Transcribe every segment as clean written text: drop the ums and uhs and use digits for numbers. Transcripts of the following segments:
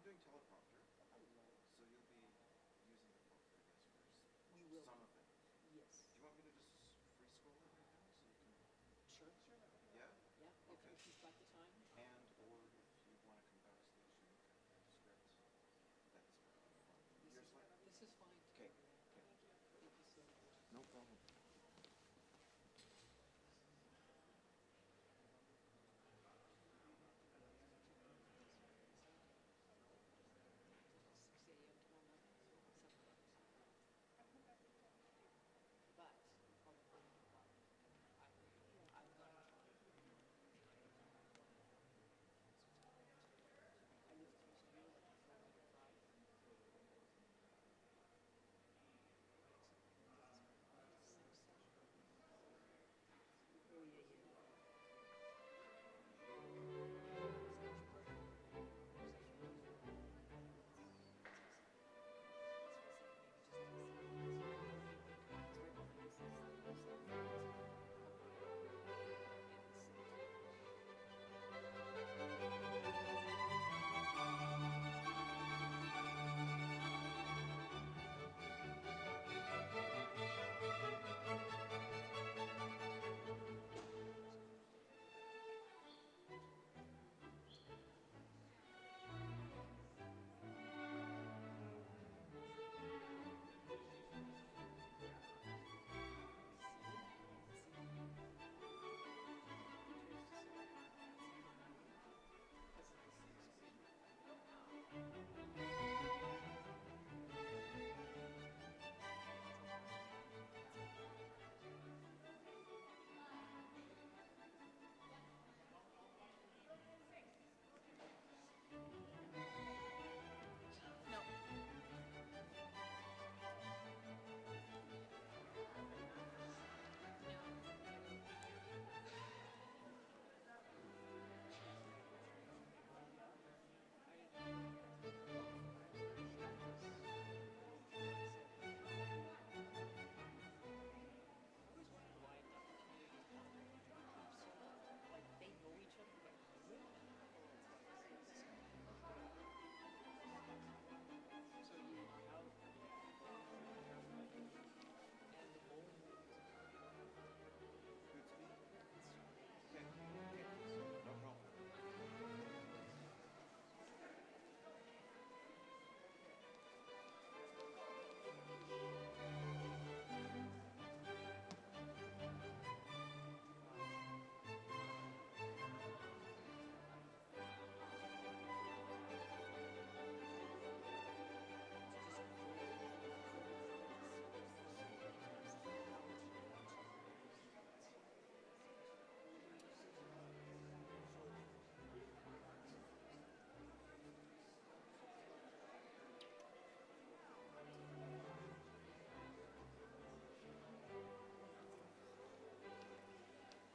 doing teleprompter, so you'll be using the book, I guess, for We will. some of it. Yes. Do you want me to just free scroll it right now, so you can? Sure. Yeah. Yeah. Okay. If you've got the time. And or if you want to come backstage and look at the script, that's fine. This is fine. Okay. Thank you so much. No problem.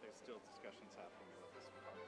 There's still discussions happening about this part.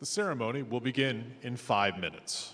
The ceremony will begin in 5 minutes.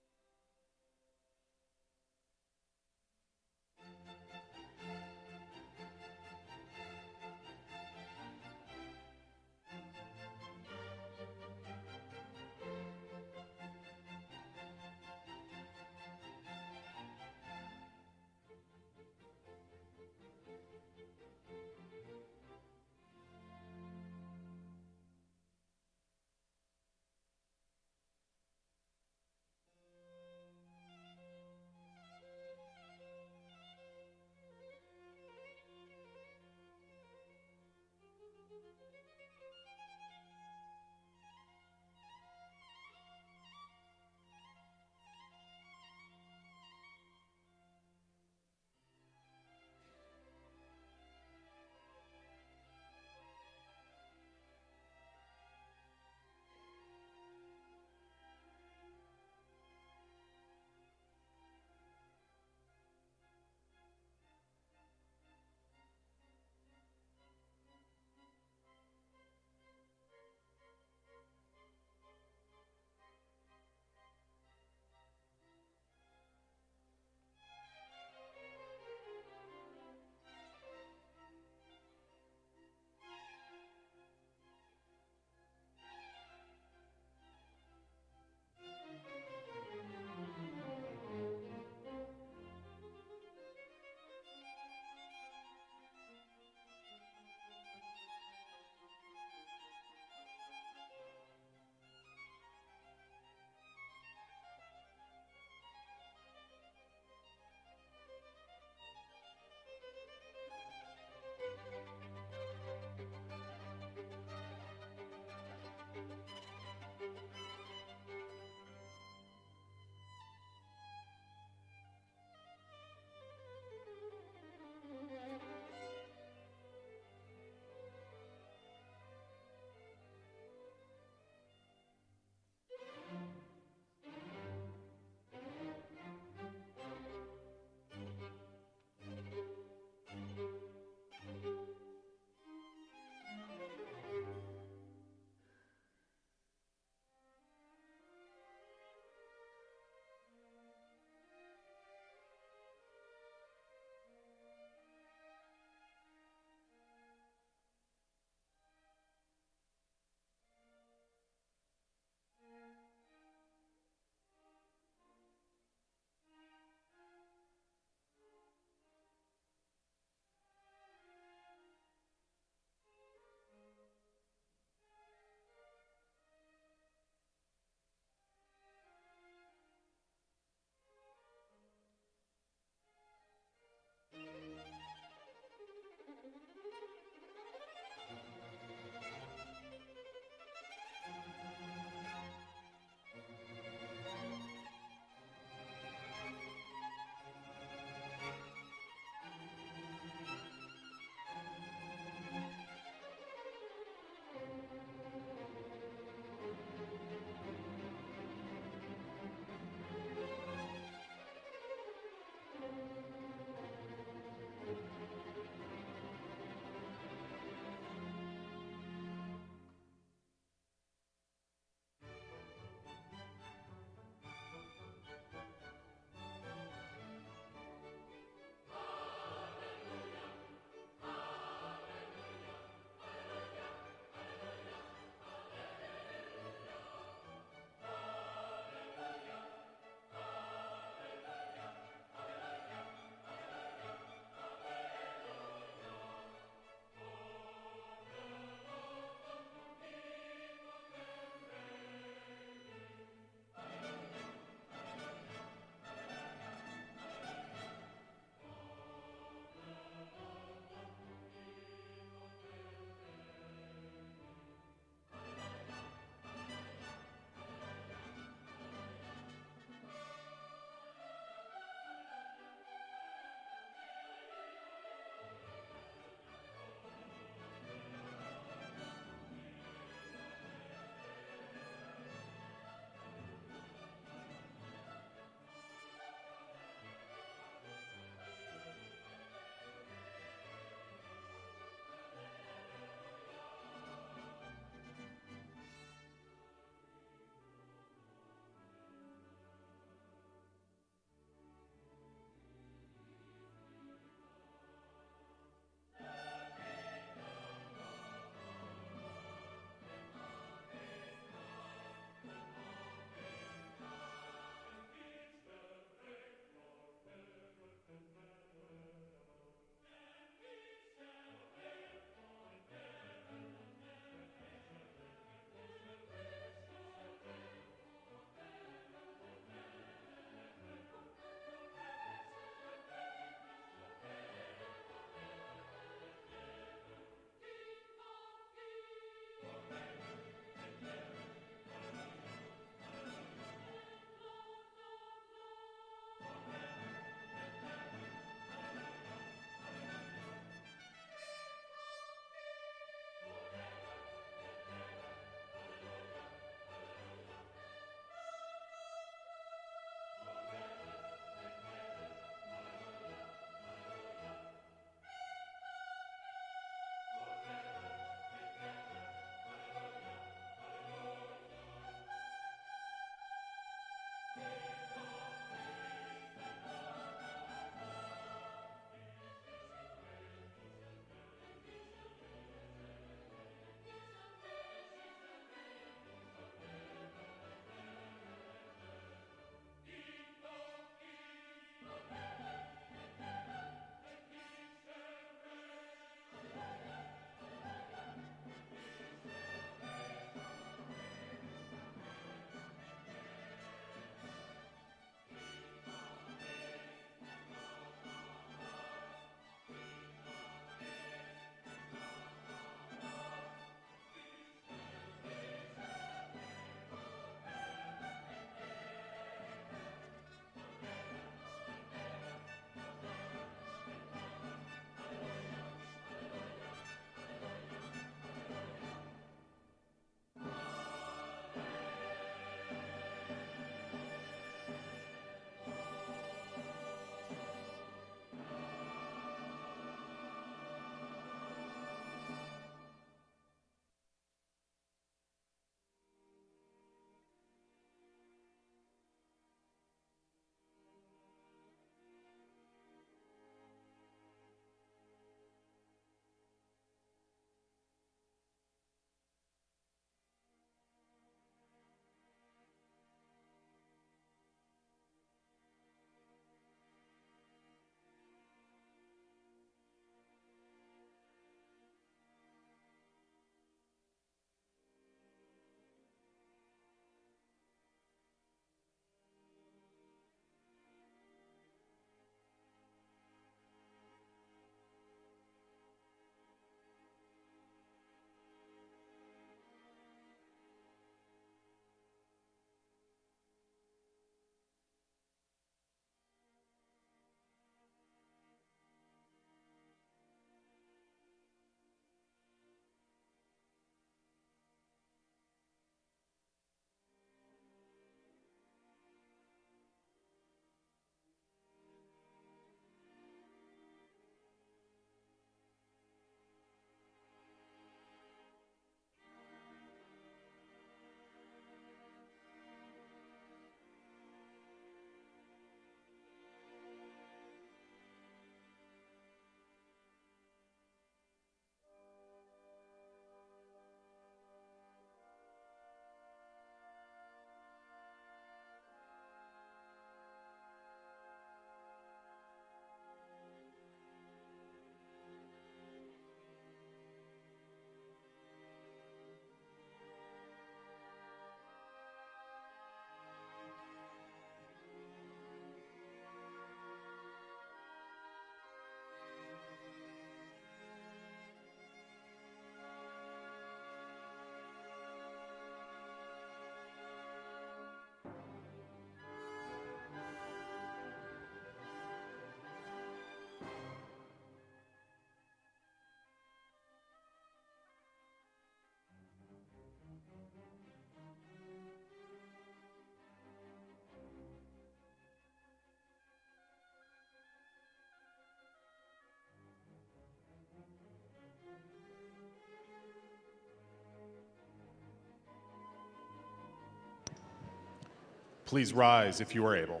Please rise if you are able.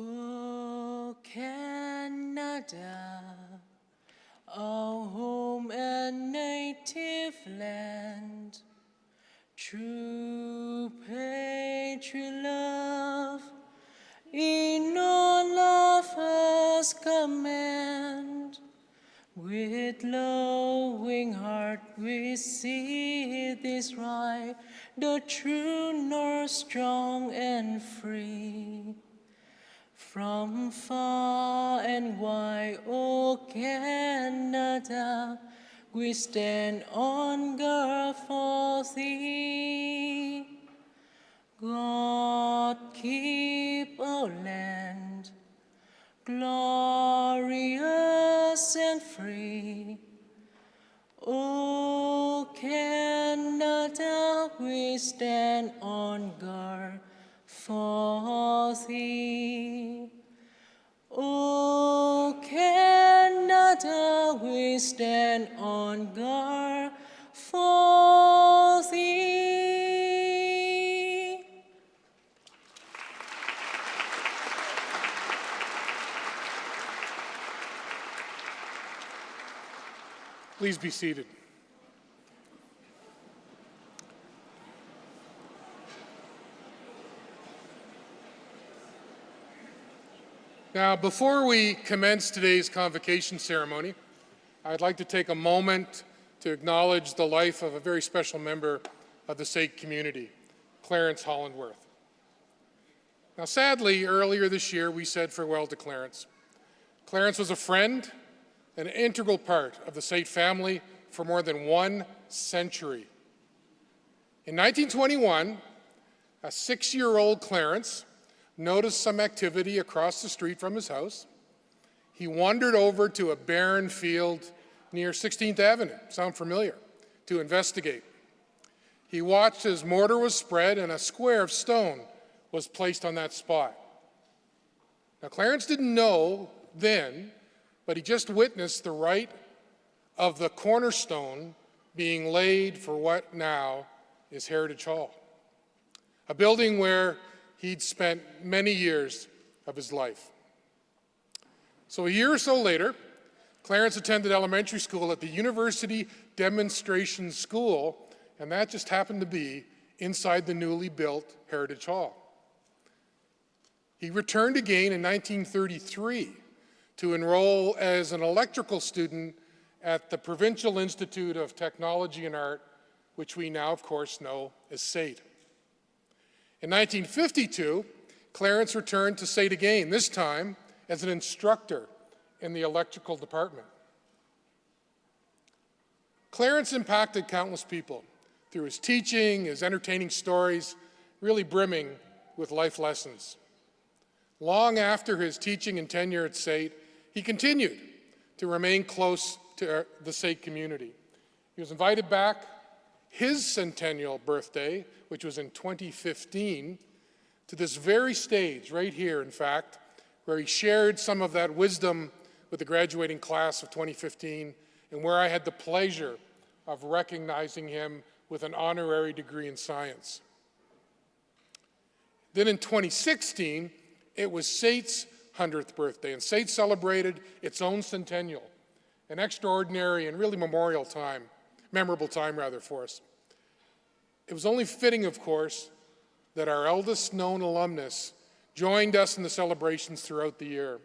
Oh, Canada, our home and native land, true patriot love, in all of us command. With loving heart we see this right, the true north strong and free. From far and wide, O Canada, we stand on guard for thee. God keep our land glorious and free. O Canada, we stand on guard for thee. O Canada, we stand on guard for thee. Please be seated. Now, before we commence today's convocation ceremony, I'd like to take a moment to acknowledge the life of a very special member of the SAIT community, Clarence Hollandworth. Now, sadly, earlier this year, we said farewell to Clarence. Clarence was a friend, an integral part of the SAIT family for more than 1 century. In 1921, a 6-year-old Clarence noticed some activity across the street from his house. He wandered over to a barren field near 16th Avenue, sound familiar, to investigate. He watched as mortar was spread and a square of stone was placed on that spot. Now, Clarence didn't know then, but he just witnessed the rite of the cornerstone being laid for what now is Heritage Hall, a building where he'd spent many years of his life. So a year or so later, Clarence attended elementary school at the University Demonstration School, and that just happened to be inside the newly built Heritage Hall. He returned again in 1933 to enroll as an electrical student at the Provincial Institute of Technology and Art, which we now, of course, know as SAIT. In 1952, Clarence returned to SAIT again, this time as an instructor in the electrical department. Clarence impacted countless people through his teaching, his entertaining stories, really brimming with life lessons. Long after his teaching and tenure at SAIT, he continued to remain close to the SAIT community. He was invited back his centennial birthday, which was in 2015, to this very stage, right here, in fact, where he shared some of that wisdom with the graduating class of 2015, and where I had the pleasure of recognizing him with an honorary degree in science. Then in 2016, it was SAIT's 100th birthday, and SAIT celebrated its own centennial, an extraordinary and really memorable time for us. It was only fitting, of course, that our eldest known alumnus joined us in the celebrations throughout the year.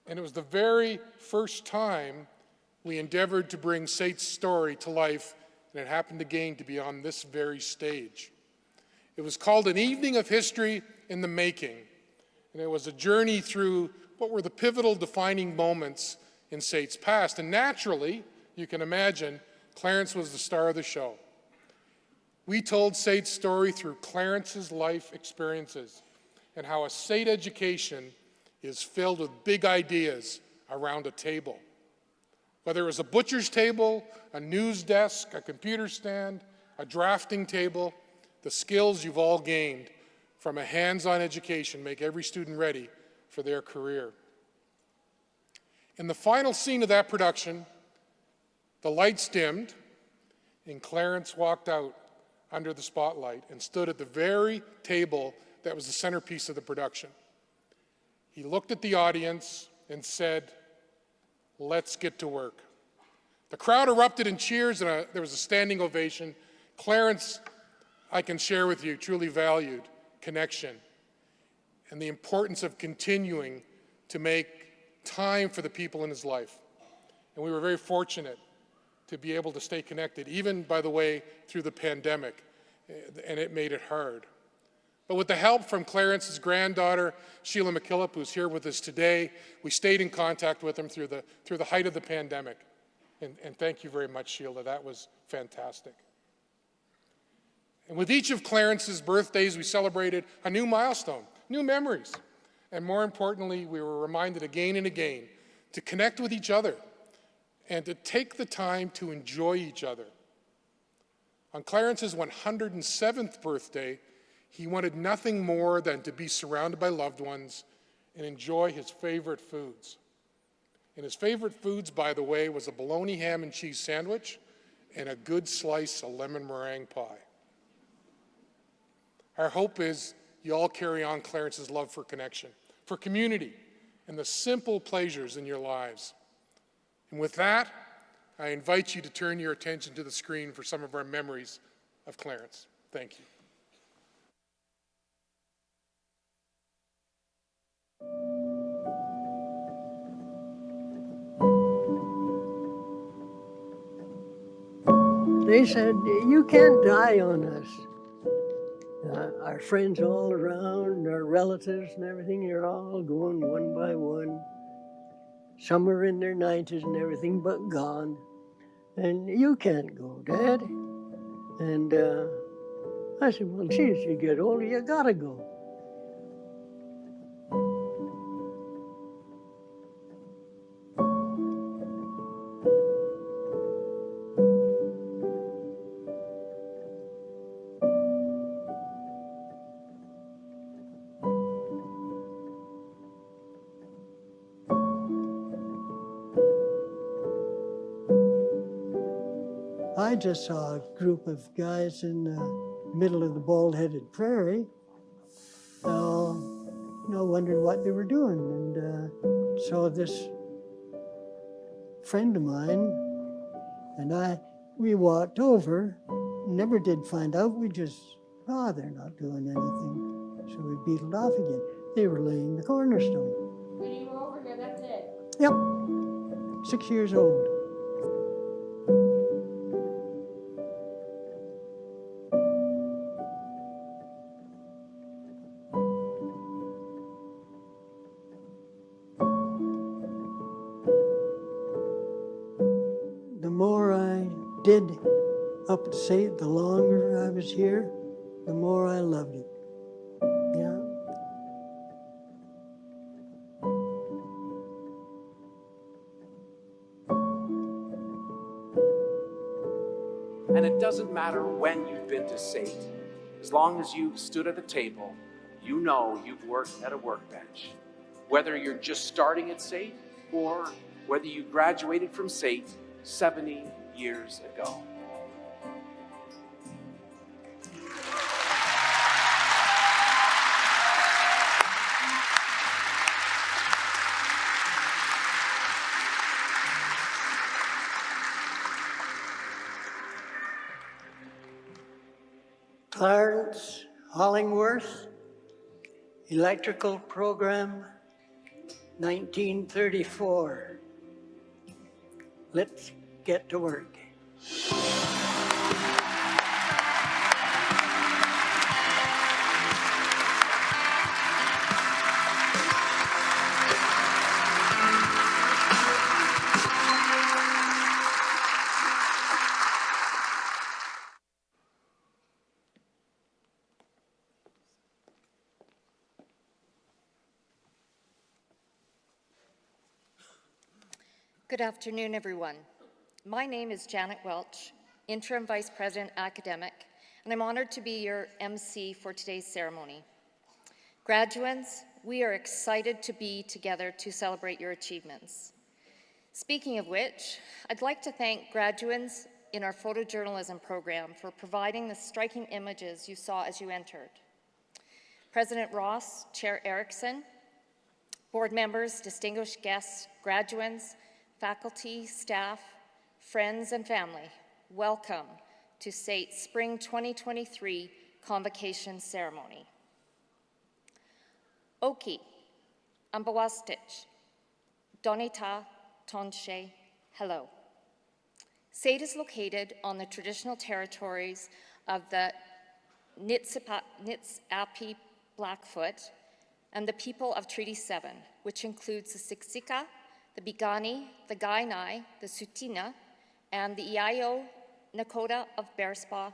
And it was the very first time we endeavored to bring SAIT's story to life, and it happened again to be on this very stage. It was called An Evening of History in the Making, and it was a journey through what were the pivotal defining moments in SAIT's past. And naturally, you can imagine, Clarence was the star of the show. We told SAIT's story through Clarence's life experiences and how a SAIT education is filled with big ideas around a table. Whether it was a butcher's table, a news desk, a computer stand, a drafting table, the skills you've all gained from a hands-on education make every student ready for their career. In the final scene of that production, the lights dimmed, and Clarence walked out under the spotlight and stood at the very table that was the centerpiece of the production. He looked at the audience and said, "Let's get to work." The crowd erupted in cheers and there was a standing ovation. Clarence, I can share with you, truly valued connection and the importance of continuing to make time for the people in his life. And we were very fortunate to be able to stay connected, even, by the way, through the pandemic, and it made it hard. But with the help from Clarence's granddaughter, Sheila McKillop, who's here with us today, we stayed in contact with him through the height of the pandemic. And thank you very much, Sheila. That was fantastic. And with each of Clarence's birthdays, we celebrated a new milestone, new memories. And more importantly, we were reminded again and again to connect with each other and to take the time to enjoy each other. On Clarence's 107th birthday, he wanted nothing more than to be surrounded by loved ones and enjoy his favorite foods. And his favorite foods, by the way, was a bologna ham and cheese sandwich and a good slice of lemon meringue pie. Our hope is you all carry on Clarence's love for connection, for community, and the simple pleasures in your lives. And with that, I invite you to turn your attention to the screen for some of our memories of Clarence. Thank you. They said, "You can't die on us." Our friends all around, our relatives and everything, they're all going one by one. Some are in their 90s and everything, but gone. And you can't go, Dad. And I said, "Well, geez, you get older, you gotta go." I just saw a group of guys in the middle of the bald-headed prairie, wondering what they were doing. And so this friend of mine and we walked over, never did find out. We just, they're not doing anything. So we beetled off again. They were laying the cornerstone. When you were over here, that's it? Yep, 6 years old. The more I did up at SAIT, the longer I was here, the more I loved it. Yeah. And it doesn't matter when you've been to SAIT. As long as you've stood at a table, you know you've worked at a workbench. Whether you're just starting at SAIT or whether you graduated from SAIT 70 years ago. Clarence Hollingworth, electrical program, 1934. Let's get to work. Good afternoon, everyone. My name is Janet Welch, Interim Vice President Academic, and I'm honored to be your MC for today's ceremony. Graduates, we are excited to be together to celebrate your achievements. Speaking of which, I'd like to thank graduates in our photojournalism program for providing the striking images you saw as you entered. President Ross, Chair Erickson, Board members, distinguished guests, graduates, faculty, staff, friends, and family, welcome to SAIT's Spring 2023 Convocation Ceremony. Oki, Ambawastich, Donita, Tonshe, hello. SAIT is located on the traditional territories of the Nitsapi Blackfoot and the people of Treaty 7, which includes the Siksika, the Bigani, the Kainai, the Tsuut'ina, and the Iaio Nakota of Bearspaw,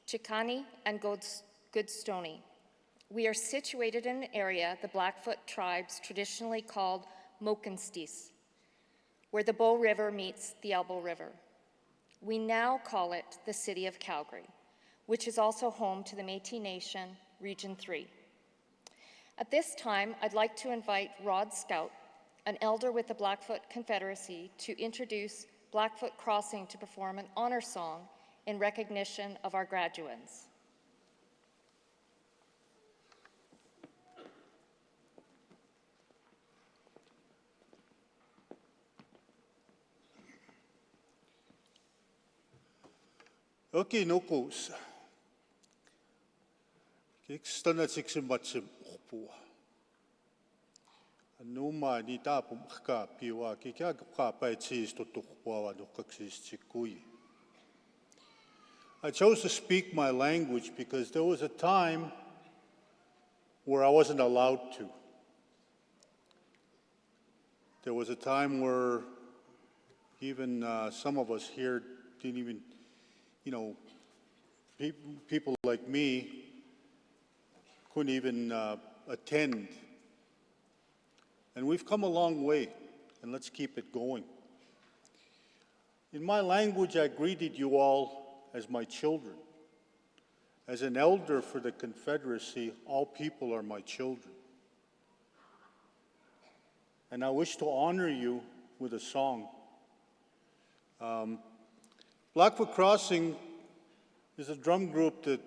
Chicani, and Goodstoney. We are situated in an area the Blackfoot tribes traditionally called Mokinstis, where the Bow River meets the Elbow River. We now call it the City of Calgary, which is also home to the Métis Nation, Region 3. At this time, I'd like to invite Rod Scout, an elder with the Blackfoot Confederacy, to introduce Blackfoot Crossing to perform an honor song in recognition of our graduates. Okay, nokos. Kikstana siksim batsim ukpua. Numa ni tapum ka piwa kikya ka paitsis to tukpua wa nukaksis tsikui. I chose to speak my language because there was a time where I wasn't allowed to. There was a time where even some of us here didn't even, people like me couldn't even attend. And we've come a long way, and let's keep it going. In my language, I greeted you all as my children. As an elder for the Confederacy, all people are my children. And I wish to honor you with a song. Blackfoot Crossing is a drum group that,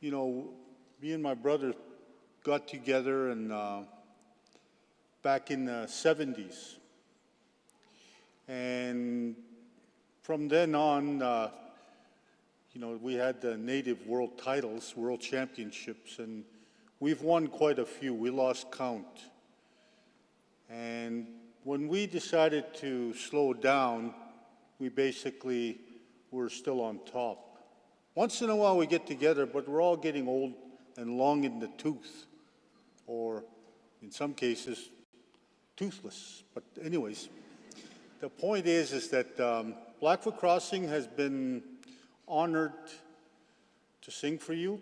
me and my brother got together and back in the 70s. And from then on, we had the native world titles, world championships, and we've won quite a few. We lost count. And when we decided to slow down, we basically were still on top. Once in a while we get together, but we're all getting old and long in the tooth, or in some cases, toothless. But anyways, the point is that Blackfoot Crossing has been honored to sing for you.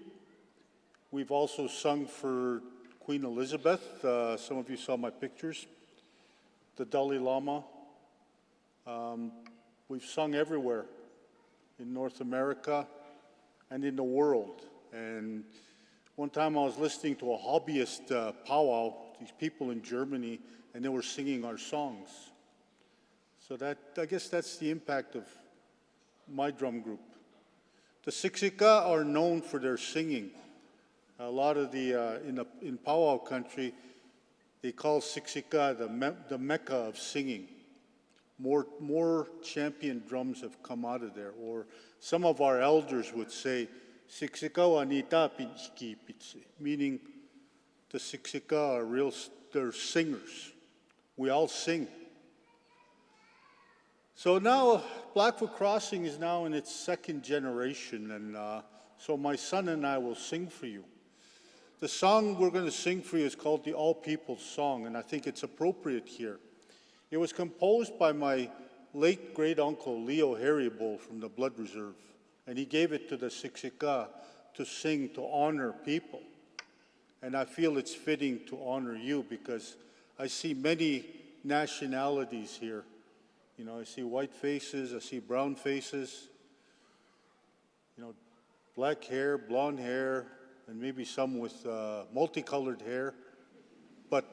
We've also sung for Queen Elizabeth. Some of you saw my pictures. The Dalai Lama. We've sung everywhere in North America and in the world. And one time I was listening to a hobbyist powwow, these people in Germany, and they were singing our songs. So I guess that's the impact of my drum group. The Siksika are known for their singing. A lot of in powwow country, they call Siksika the Mecca of singing. More champion drums have come out of there. Or some of our elders would say, Siksika wa nita pinski pitsi, meaning the Siksika are they're singers. We all sing. So now Blackfoot Crossing is now in its second generation, and so my son and I will sing for you. The song we're going to sing for you is called the All People's Song, and I think it's appropriate here. It was composed by my late great-uncle, Leo Harrybull from the Blood Reserve, and he gave it to the Siksika to sing to honor people. And I feel it's fitting to honor you because I see many nationalities here. I see white faces, I see brown faces, black hair, blonde hair, and maybe some with multicolored hair. But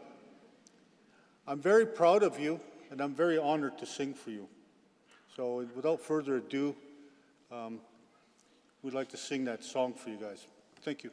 I'm very proud of you, and I'm very honored to sing for you. So without further ado, we'd like to sing that song for you guys. Thank you.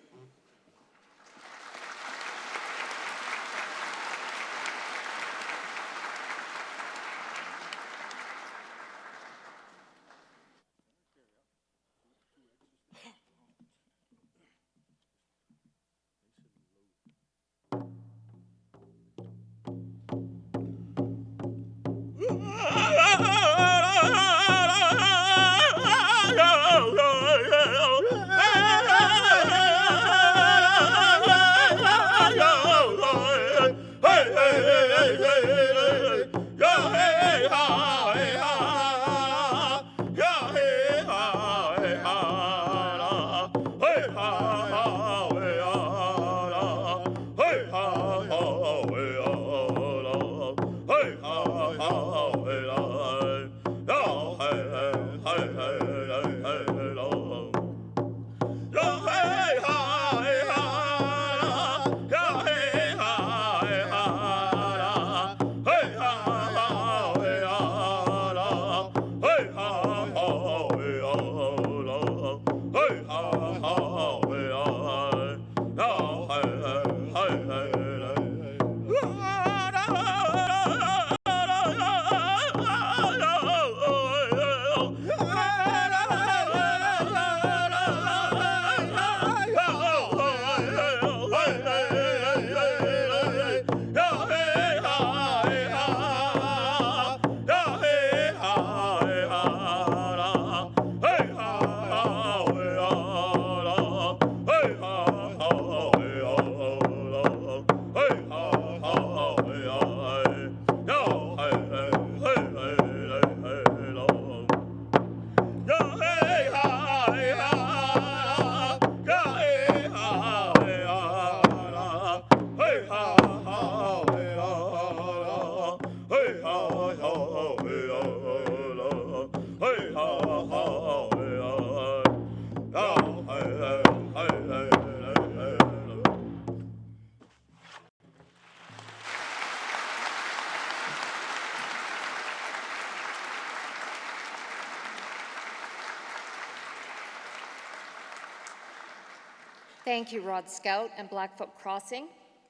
Thank you, Rod Scout and Blackfoot Crossing.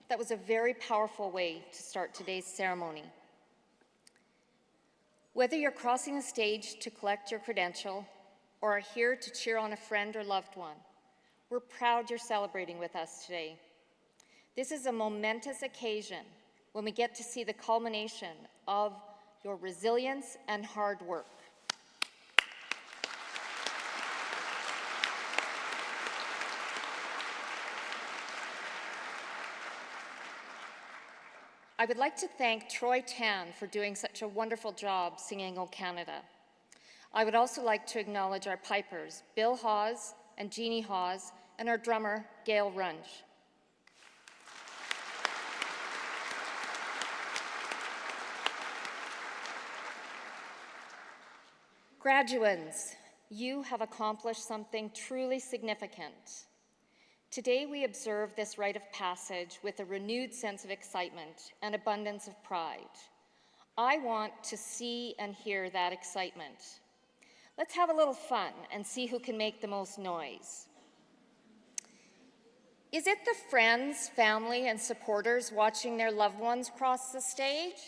That was a very powerful way to start today's ceremony. Whether you're crossing the stage to collect your credential or are here to cheer on a friend or loved one, we're proud you're celebrating with us today. This is a momentous occasion when we get to see the culmination of your resilience and hard work. I would like to thank Troy Tan for doing such a wonderful job singing O Canada. I would also like to acknowledge our pipers, Bill Hawes and Jeannie Hawes, and our drummer, Gail Runge. Graduands, you have accomplished something truly significant. Today we observe this rite of passage with a renewed sense of excitement and abundance of pride. I want to see and hear that excitement. Let's have a little fun and see who can make the most noise. Is it the friends, family, and supporters watching their loved ones cross the stage?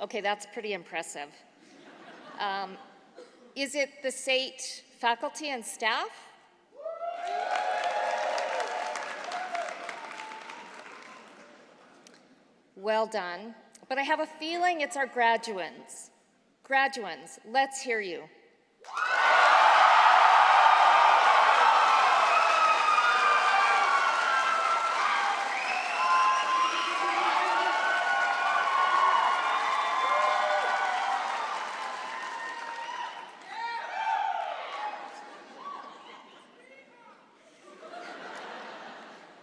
Okay, that's pretty impressive. Is it the SAIT faculty and staff? Well done, but I have a feeling it's our graduands. Graduands, let's hear you.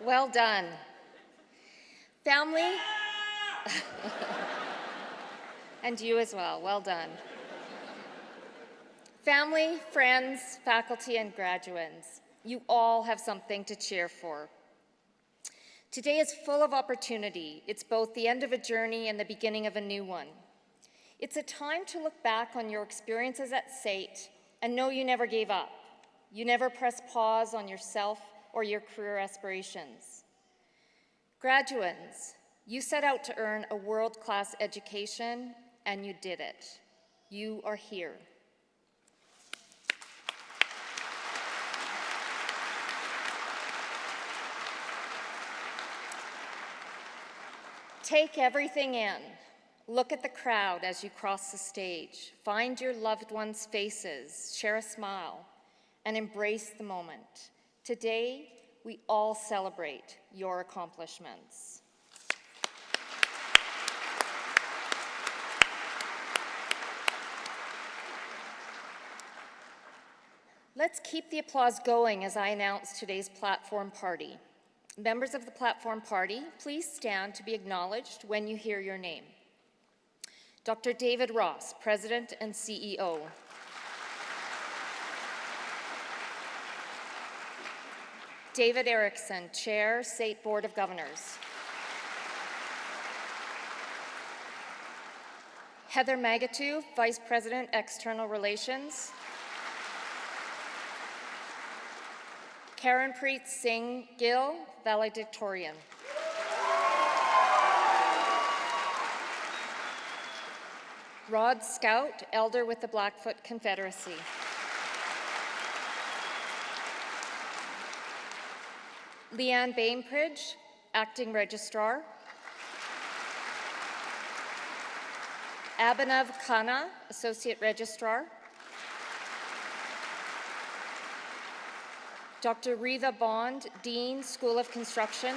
Well done. Family, and you as well, well done. Family, friends, faculty, and graduands, you all have something to cheer for. Today is full of opportunity. It's both the end of a journey and the beginning of a new one. It's a time to look back on your experiences at SAIT and know you never gave up. You never pressed pause on yourself or your career aspirations. Graduands, you set out to earn a world-class education, and you did it. You are here. Take everything in. Look at the crowd as you cross the stage. Find your loved ones' faces, share a smile, and embrace the moment. Today, we all celebrate your accomplishments. Let's keep the applause going as I announce today's platform party. Members of the platform party, please stand to be acknowledged when you hear your name. Dr. David Ross, President and CEO. David Erickson, Chair, SAIT Board of Governors. Heather Magatu, Vice President, External Relations. Karen Preet Singh Gill, Valedictorian. Rod Scout, Elder with the Blackfoot Confederacy. Leanne Bainbridge, Acting Registrar. Abhinav Khanna, Associate Registrar. Dr. Reva Bond, Dean, School of Construction.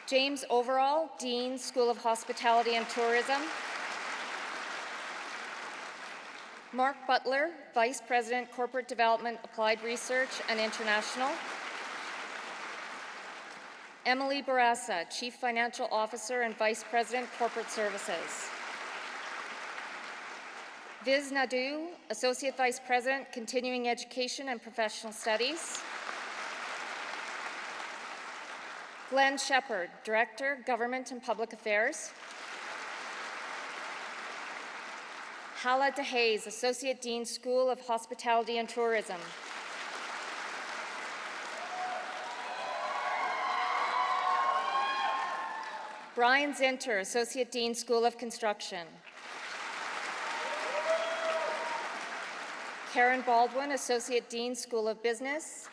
James Overall, Dean, School of Hospitality and Tourism. Mark Butler, Vice President, Corporate Development, Applied Research and International. Emily Barassa, Chief Financial Officer and Vice President, Corporate Services. Viz Nadu, Associate Vice President, Continuing Education and Professional Studies. Glenn Shepard, Director, Government and Public Affairs. Hala DeHaze, Associate Dean, School of Hospitality and Tourism. Brian Zinter, Associate Dean, School of Construction. Karen Baldwin, Associate Dean, School of Business.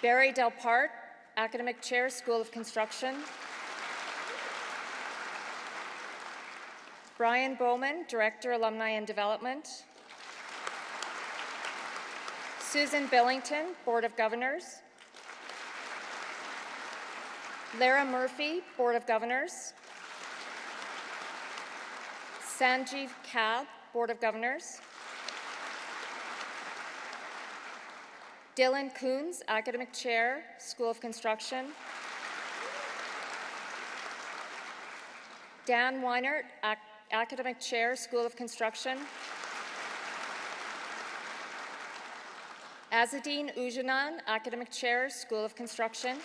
Barry Delpart, Academic Chair, School of Construction. Brian Bowman, Director, Alumni and Development. Susan Billington, Board of Governors. Lara Murphy, Board of Governors. Sanjeev Kab, Board of Governors. Dylan Coons, Academic Chair, School of Construction. Dan Weinert, Academic Chair, School of Construction. Azadine Ujanan, Academic Chair, School of Construction.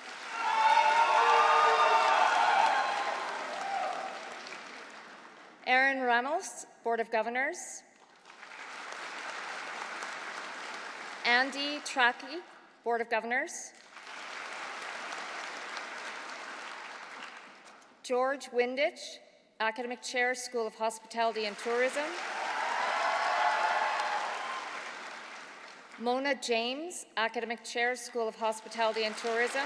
Aaron Ramos, Board of Governors. Andy Tracky, Board of Governors. George Windich, Academic Chair, School of Hospitality and Tourism. Mona James, Academic Chair, School of Hospitality and Tourism.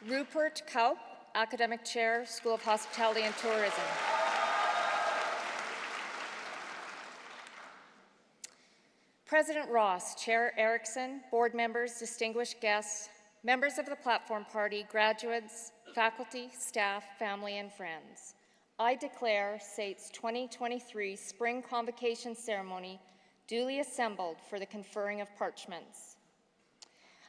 Rupert Kaup, Academic Chair, School of Hospitality and Tourism. President Ross, Chair Erickson, board members, distinguished guests, members of the Platform Party, graduates, faculty, staff, family, and friends. I declare SAIT's 2023 Spring Convocation Ceremony duly assembled for the conferring of parchments.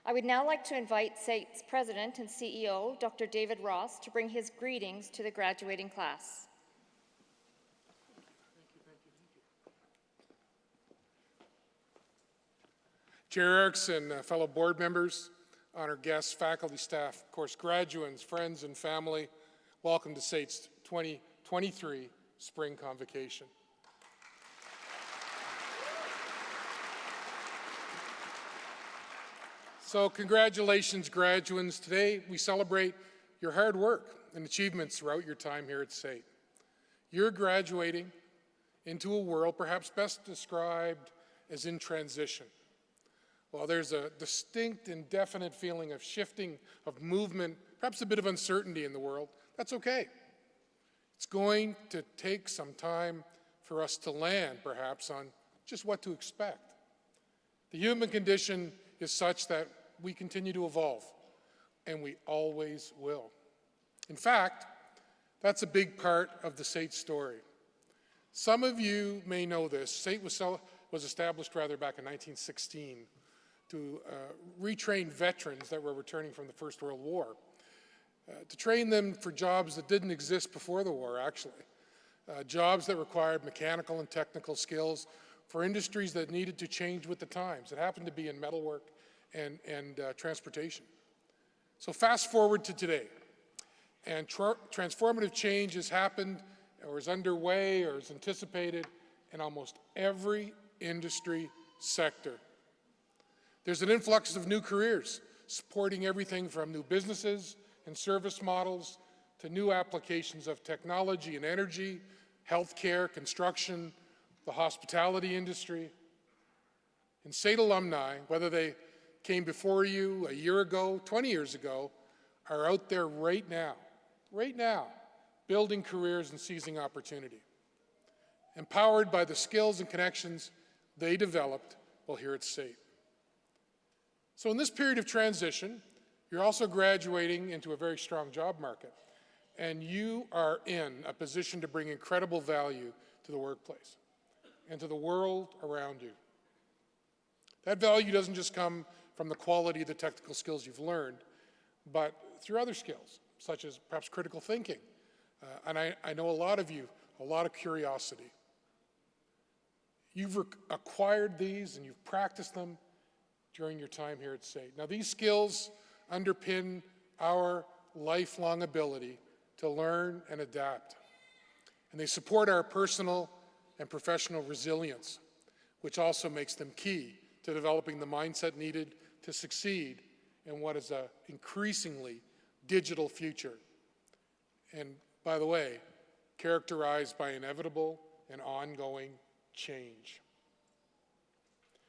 I would now like to invite SAIT's President and CEO, Dr. David Ross, to bring his greetings to the graduating class. Chair Erickson, fellow board members, honored guests, faculty, staff, of course, graduates, friends, and family, welcome to SAIT's 2023 Spring Convocation. So congratulations, graduates. Today we celebrate your hard work and achievements throughout your time here at SAIT. You're graduating into a world perhaps best described as in transition. While there's a distinct and definite feeling of shifting, of movement, perhaps a bit of uncertainty in the world, that's okay. It's going to take some time for us to land, perhaps, on just what to expect. The human condition is such that we continue to evolve, and we always will. In fact, that's a big part of the SAIT story. Some of you may know this. SAIT was established back in 1916 to retrain veterans that were returning from the First World War, to train them for jobs that didn't exist before the war, actually. Jobs that required mechanical and technical skills for industries that needed to change with the times. It happened to be in metalwork and transportation. So fast forward to today, and transformative change has happened or is underway or is anticipated in almost every industry sector. There's an influx of new careers supporting everything from new businesses and service models to new applications of technology and energy, healthcare, construction, the hospitality industry. And SAIT alumni, whether they came before you a year ago, 20 years ago, are out there right now, building careers and seizing opportunity, empowered by the skills and connections they developed while here at SAIT. So in this period of transition, you're also graduating into a very strong job market, and you are in a position to bring incredible value to the workplace and to the world around you. That value doesn't just come from the quality of the technical skills you've learned, but through other skills, such as perhaps critical thinking. And I know a lot of you, a lot of curiosity. You've acquired these and you've practiced them during your time here at SAIT. Now, these skills underpin our lifelong ability to learn and adapt. And they support our personal and professional resilience, which also makes them key to developing the mindset needed to succeed in what is an increasingly digital future. And by the way, characterized by inevitable and ongoing change.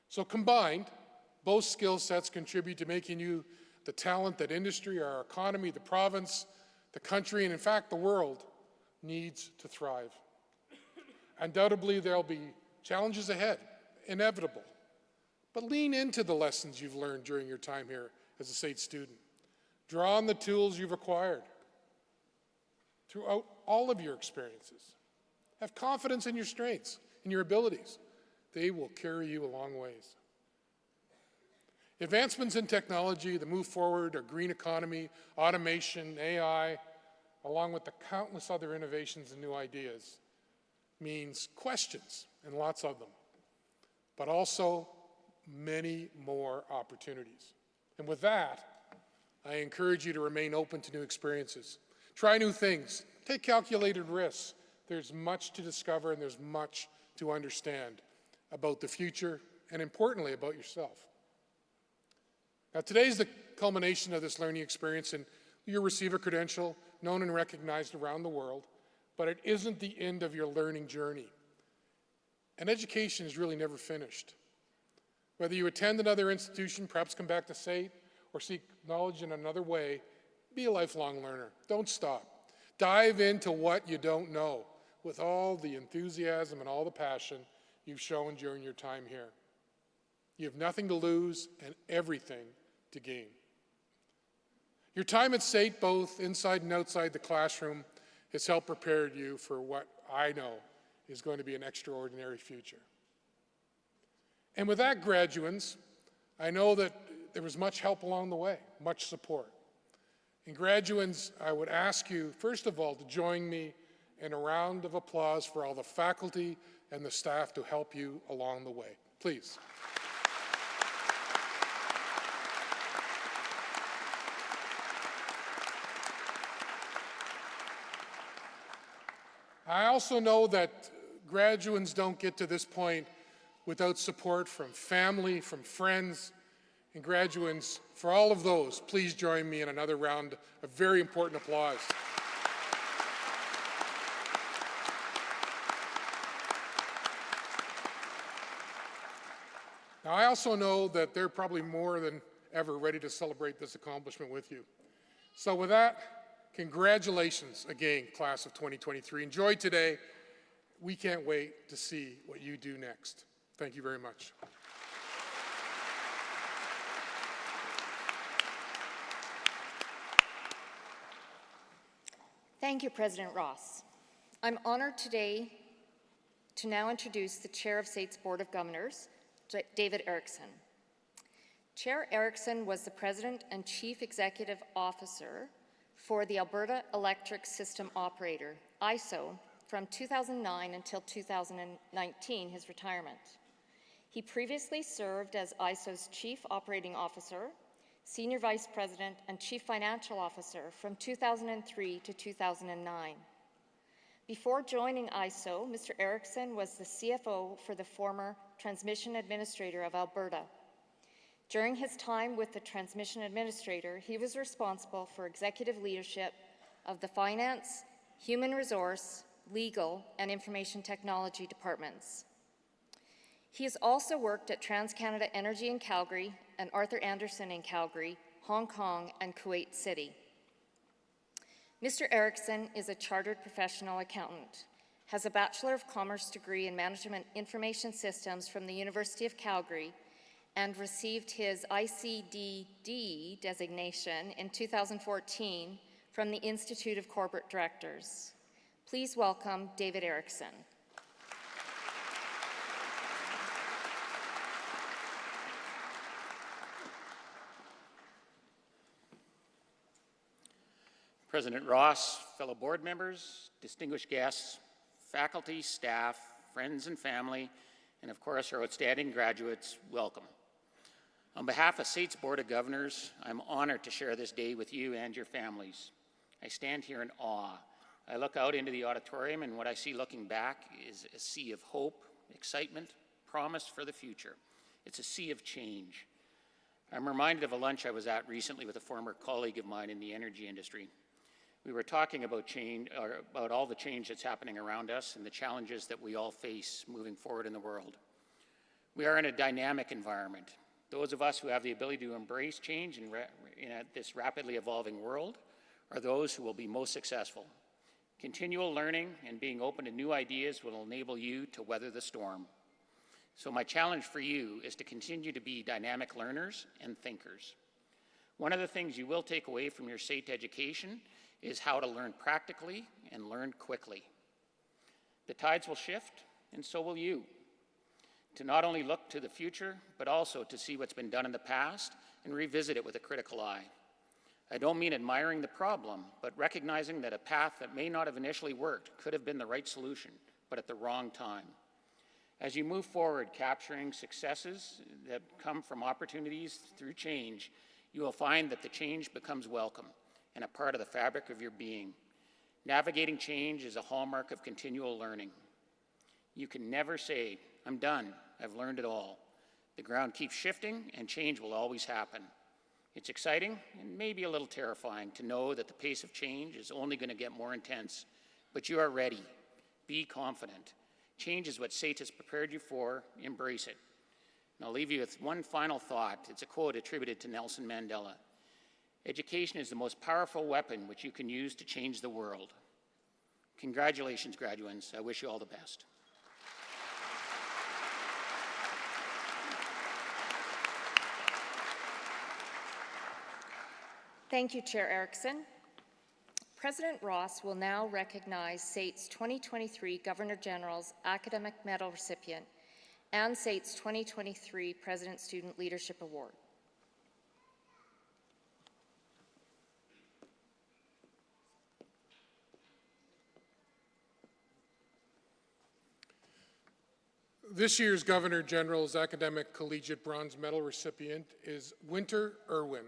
So combined, both skill sets contribute to making you the talent that industry, our economy, the province, the country, and in fact the world needs to thrive. Undoubtedly, there'll be challenges ahead, inevitable. But lean into the lessons you've learned during your time here as a SAIT student. Draw on the tools you've acquired throughout all of your experiences. Have confidence in your strengths and your abilities. They will carry you a long ways. Advancements in technology, the move forward, our green economy, automation, AI, along with the countless other innovations and new ideas, means questions, and lots of them, but also many more opportunities. And with that, I encourage you to remain open to new experiences. Try new things. Take calculated risks. There's much to discover and there's much to understand about the future and, importantly, about yourself. Now, today's the culmination of this learning experience, and you'll receive a credential known and recognized around the world, but it isn't the end of your learning journey. And education is really never finished. Whether you attend another institution, perhaps come back to SAIT, or seek knowledge in another way, be a lifelong learner. Don't stop. Dive into what you don't know with all the enthusiasm and all the passion you've shown during your time here. You have nothing to lose and everything to gain. Your time at SAIT, both inside and outside the classroom, has helped prepare you for what I know is going to be an extraordinary future. And with that, graduates, I know that there was much help along the way, much support. And graduates, I would ask you, first of all, to join me in a round of applause for all the faculty and the staff to help you along the way. Please. I also know that graduates don't get to this point without support from family, from friends, and graduates. For all of those, please join me in another round of very important applause. Now, I also know that they're probably more than ever ready to celebrate this accomplishment with you. So with that, congratulations again, class of 2023. Enjoy today. We can't wait to see what you do next. Thank you very much. Thank you, President Ross. I'm honored today to now introduce the Chair of SAIT's Board of Governors, David Erickson. Chair Erickson was the President and Chief Executive Officer for the Alberta Electric System Operator, ISO, from 2009 until 2019, his retirement. He previously served as ISO's Chief Operating Officer, Senior Vice President, and Chief Financial Officer from 2003 to 2009. Before joining ISO, Mr. Erickson was the CFO for the former Transmission Administrator of Alberta. During his time with the Transmission Administrator, he was responsible for executive leadership of the Finance, Human Resource, Legal, and Information Technology departments. He has also worked at TransCanada Energy in Calgary and Arthur Andersen in Calgary, Hong Kong, and Kuwait City. Mr. Erickson is a chartered professional accountant, has a Bachelor of Commerce degree in Management Information Systems from the University of Calgary, and received his ICDD designation in 2014 from the Institute of Corporate Directors. Please welcome David Erickson. President Ross, fellow board members, distinguished guests, faculty, staff, friends and family, And of course, our outstanding graduates, welcome. On behalf of SAIT's Board of Governors, I'm honored to share this day with you and your families. I stand here in awe. I look out into the auditorium, and what I see looking back is a sea of hope, excitement, promise for the future. It's a sea of change. I'm reminded of a lunch I was at recently with a former colleague of mine in the energy industry. We were talking about change, or about all the change that's happening around us and the challenges that we all face moving forward in the world. We are in a dynamic environment. Those of us who have the ability to embrace change in this rapidly evolving world are those who will be most successful. Continual learning and being open to new ideas will enable you to weather the storm. So my challenge for you is to continue to be dynamic learners and thinkers. One of the things you will take away from your SAIT education is how to learn practically and learn quickly. The tides will shift, and so will you. To not only look to the future, but also to see what's been done in the past and revisit it with a critical eye. I don't mean admiring the problem, but recognizing that a path that may not have initially worked could have been the right solution, but at the wrong time. As you move forward, capturing successes that come from opportunities through change, you will find that the change becomes welcome and a part of the fabric of your being. Navigating change is a hallmark of continual learning. You can never say, "I'm done, I've learned it all." The ground keeps shifting and change will always happen. It's exciting and maybe a little terrifying to know that the pace of change is only going to get more intense, but you are ready. Be confident. Change is what SAIT has prepared you for. Embrace it. And I'll leave you with one final thought. It's a quote attributed to Nelson Mandela. Education is the most powerful weapon which you can use to change the world. Congratulations, graduates. I wish you all the best. Thank you, Chair Erickson. President Ross will now recognize SAIT's 2023 Governor-General's Academic Medal recipient and SAIT's 2023 President Student Leadership Award. This year's Governor-General's Academic Collegiate Bronze Medal recipient is Winter Irwin.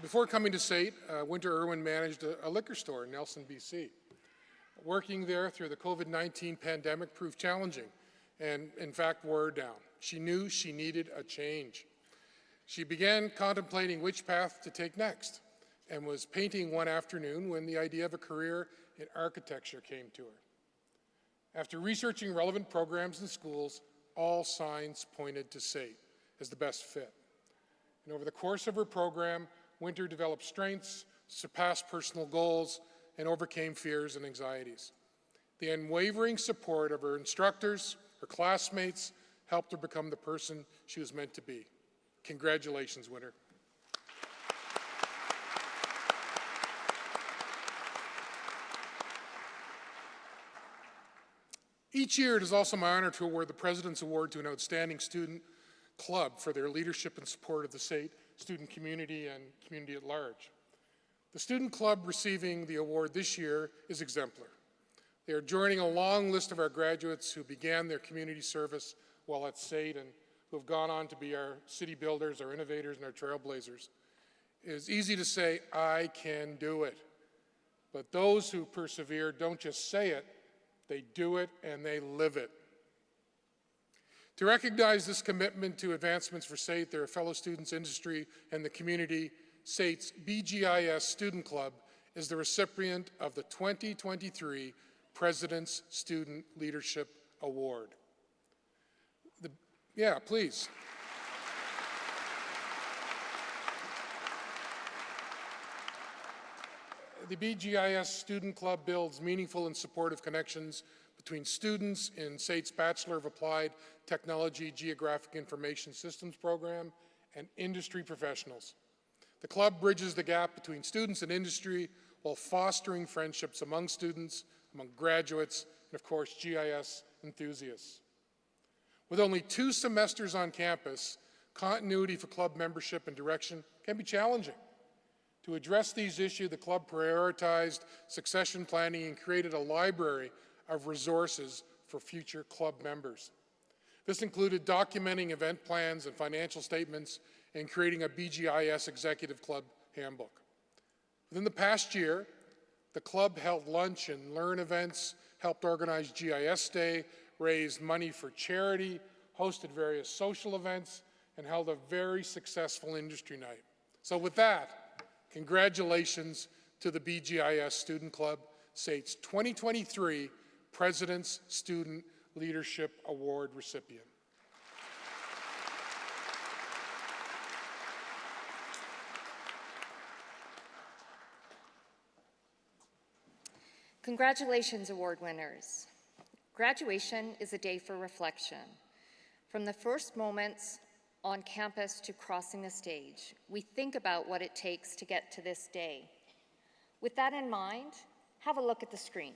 Before coming to SAIT, Winter Irwin managed a liquor store in Nelson, BC. Working there through the COVID-19 pandemic proved challenging and, in fact, wore her down. She knew she needed a change. She began contemplating which path to take next and was painting one afternoon when the idea of a career in architecture came to her. After researching relevant programs in schools, all signs pointed to SAIT as the best fit. And over the course of her program, Winter developed strengths, surpassed personal goals, and overcame fears and anxieties. The unwavering support of her instructors, her classmates, helped her become the person she was meant to be. Congratulations, Winter. Each year, it is also my honor to award the President's Award to an outstanding student club for their leadership and support of the SAIT student community and community at large. The student club receiving the award this year is exemplar. They are joining a long list of our graduates who began their community service while at SAIT and who have gone on to be our city builders, our innovators, and our trailblazers. It is easy to say, "I can do it." But those who persevere don't just say it, they do it and they live it. To recognize this commitment to advancements for SAIT, their fellow students, industry, and the community, SAIT's BGIS Student Club is the recipient of the 2023 President's Student Leadership Award. Yeah, please. The BGIS Student Club builds meaningful and supportive connections between students in SAIT's Bachelor of Applied Technology Geographic Information Systems program and industry professionals. The club bridges the gap between students and industry while fostering friendships among students, among graduates, and of course, GIS enthusiasts. With only 2 semesters on campus, continuity for club membership and direction can be challenging. To address these issues, the club prioritized succession planning and created a library of resources for future club members. This included documenting event plans and financial statements and creating a BGIS Executive Club handbook. Within the past year, the club held lunch and learn events, helped organize GIS Day, raised money for charity, hosted various social events, and held a very successful industry night. So with that, congratulations to the BGIS Student Club, SAIT's 2023 President's Student Leadership Award recipient. Congratulations, award winners. Graduation is a day for reflection. From the first moments on campus to crossing the stage, we think about what it takes to get to this day. With that in mind, have a look at the screen.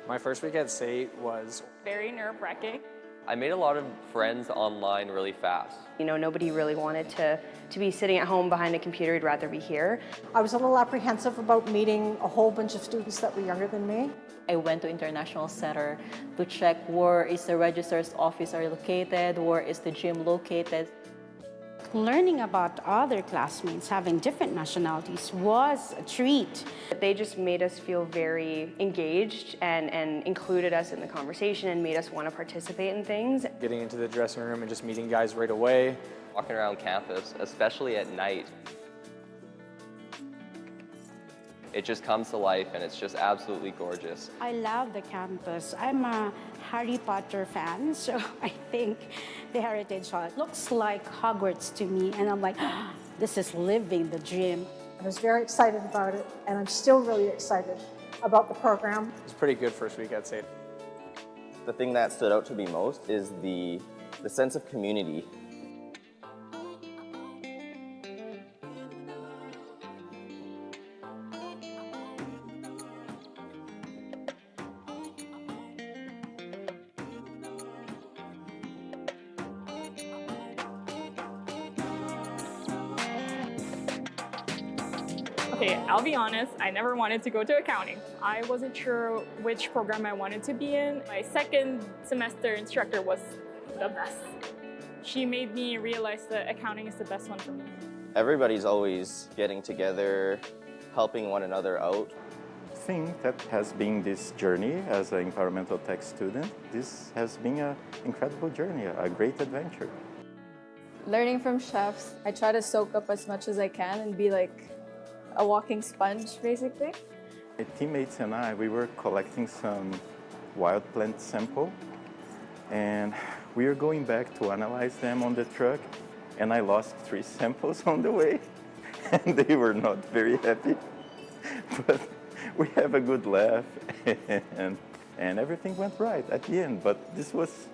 My first week at SAIT was very nerve-wracking. I made a lot of friends online really fast. You know, nobody really wanted to be sitting at home behind a computer. I'd rather be here. I was a little apprehensive about meeting a whole bunch of students that were younger than me. I went to International Center to check where is the registrar's office are located, where is the gym located. Learning about other classmates having different nationalities was a treat. They just made us feel very engaged and included us in the conversation and made us want to participate in things. Getting into the dressing room and just meeting guys right away. Walking around campus, especially at night, it just comes to life and it's just absolutely gorgeous. I love the campus. I'm a Harry Potter fan, so I think the Heritage Hall looks like Hogwarts to me, and I'm like, this is living the dream. I was very excited about it, and I'm still really excited about the program. It was pretty good first week at SAIT. The thing that stood out to me most is the sense of community. Okay, I'll be honest, I never wanted to go to accounting. I wasn't sure which program I wanted to be in. My second semester instructor was the best. She made me realize that accounting is the best one for me. Everybody's always getting together, helping one another out. I think that has been this journey as an environmental tech student. This has been an incredible journey, a great adventure. Learning from chefs, I try to soak up as much as I can and be like a walking sponge, basically. My teammates and I, we were collecting some wild plant sample, and we were going back to analyze them on the truck, and I lost 3 samples on the way, and they were not very happy. But we have a good laugh, and everything went right at the end. But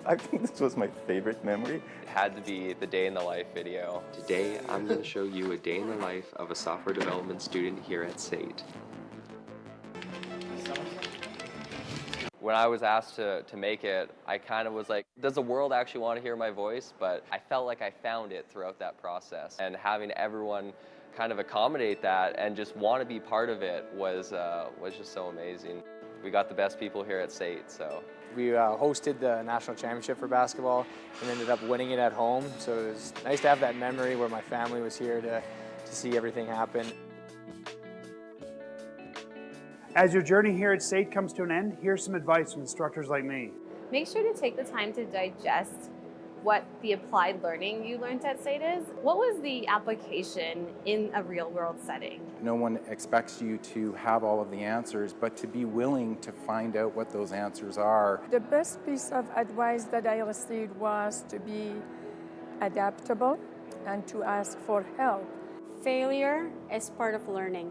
I think this was my favorite memory. It had to be the day in the life video. Today, I'm going to show you a day in the life of a software development student here at SAIT. When I was asked to make it, I kind of was like, does the world actually want to hear my voice? But I felt like I found it throughout that process. And having everyone kind of accommodate that and just want to be part of it was just so amazing. We got the best people here at SAIT, so. We hosted the national championship for basketball and ended up winning it at home. So it was nice to have that memory where my family was here to see everything happen. As your journey here at SAIT comes to an end, here's some advice from instructors like me. Make sure to take the time to digest what the applied learning you learned at SAIT is. What was the application in a real-world setting? No one expects you to have all of the answers, but to be willing to find out what those answers are. The best piece of advice that I received was to be adaptable and to ask for help. Failure is part of learning.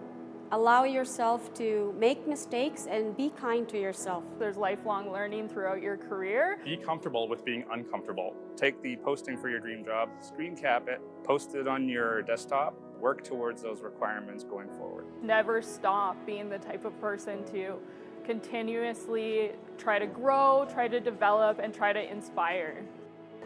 Allow yourself to make mistakes and be kind to yourself. There's lifelong learning throughout your career. Be comfortable with being uncomfortable. Take the posting for your dream job, screen cap it, post it on your desktop, work towards those requirements going forward. Never stop being the type of person to continuously try to grow, try to develop, and try to inspire.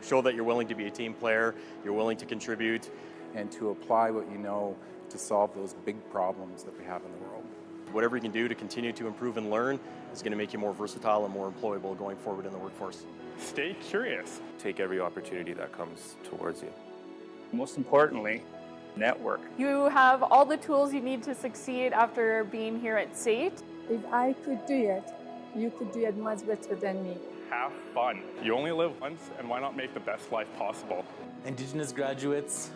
Show that you're willing to be a team player, you're willing to contribute. And to apply what you know to solve those big problems that we have in the world. Whatever you can do to continue to improve and learn is going to make you more versatile and more employable going forward in the workforce. Stay curious. Take every opportunity that comes towards you. Most importantly, network. You have all the tools you need to succeed after being here at SAIT. If I could do it, you could do it much better than me. Have fun. You only live once, and why not make the best life possible? Indigenous graduates,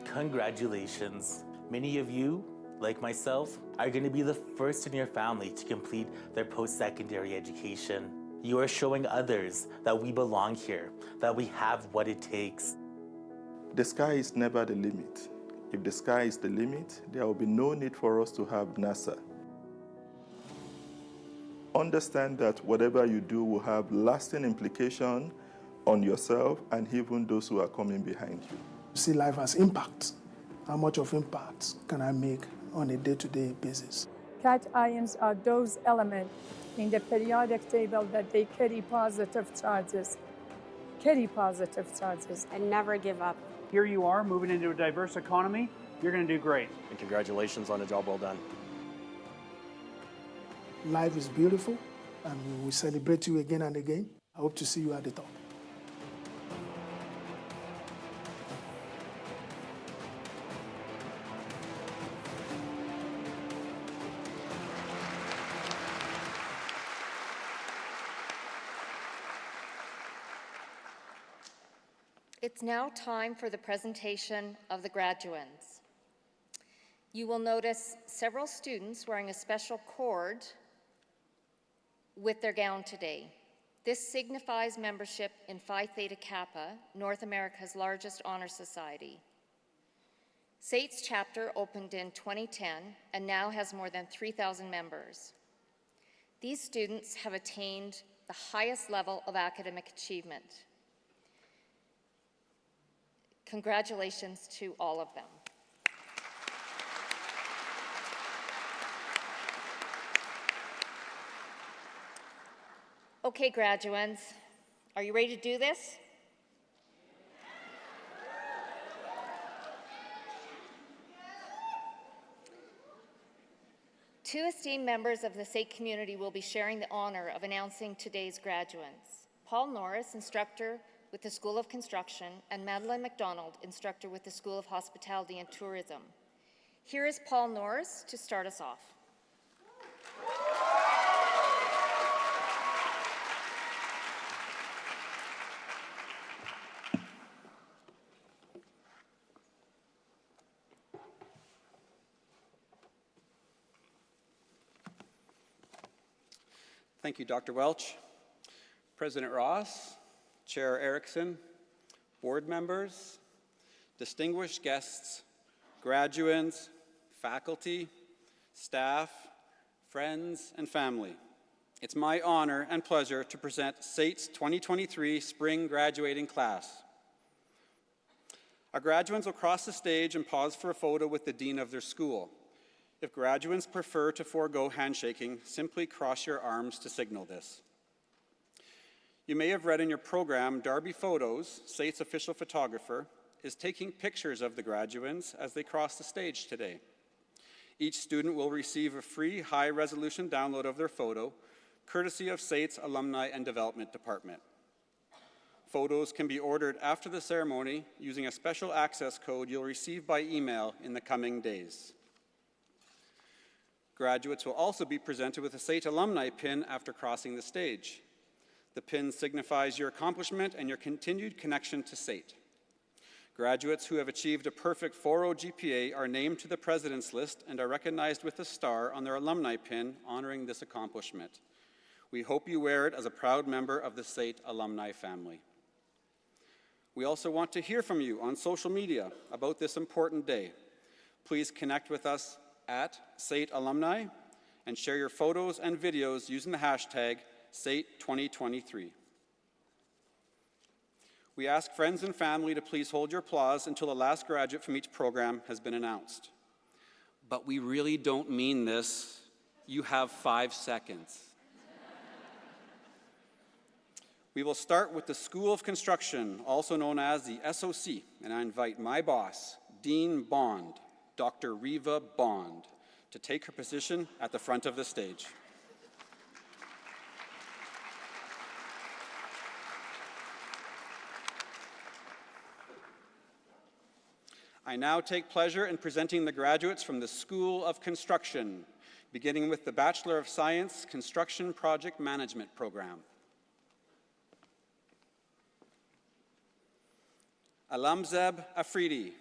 congratulations. Many of you, like myself, are going to be the first in your family to complete their post-secondary education. You are showing others that we belong here, that we have what it takes. The sky is never the limit. If the sky is the limit, there will be no need for us to have NASA. Understand that whatever you do will have lasting implications on yourself and even those who are coming behind you. See life as impact. How much of impact can I make on a day-to-day basis? Cat ions are those elements in the periodic table that they carry positive charges. And never give up. Here you are moving into a diverse economy. You're going to do great. And congratulations on a job well done. Life is beautiful, and we will celebrate you again and again. I hope to see you at the top. It's now time for the presentation of the graduands. You will notice several students wearing a special cord with their gown today. This signifies membership in Phi Theta Kappa, North America's largest honor society. SAIT's chapter opened in 2010 and now has more than 3,000 members. These students have attained the highest level of academic achievement. Congratulations to all of them. Okay, graduands, are you ready to do this? Two esteemed members of the SAIT community will be sharing the honor of announcing today's graduates. Paul Norris, instructor with the School of Construction, and Madeline McDonald, instructor with the School of Hospitality and Tourism. Here is Paul Norris to start us off. Thank you, Dr. Welch, President Ross, Chair Erickson, board members, distinguished guests, graduands, faculty, staff, friends, and family. It's my honor and pleasure to present SAIT's 2023 spring graduating class. Our graduands will cross the stage and pause for a photo with the dean of their school. If graduands prefer to forego handshaking, simply cross your arms to signal this. You may have read in your program, Darby Photos, SAIT's official photographer, is taking pictures of the graduands as they cross the stage today. Each student will receive a free high-resolution download of their photo, courtesy of SAIT's Alumni and Development Department. Photos can be ordered after the ceremony using a special access code you'll receive by email in the coming days. Graduates will also be presented with a SAIT alumni pin after crossing the stage. The pin signifies your accomplishment and your continued connection to SAIT. Graduates who have achieved a perfect 4.0 GPA are named to the President's List and are recognized with a star on their alumni pin honoring this accomplishment. We hope you wear it as a proud member of the SAIT alumni family. We also want to hear from you on social media about this important day. Please connect with us at SAIT Alumni and share your photos and videos using the hashtag SAIT2023. We ask friends and family to please hold your applause until the last graduate from each program has been announced. But we really don't mean this. You have 5 seconds. We will start with the School of Construction, also known as the SOC, and I invite my boss, Dean Bond, Dr. Reva Bond, to take her position at the front of the stage. I now take pleasure in presenting the graduates from the School of Construction, beginning with the Bachelor of Science Construction Project Management program. Alamzeb Afridi.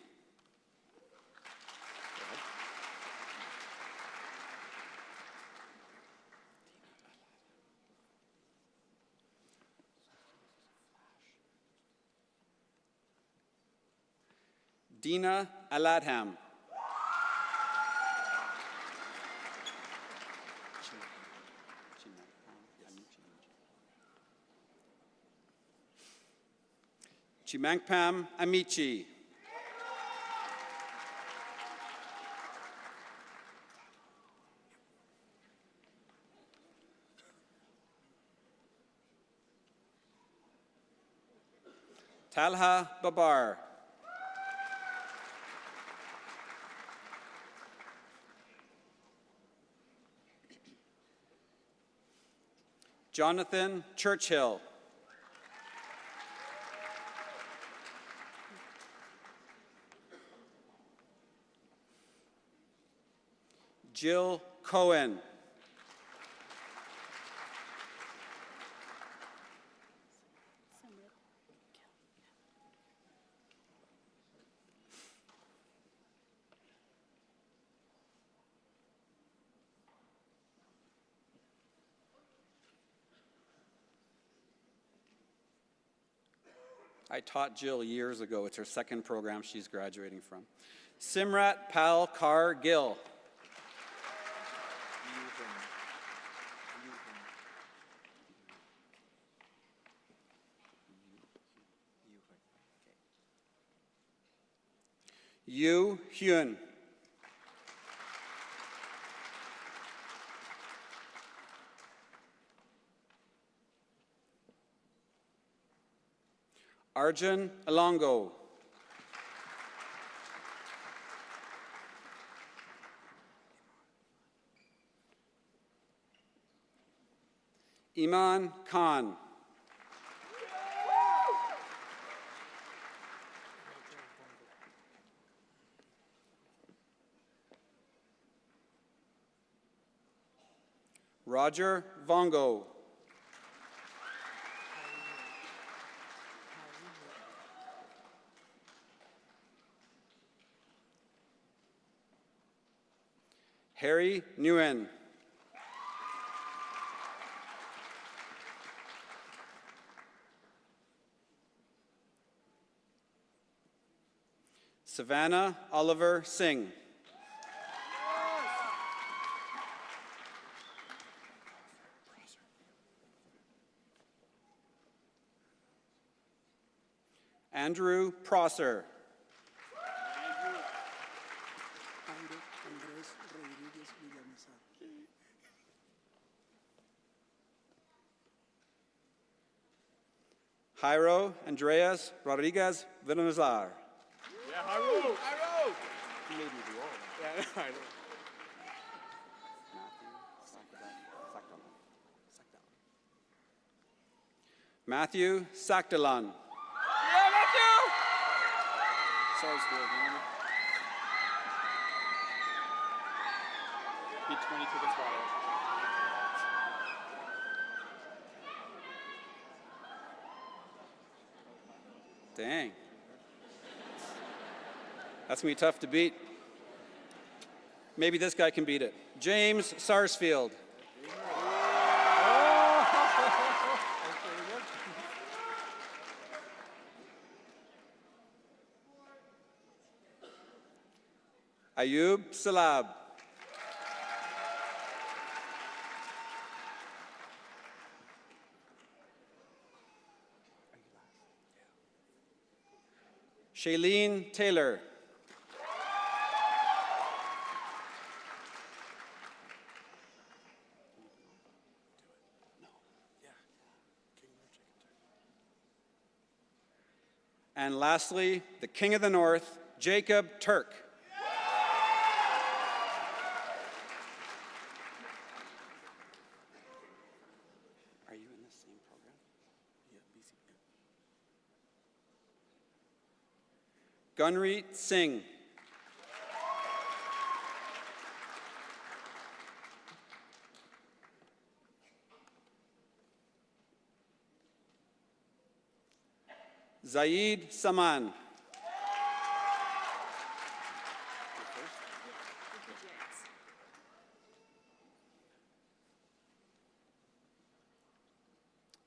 Dina Aladham. Chimangpam Amici. Talha Babar. Jonathan Churchill. Jill Cohen. I taught Jill years ago. It's her second program she's graduating from. Simrat Pal Kar Gill. Yu Hyun. Arjun Alongo. Iman Khan. Roger Vongo. Harry Nguyen. Savannah Oliver Singh. Andrew Prosser. Jairo Andreas Rodriguez Villamizar. Yeah, Jairo! Jairo! He made me do all that. Yeah, I know. Matthew Sakdalan. Yeah, Matthew! Sorry, Stuart. Beat 20 tickets bought it. Dang. That's going to be tough to beat. Maybe this guy can beat it. James Sarsfield. Ayub Salab. Shailene Taylor. And lastly, the King of the North, Jacob Turk. Are you in the same program? Yeah, BCP. Gunreet Singh. Zaid Saman.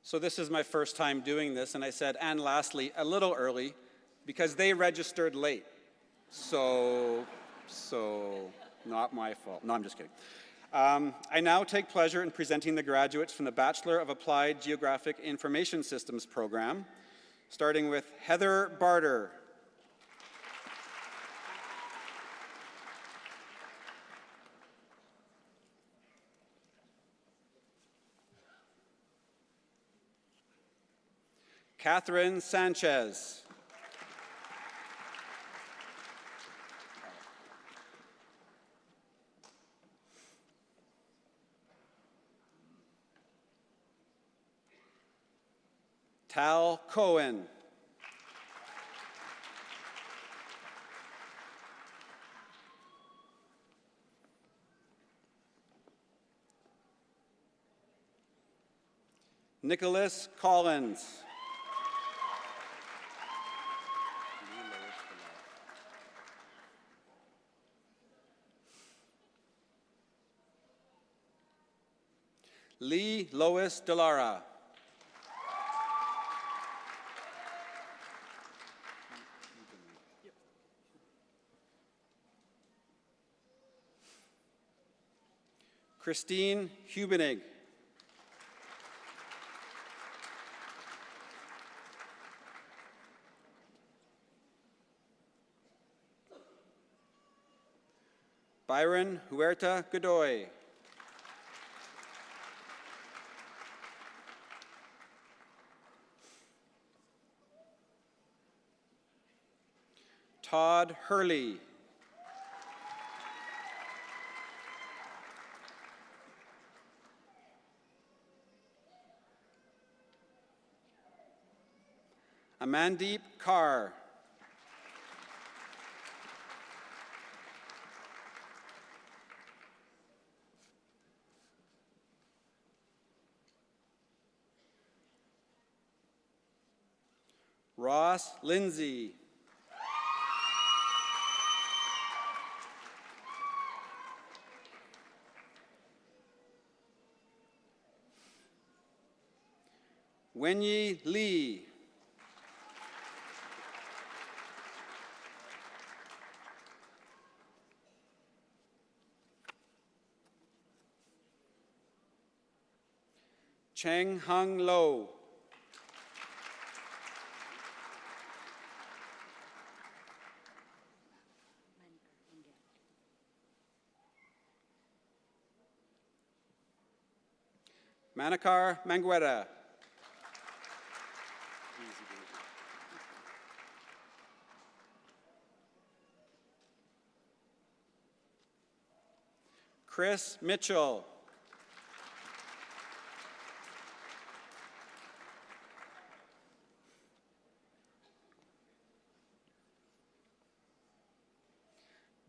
So this is my first time doing this, and I said, and lastly, a little early, because they registered late. So not my fault. No, I'm just kidding. I now take pleasure in presenting the graduates from the Bachelor of Applied Geographic Information Systems program, starting with Heather Barter. Catherine Sanchez. Tal Cohen. Nicholas Collins. Lee Lois Delara. Christine Hubenig. Byron Huerta Godoy. Todd Hurley. Amandeep Kaur. Ross Lindsay. Wenyi Lee. Cheng Hung Lo. Manakar Manguera. Chris Mitchell.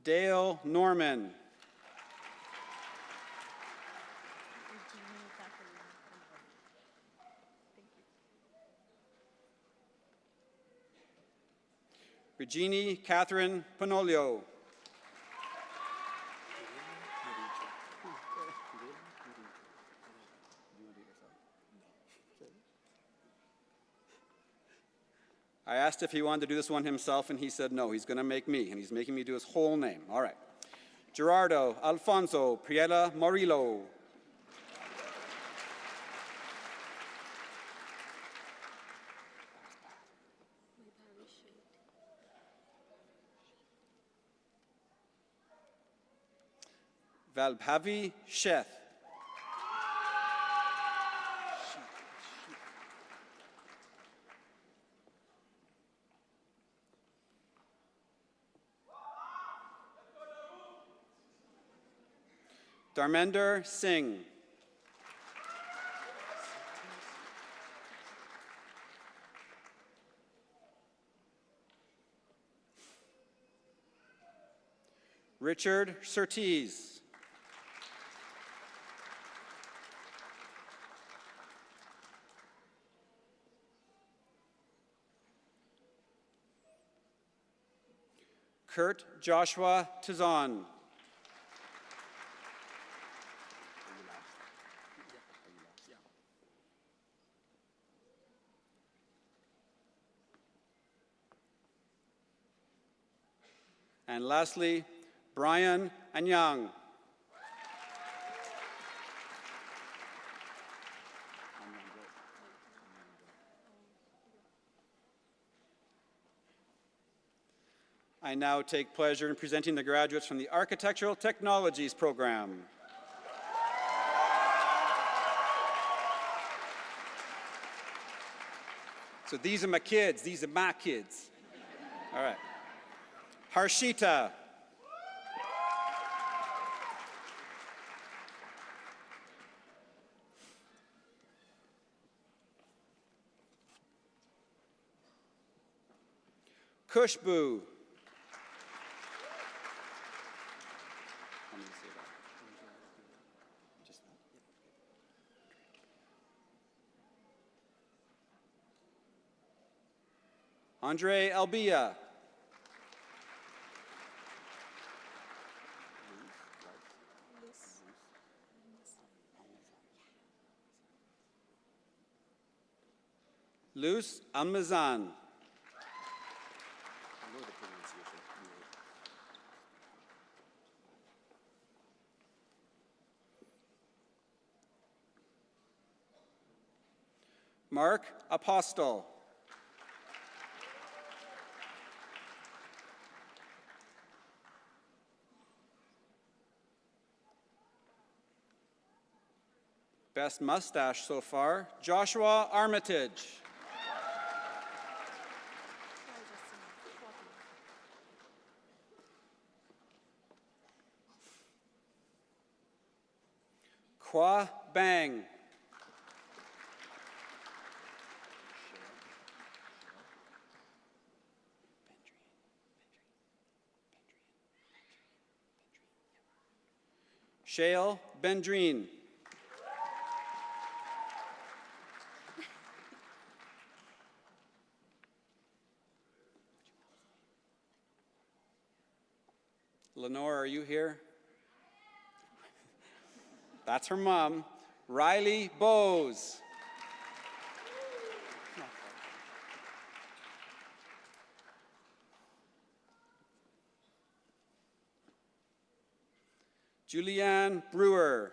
Dale Norman. Regini Catherine Panolio. I asked if he wanted to do this one himself, and he said no, he's going to make me, and he's making me do his whole name. All right. Gerardo Alfonso Priela Morillo. Valbhavi Sheth. Dharmender Singh. Richard Surtees. Kurt Joshua Tizon. And lastly, Brian Anyang. I now take pleasure in presenting the graduates from the Architectural Technologies program. So these are my kids. These are my kids. All right. Harshita. Kushbu. Andre Albia. Luz Almazan. Mark Apostle. Best mustache so far, Joshua Armitage. Kwa Bang. Shale Bendreen. Lenore, are you here? That's her mom. Riley Bowes. Julianne Brewer.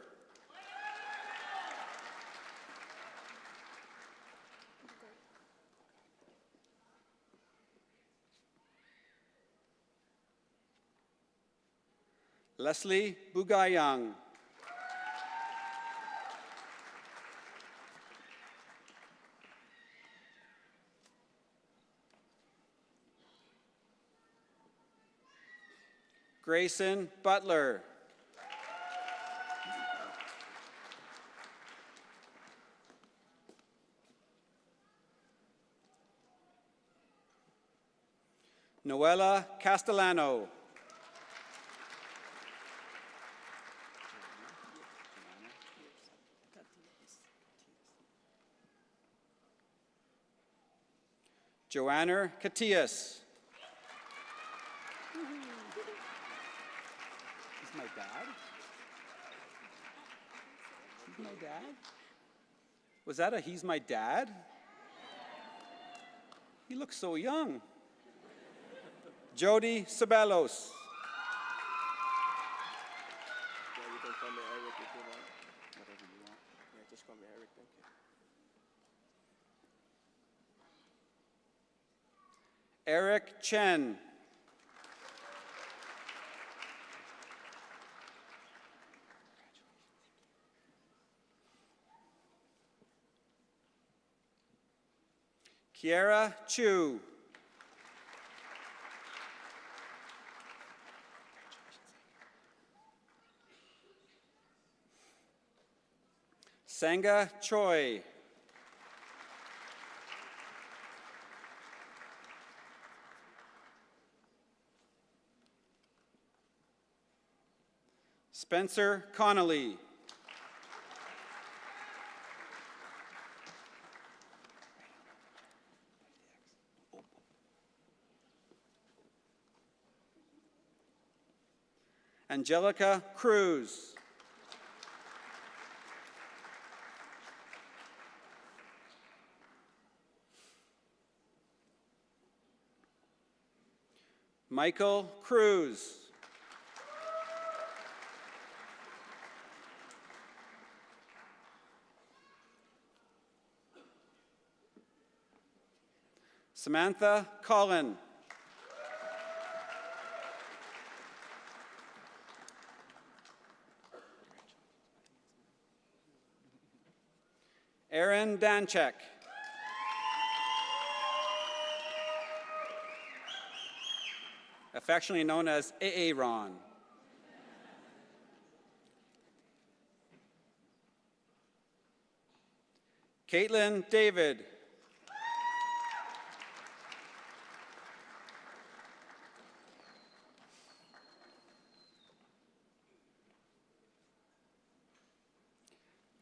Leslie Bugayang. Grayson Butler. Noella Castellano. Joanna Catius. He's my dad? He's my dad? Was that a he's my dad? He looks so young. Jody Sabelos. Yeah, you can call me Eric if you want. Whatever you want. Yeah, just call me Eric, thank you. Eric Chen. Kiara Chu. Sangha Choi. Spencer Connolly. Angelica Cruz. Michael Cruz. Samantha Collin. Aaron Danchek. Affectionately known as Aaron. Caitlin David.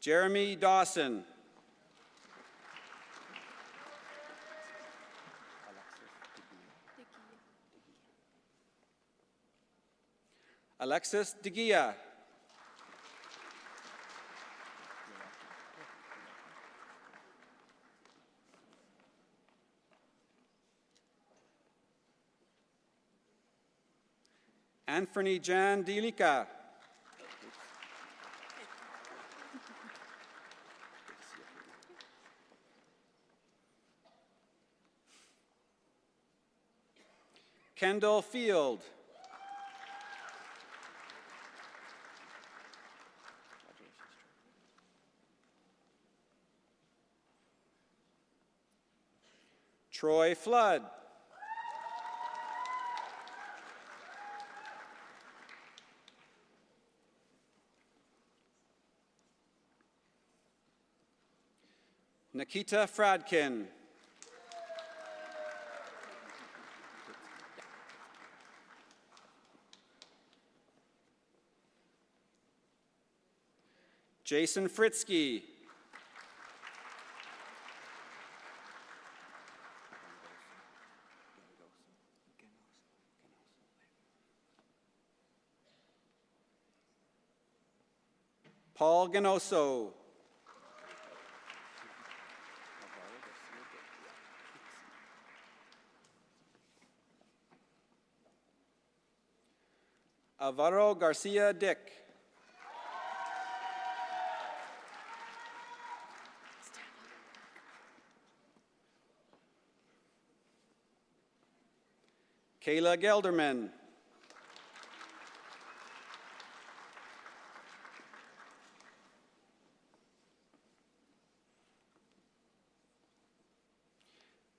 Jeremy Dawson. Alexis DeGia. Anthony Jan Dilica. Kendall Field. Troy Flood. Nikita Fradkin. Jason Fritzky. Paul Ganoso. Alvaro Garcia Dick. Kayla Gelderman.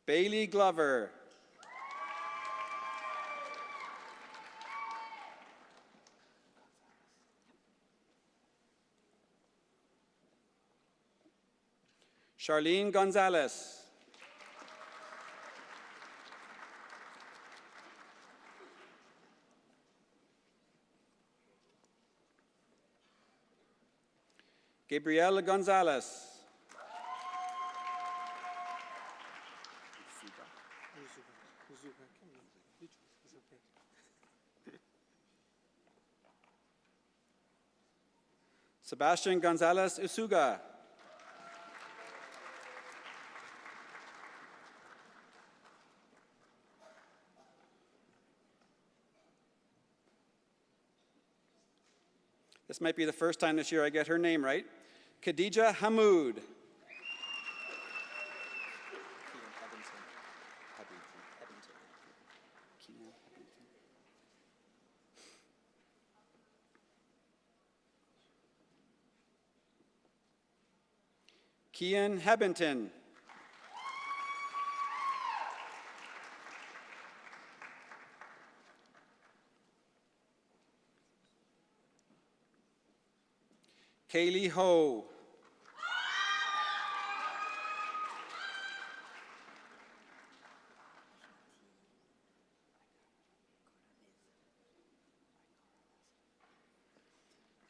Bailey Glover. Charlene Gonzalez. Gabriela Gonzalez. Sebastian Gonzalez Usuga. This might be the first time this year I get her name right. Khadija Hamoud. Kian Hebington. Kaylee Ho.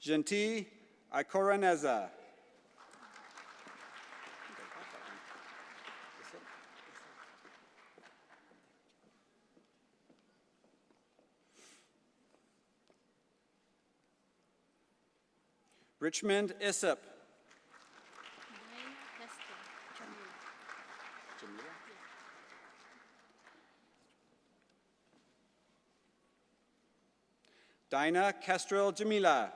Gentil Ikoraneza. Richmond Issip. Dinah Kestrel Jamila.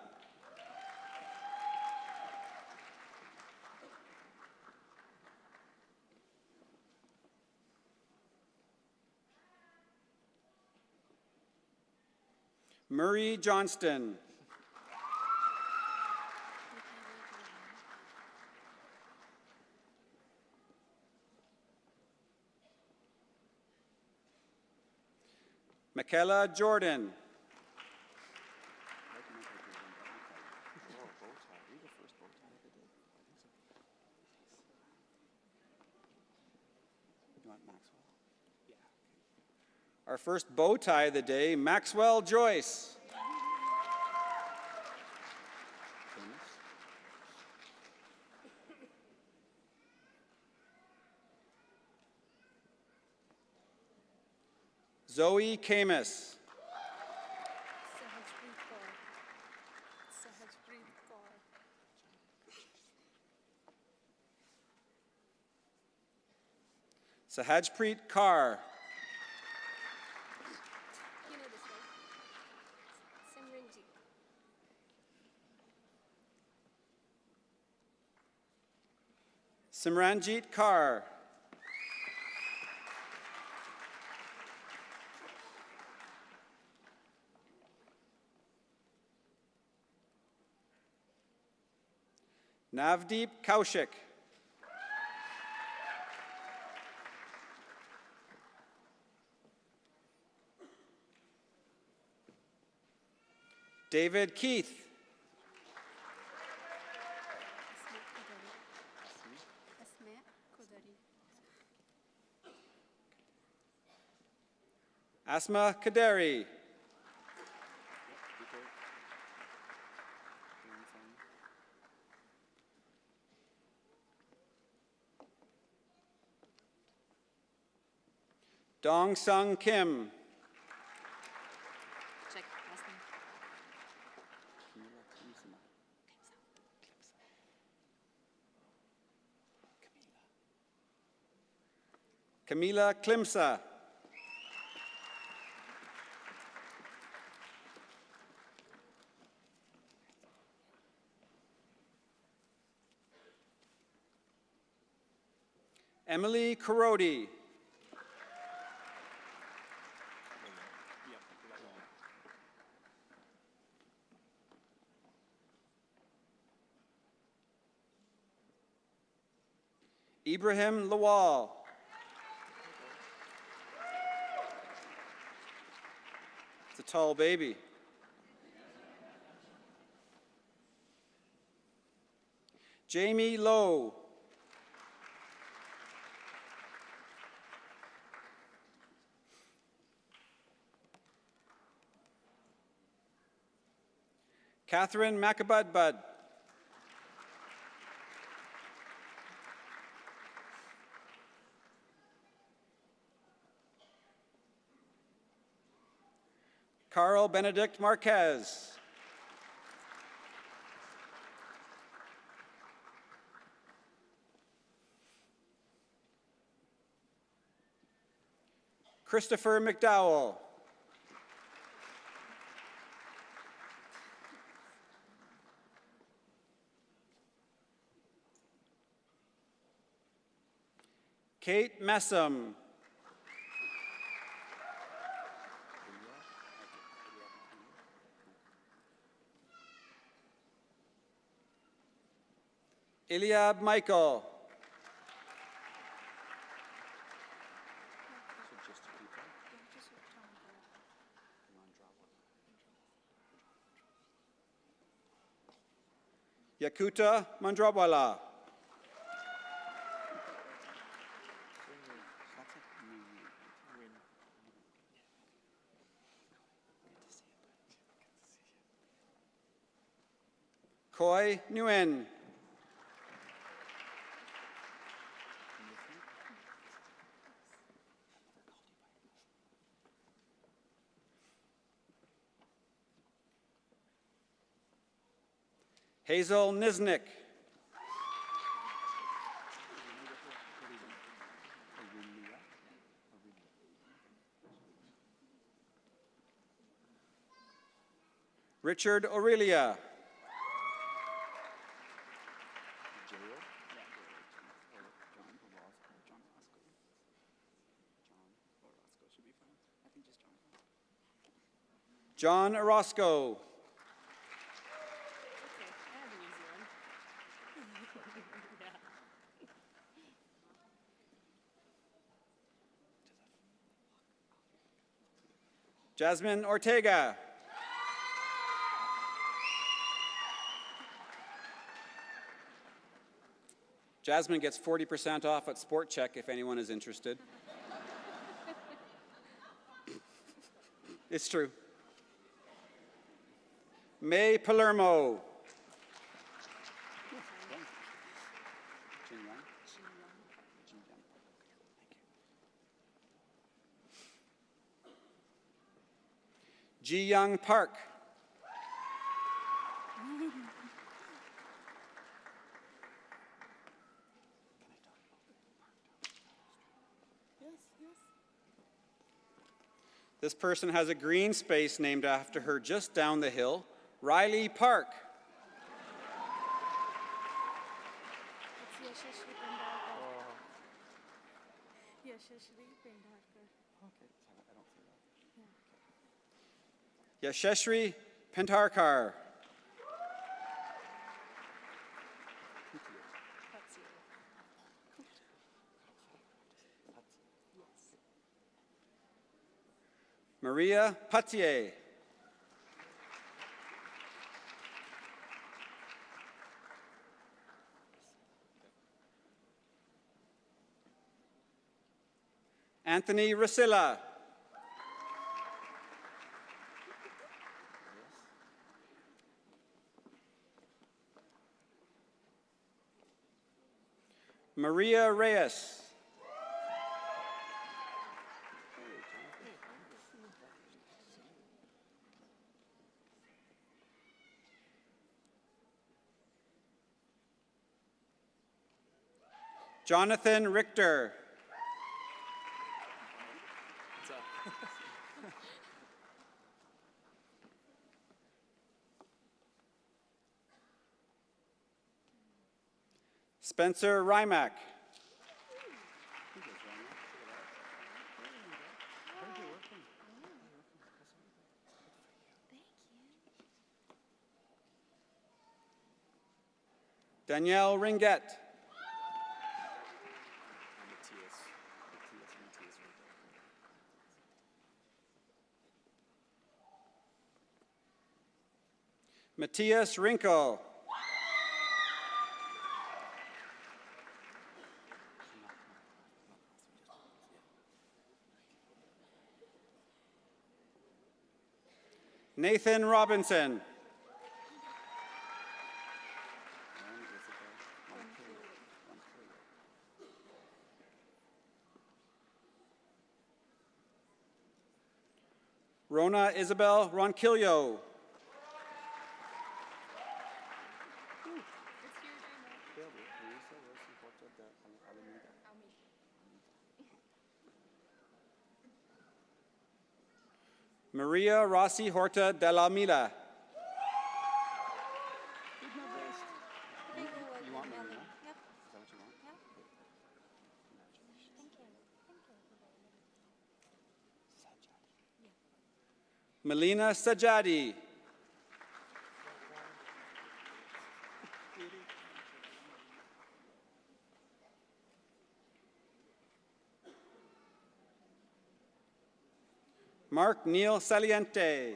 Murray Johnston. Michaela Jordan. Our first bow tie of the day, Maxwell Joyce. Zoe Camus. Sahajpreet Kaur. Simranjit Kaur. Navdeep Kaushik. David Keith. Asma Kaderi. Dong Sung Kim. Camila Klimsa. Emily Karodi. Ibrahim Lawal. It's a tall baby. Jamie Lowe. Catherine Macabudbud. Carl Benedict Marquez. Christopher McDowell. Kate Messam. Eliab Michael. Yakuta Mandrabwala. Koi Nguyen. Hazel Niznik. Richard Aurelia. John Orozco. Jasmine Ortega. Jasmine gets 40% off at Sport Check if anyone is interested. It's true. May Palermo. Ji Young Park. This person has a green space named after her just down the hill, Riley Park. Yasheshri Pentarkar. Maria Patier. Anthony Rasilla. Maria Reyes. Jonathan Richter. Spencer Rymack. Danielle Ringette. Matthias Rinko. Nathan Robinson. Rona Isabel Ronquillo. Maria Rossi Horta de la Mila. Melina Sajadi. Mark Neil Saliente.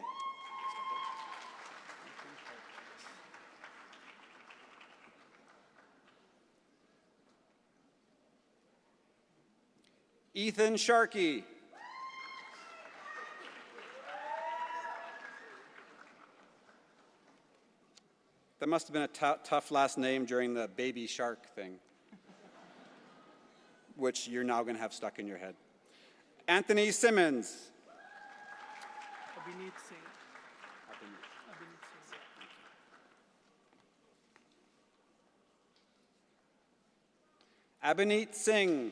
Ethan Sharkey. That must have been a tough last name during the baby shark thing, which you're now going to have stuck in your head. Anthony Simmons. Abhineet Singh.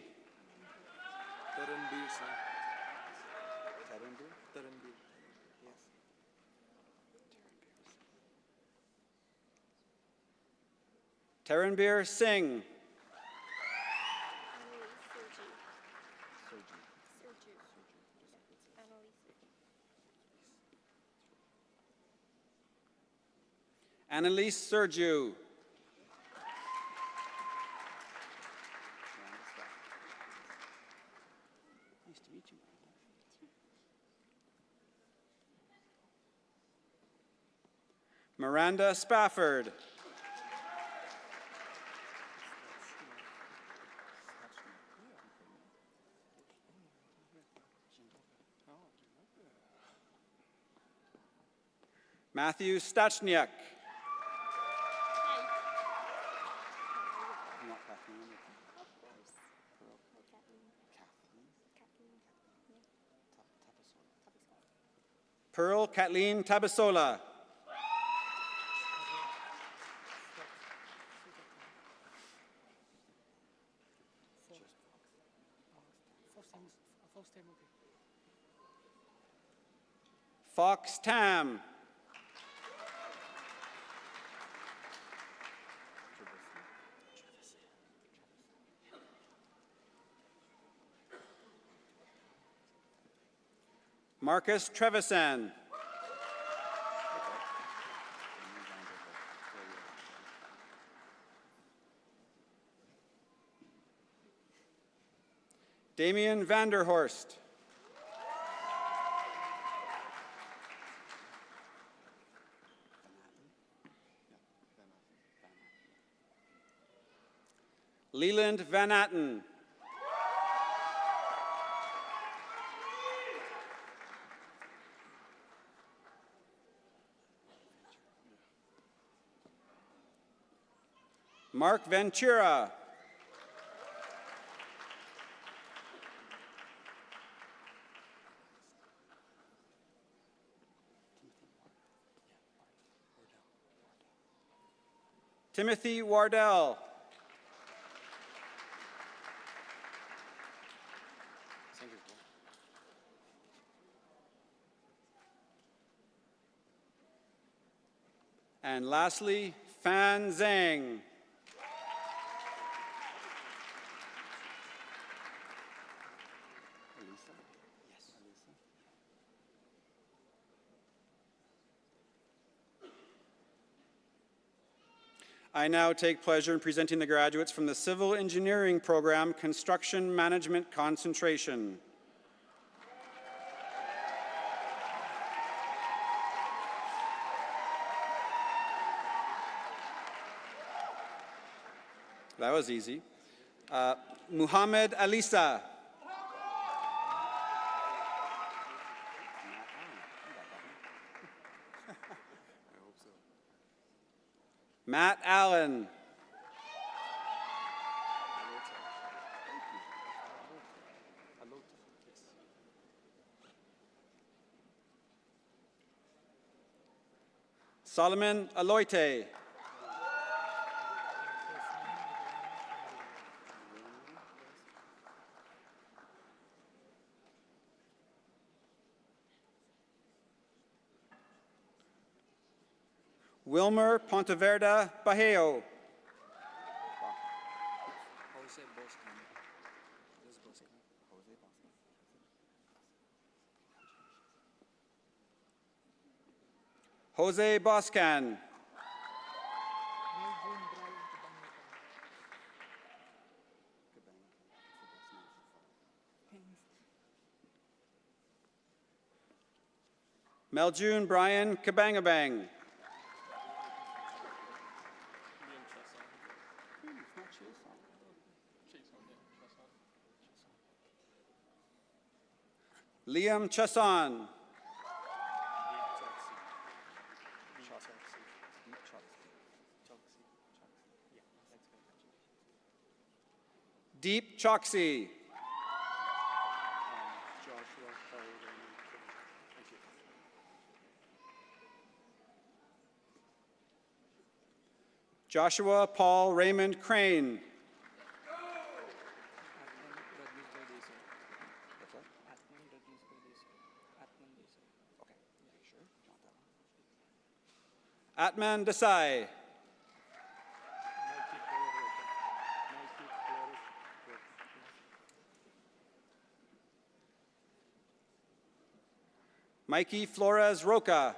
Taranbir Singh. Annalise Sergiu. Nice to meet you. Miranda Spafford. Matthew Stachniak. Pearl Kathleen Tabasola. Fox Tam. Marcus Trevisan. Damian Vanderhorst. Leland Van Atten. Mark Ventura. Timothy Wardell. And lastly, Fan Zhang. I now take pleasure in presenting the graduates from the Civil Engineering Program, Construction Management Concentration. That was easy. Muhammad Alisa. Matt Allen. Solomon Aloite. Wilmer Ponteverda Bajeo. Jose Boscan. Meljune Brian Kabangabang. Liam Chasson. Deep Choksy. Joshua Paul Raymond Crane. Atman Desai. Mikey Flores Roca.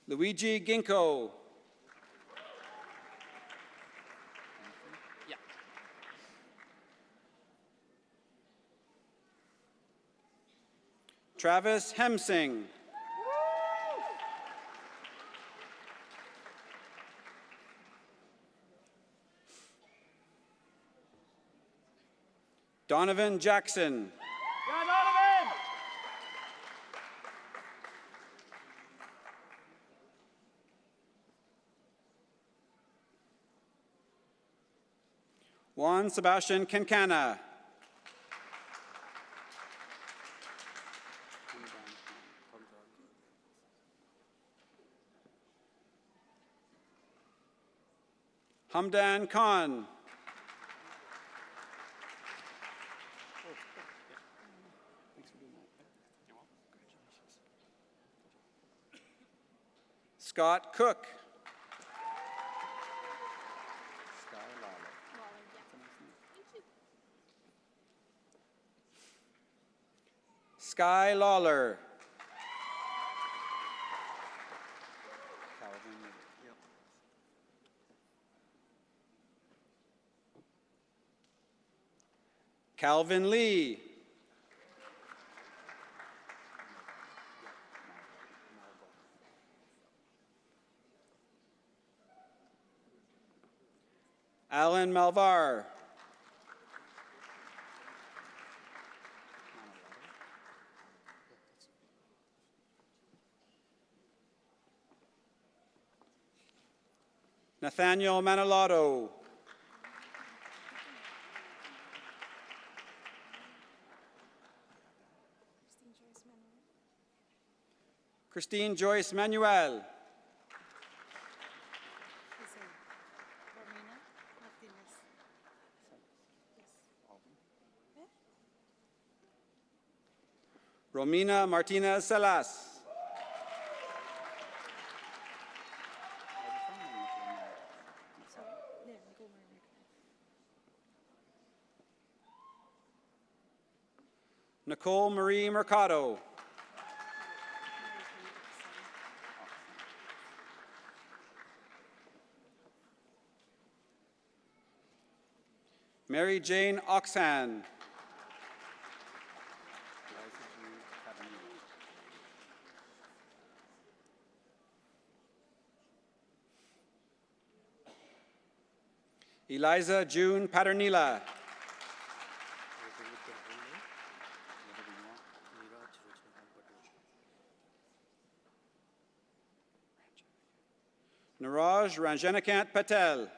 Luigi Ginkgo. Travis Hemsing. Donovan Jackson. Juan Sebastian Cancana. Hamdan Khan. Scott Cook. Sky Lawler. Calvin Lee. Alan Malvar. Nathaniel Manalato. Christine Joyce Manuel. Romina Martinez Salas. Nicole Marie Mercado. Mary Jane Oxhan. Eliza June Paternila. Niraj Ranjanakant Patel.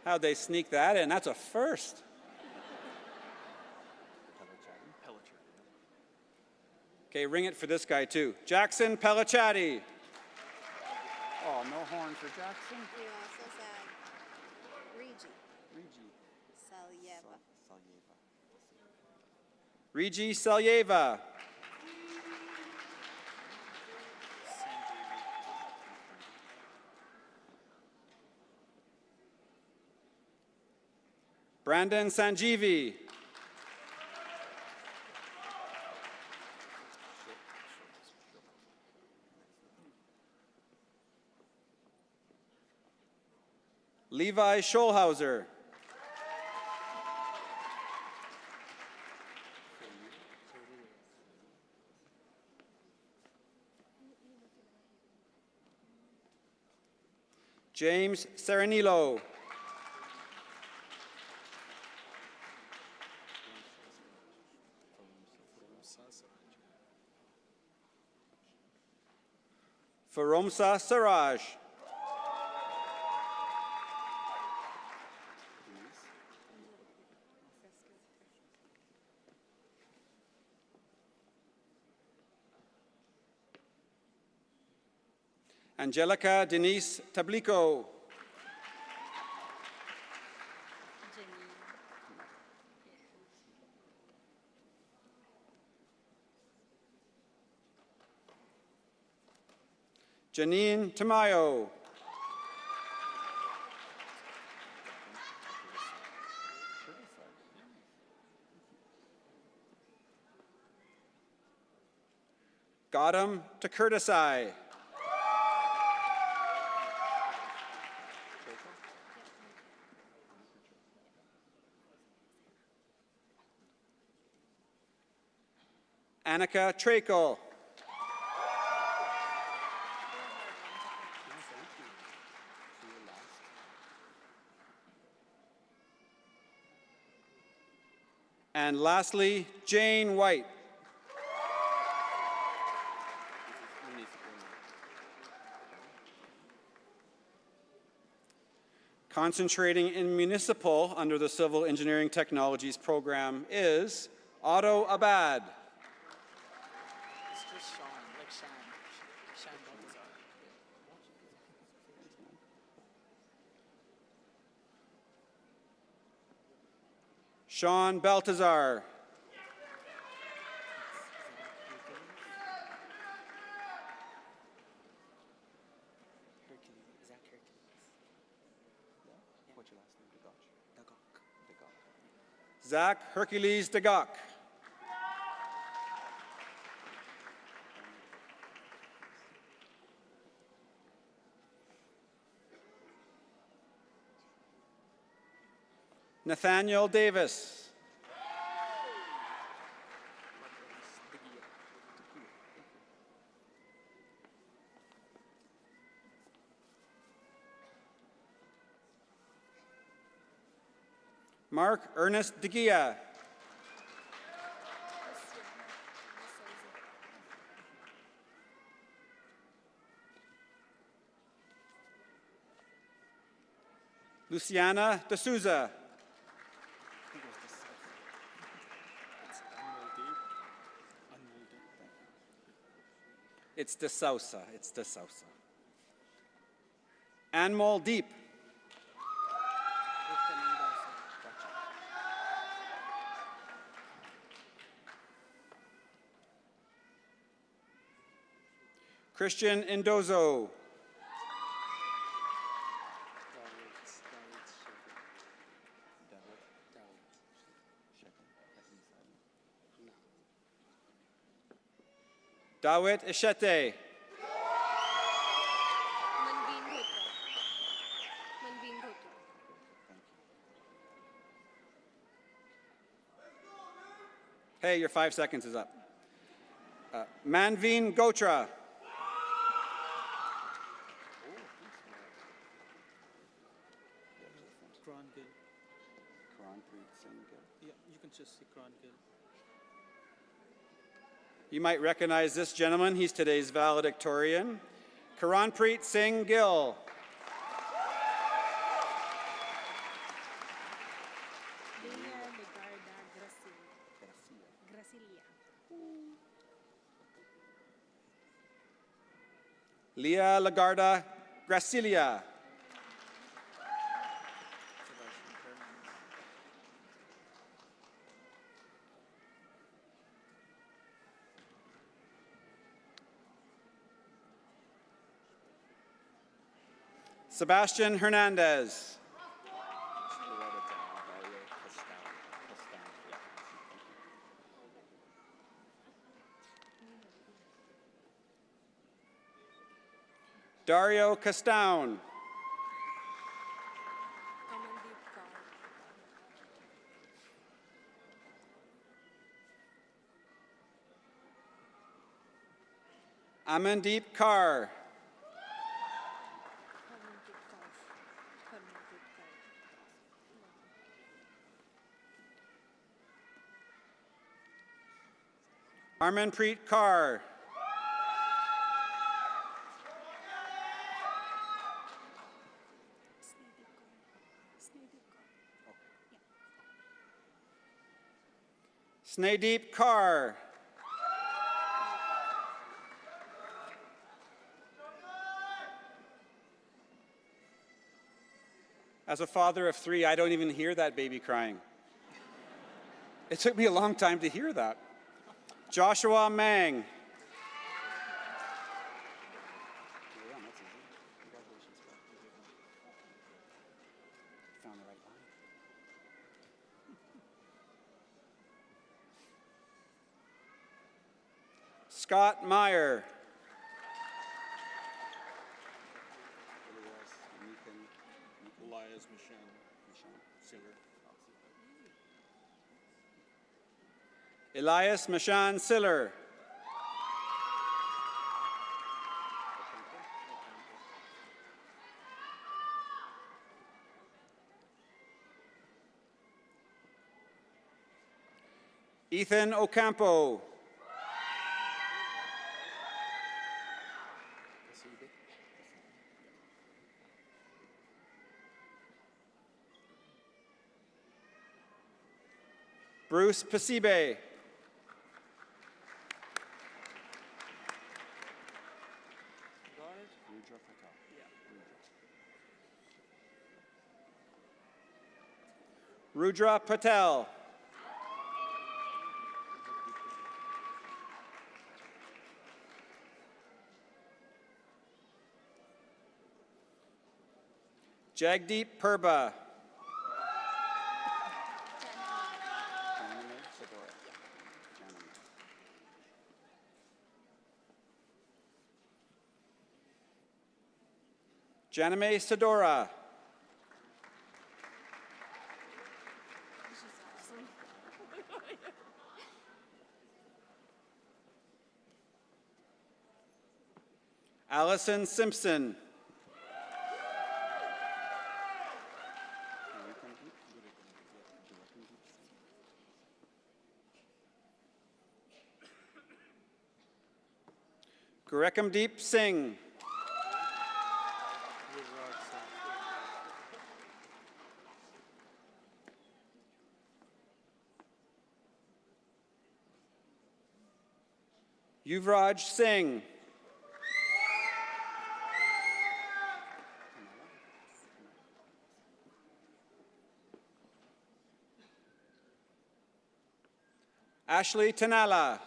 How'd they sneak that in? That's a first. Okay, ring it for this guy too. Jackson Pelachati. Oh, no horn for Jackson? We also said Regi Selyeva. Brandon Sanjeevi. Levi Scholhauser. James Serenilo. Faromsa Siraj. Angelica Denise Tablico. Janine Tamayo. Gautam Takurdasai. Annika Trakel. And lastly, Jane White. Concentrating in municipal under the Civil Engineering Technologies program is Otto Abad. It's just Sean, like Sean. Sean Baltazar. Sean Baltazar. Zach Hercules Degok. Nathaniel Davis. Mark Ernest DeGia. Luciana D'Souza. It's DeSouza. It's DeSouza. Anmol Deep. Christian Endozo. Dawit Ishete. Hey, your 5 seconds is up. Manveen Gotra. Yeah, you can just say Kranville. You might recognize this gentleman. He's today's valedictorian. Karanpreet Singh Gill. Leah Lagarda Gracilia. Sebastian Hernandez. Dario Castown. Amandeep Kaur. Harmanpreet Kaur. Snedeep Kaur. As a father of 3, I don't even hear that baby crying. It took me a long time to hear that. Joshua Mang. Scott Meyer. Elias Mashan Siller. Ethan Ocampo. Bruce Pasibe. Rudra Patel. Jagdeep Purba. Janame Sedora. Allison Simpson. Gurekamdeep Singh. Yuvraj Singh. Ashley Tanala.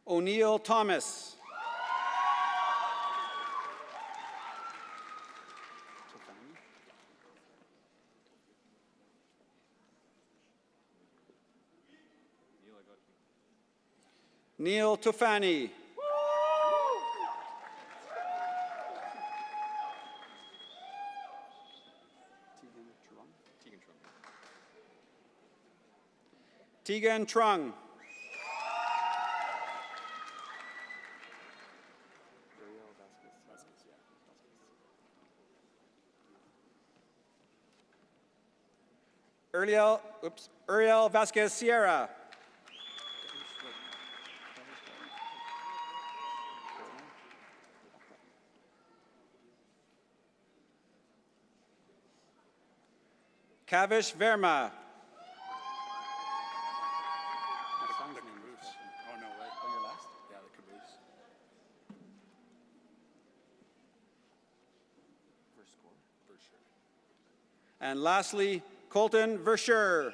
O'Neill Thomas. Neil Tufani. Tegan Trung. Uriel Vasquez Sierra. Kavish Verma. And lastly, Colton Verscher.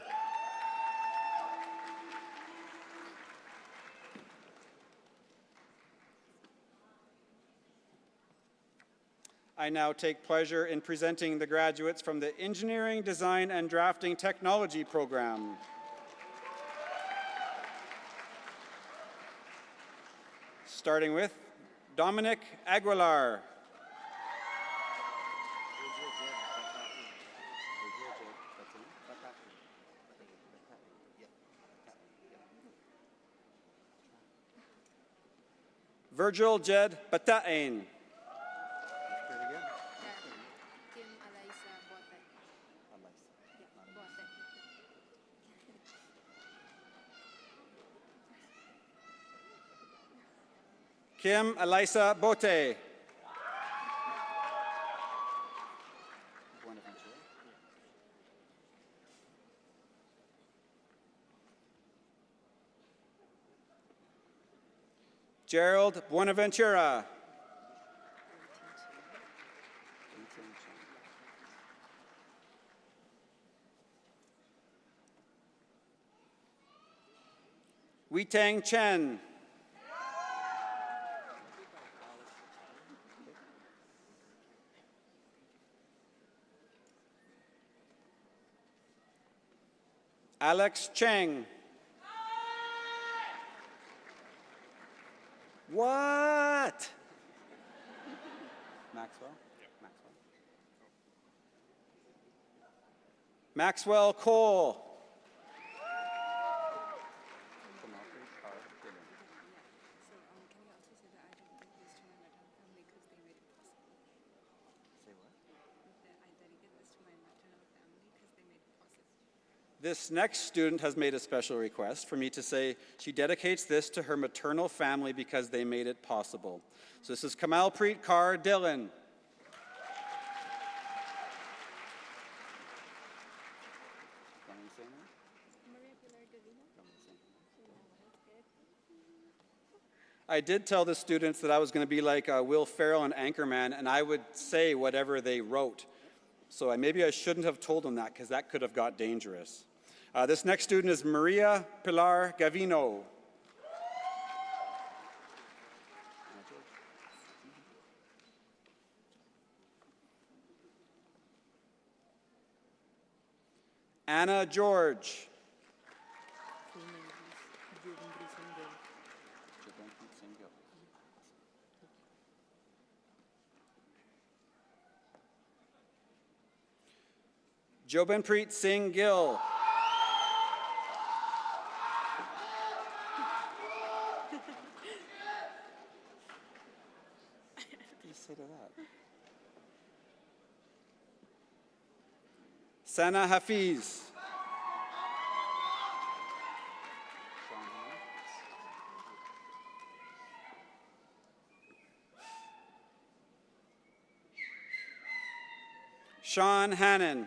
I now take pleasure in presenting the graduates from the Engineering, Design, and Drafting Technology program. Starting with Dominic Aguilar. Virgil Jed Batain. Kim Elisa Bote. Gerald Buenaventura. Weitang Chen. Alex Cheng. What? Maxwell? Maxwell Cole. This next student has made a special request for me to say she dedicates this to her maternal family because they made it possible. So this is Kamalpreet Kaur Dillon. I did tell the students that I was going to be like Will Ferrell and Anchorman, and I would say whatever they wrote. So maybe I shouldn't have told them that, because that could have got dangerous. This next student is Maria Pilar Gavino. Anna George. Jobenpreet Singh Gill. What do you say to that? Sana Hafiz. Sean Hannon.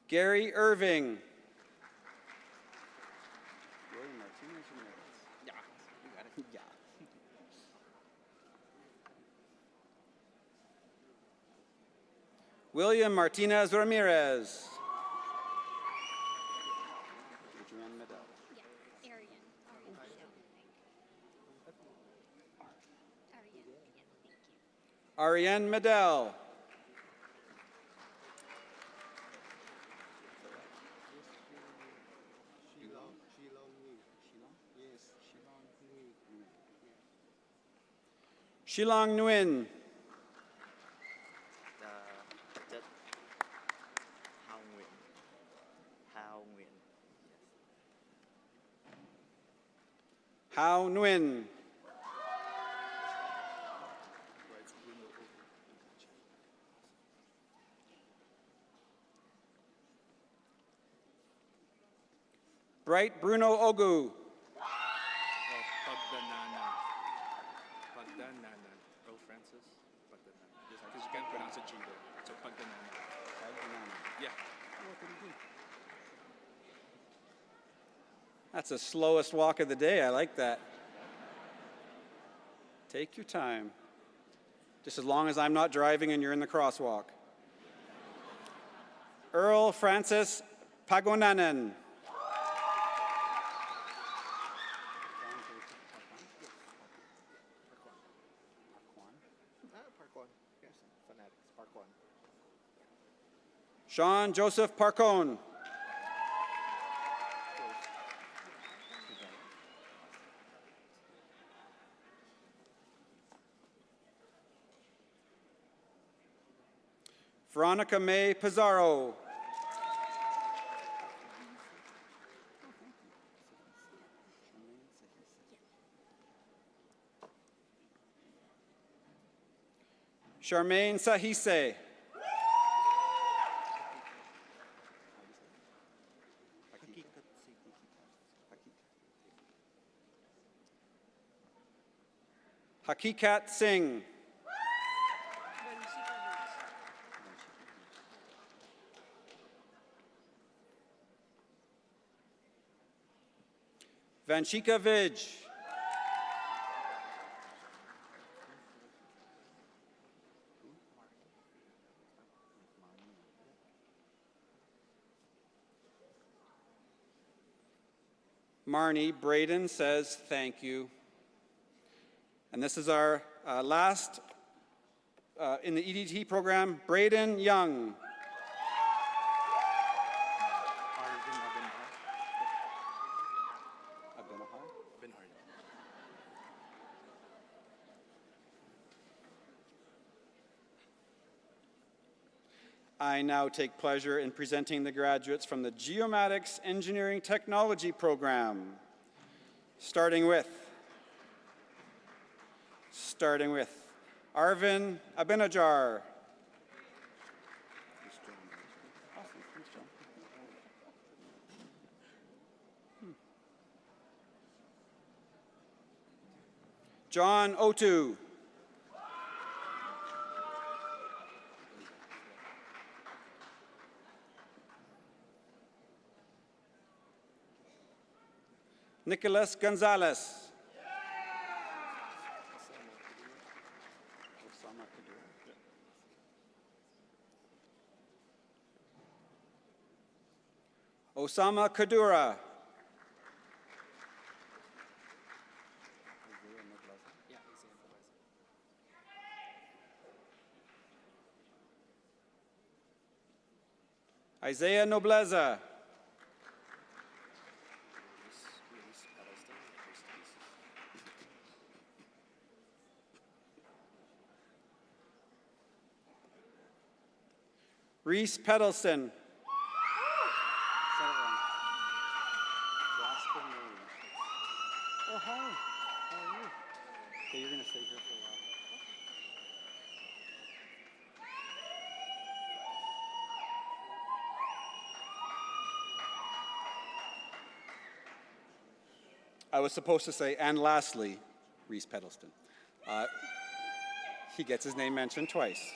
Gary Irving. William Martinez Ramirez. Ariane Medell. Shilong Nguyen. Hao Nguyen. Bright Bruno Ogu. Earl Francis. Because you can't pronounce a G there. So Pagdanana. Yeah. That's the slowest walk of the day. I like that. Take your time. Just as long as I'm not driving and you're in the crosswalk. Earl Francis Pagonanan. Sean Joseph Parcone. Veronica May Pizarro. Charmaine Sahise. Hakikat Singh. Vanshika Vij. Marnie Braden says thank you. And this is our last in the EDT program, Braden Young. I now take pleasure in presenting the graduates from the Geomatics Engineering Technology program, starting with Arvin Abinajar. John Otu. Nicholas Gonzalez. Osama Kadura. Isaiah Nobleza. Reese Peddleston. Oh, hi. How are you? Okay, you're going to stay here for a while. I was supposed to say, and lastly, Reese Peddleston. He gets his name mentioned twice.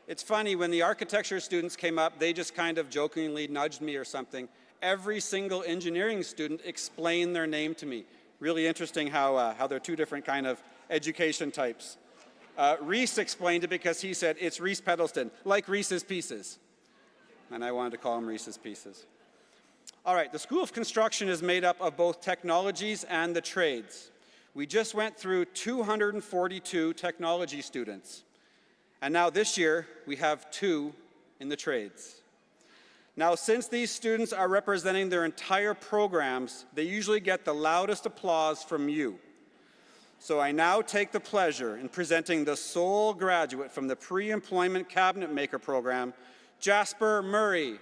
It's funny, when the architecture students came up, they just kind of jokingly nudged me or something. Every single engineering student explained their name to me. Really interesting how they're two different kind of education types. Reese explained it because he said, it's Reese Peddleston, like Reese's Pieces. And I wanted to call him Reese's Pieces. All right, the School of Construction is made up of both technologies and the trades. We just went through 242 technology students. And now this year, we have 2 in the trades. Now, since these students are representing their entire programs, they usually get the loudest applause from you. So I now take the pleasure in presenting the sole graduate from the Pre-Employment Cabinet Maker program, Jasper Murray.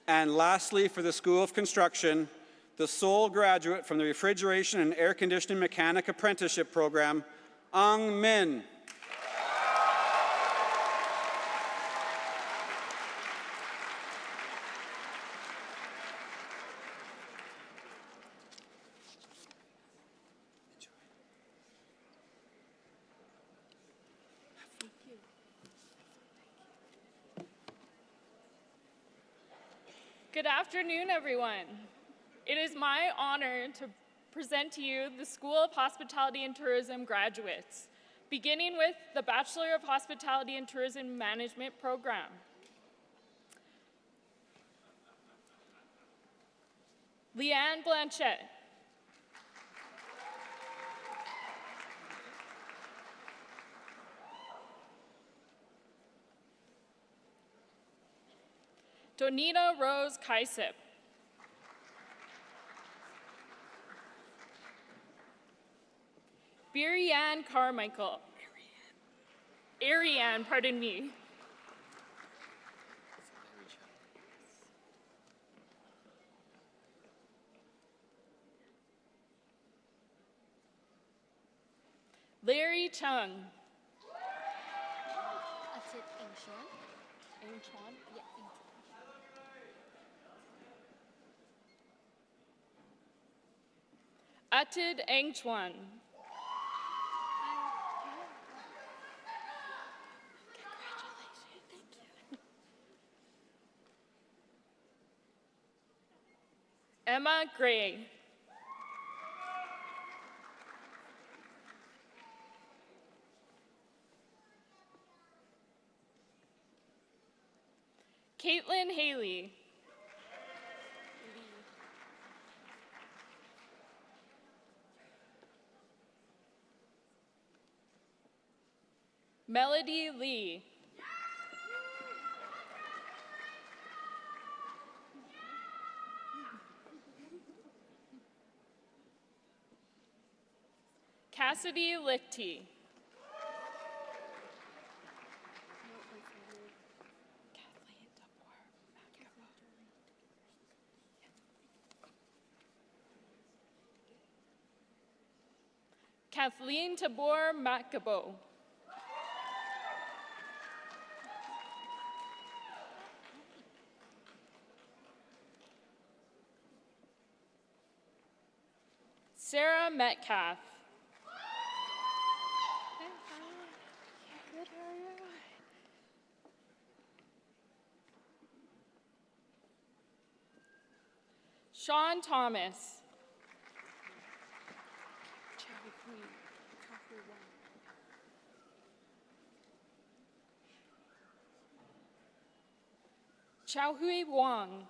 And lastly, for the School of Construction, the sole graduate from the Refrigeration and Air Conditioning Mechanic Apprenticeship Program, Ang Min. Good afternoon, everyone. It is my honor to present to you the School of Hospitality and Tourism graduates, beginning with the Bachelor of Hospitality and Tourism Management program. Leanne Blanchette. Donita Rose Kaisip. Birianne Carmichael. Ariane, pardon me. Larry Chung. Atid Angchuan. Emma Gray. Caitlin Haley. Melody Lee. Cassidy Lichty. Kathleen Tabor Macabo. Sarah Metcalf. Sean Thomas. Chao-Hui Wong.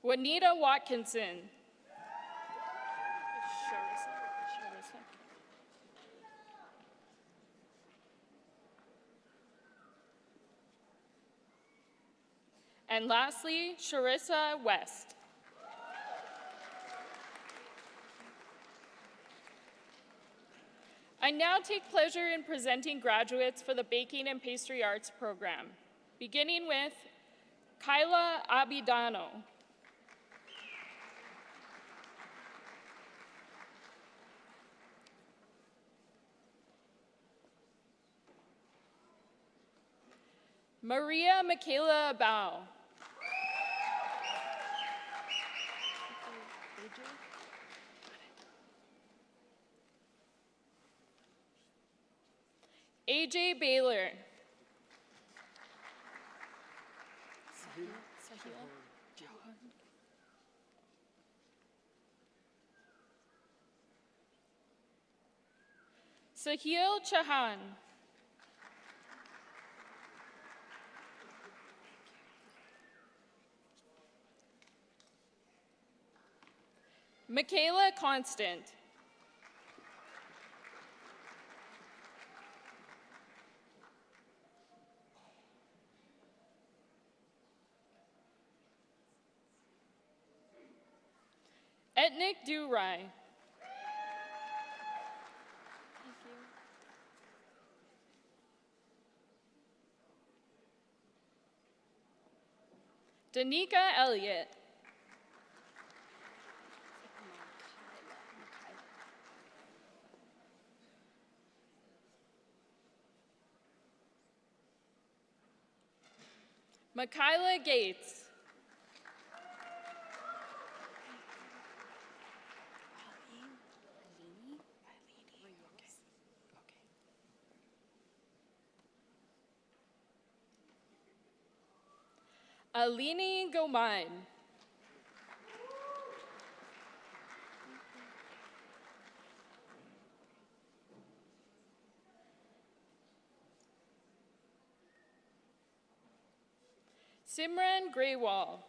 Juanita Watkinson. And lastly, Sharissa West. I now take pleasure in presenting graduates for the Baking and Pastry Arts program, beginning with Kyla Abidano. Maria Michaela Bao. AJ Baylor. Sahil Chahan. Michaela Constant. Etnik Durai. Danica Elliott. Michaela Gates. Alini Gomide. Simran Graywall.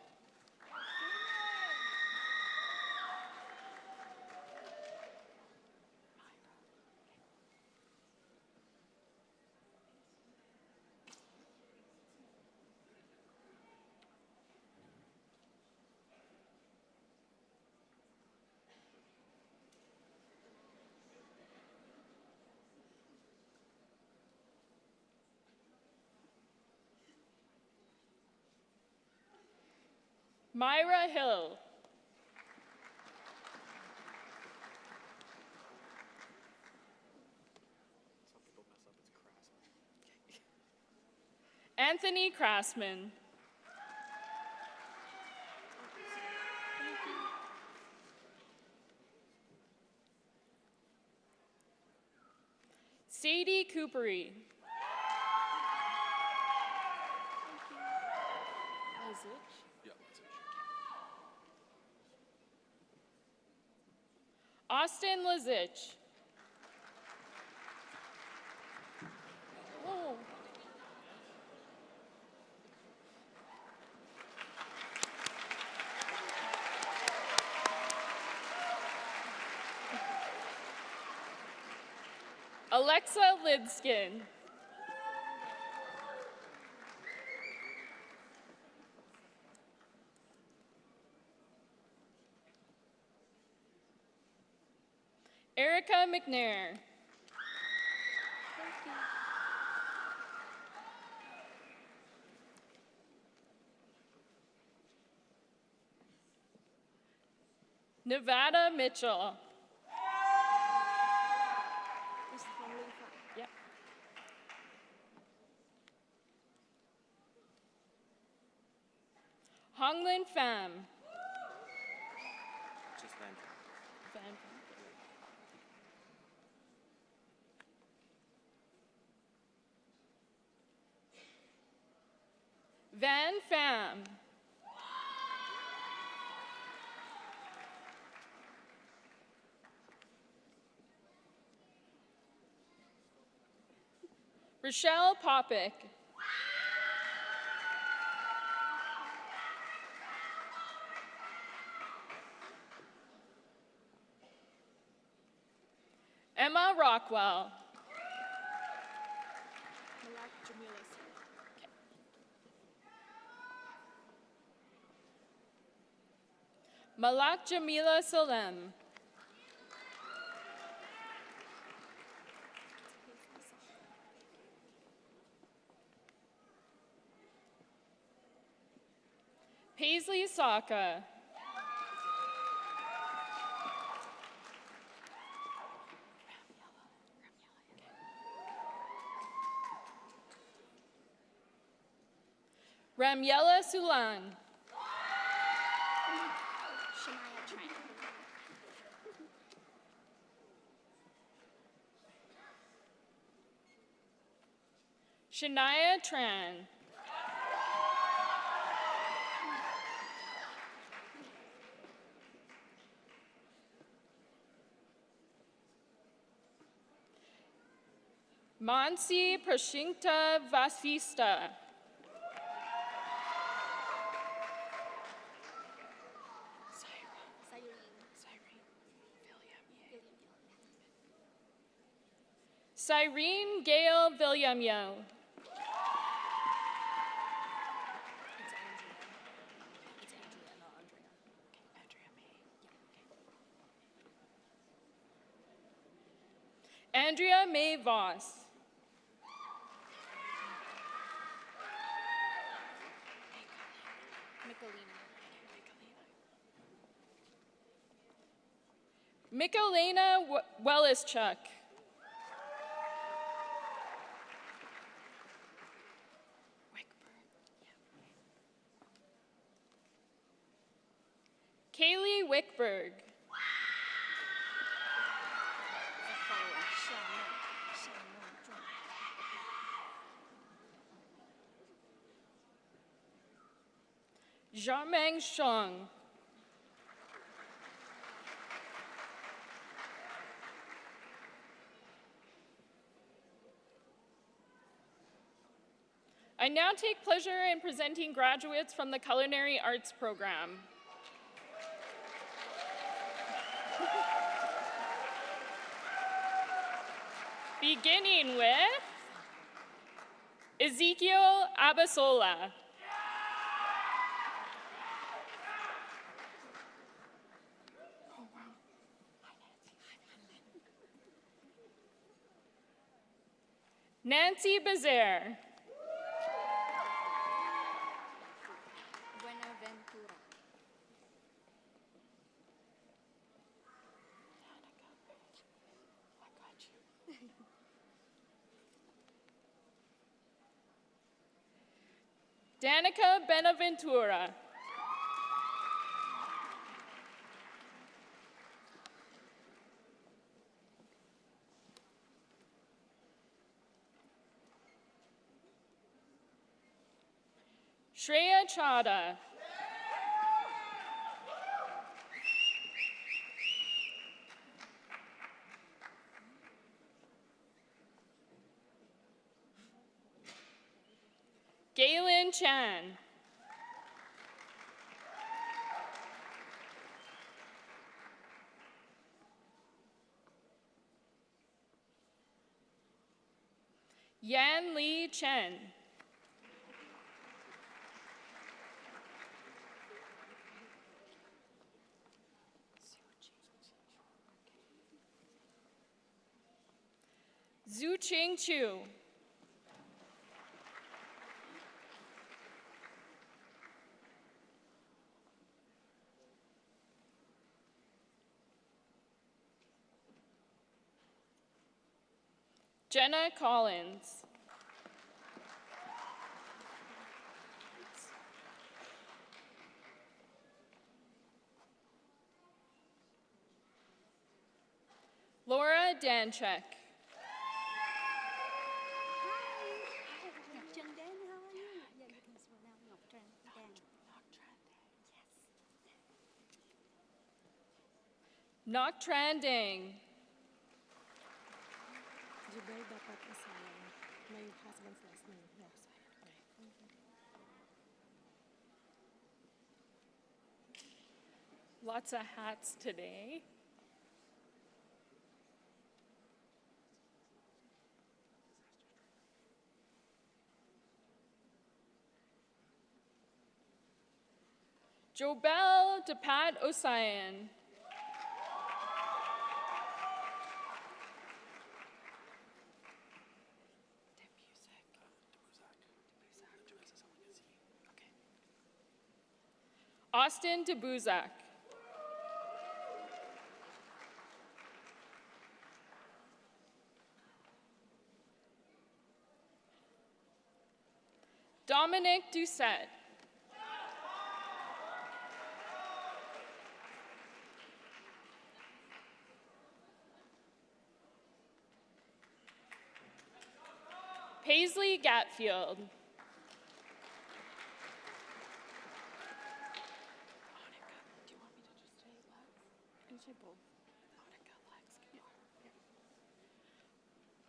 Myra Hill. Anthony Craftsman. Sadie Coopery. Austin Lazich. Oh. Alexa Lidskin. Erica McNair. Nevada Mitchell. Yep. Honglin Pham. Just Van. Van Pham. Rochelle Popick. Emma Rockwell. Malak Jamila Salem. Paisley Saka. Ramiela Sulan. Shania Tran. Mansi Prashinkta Vasvista. Cyrene Gail Villamio. Andrea May Voss. Michelena Wellischuk. Kaylee Wickberg. Zhameng Shang. I now take pleasure in presenting graduates from the Culinary Arts program. Beginning with Ezekiel Abasola. Nancy Bazaire. Buenaventura. Danica Benaventura. Shreya Chada. Galen Chan. Yan Li Chen. Zhu Ching Chu. Jenna Collins. Laura Danchek. Nok Tran Dang. Lots of hats today. Jobel Depat Osayan. Austin DeBuzak. Dominic Doucette. Paisley Gatfield.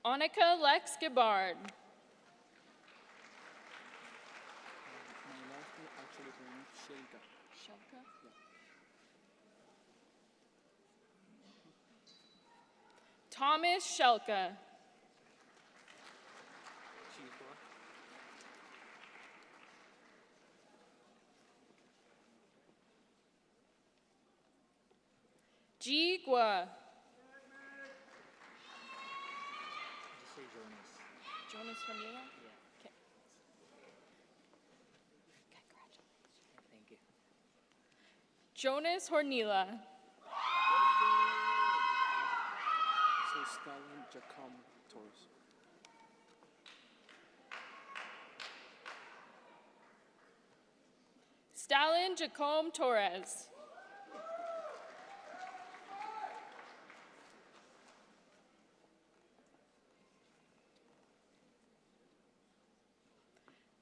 Annika Lex Gibbard. Thomas Shelka. Ji Gua. Jonas Hornila? Yeah. Okay. Congratulations. Thank you. Jonas Hornila. So Stalin Jacom Torres. Stalin Jacome Torres.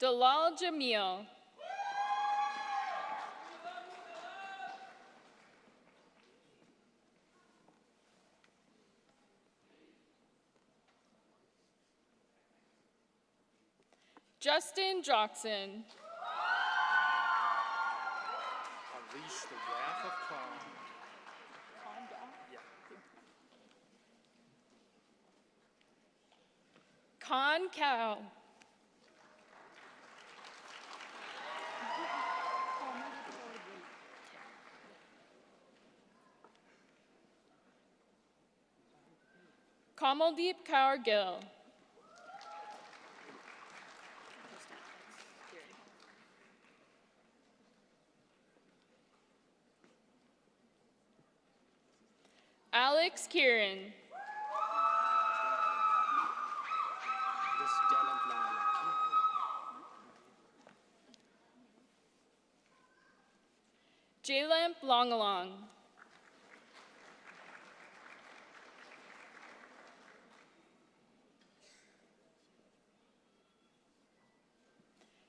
Dalal Jamil. Justin Jockson. Unleash the wrath of Khan. Khan Cow. Kamaldeep Kaur Gill. Alex Kieran. This gallant lion. Caleb Longalong.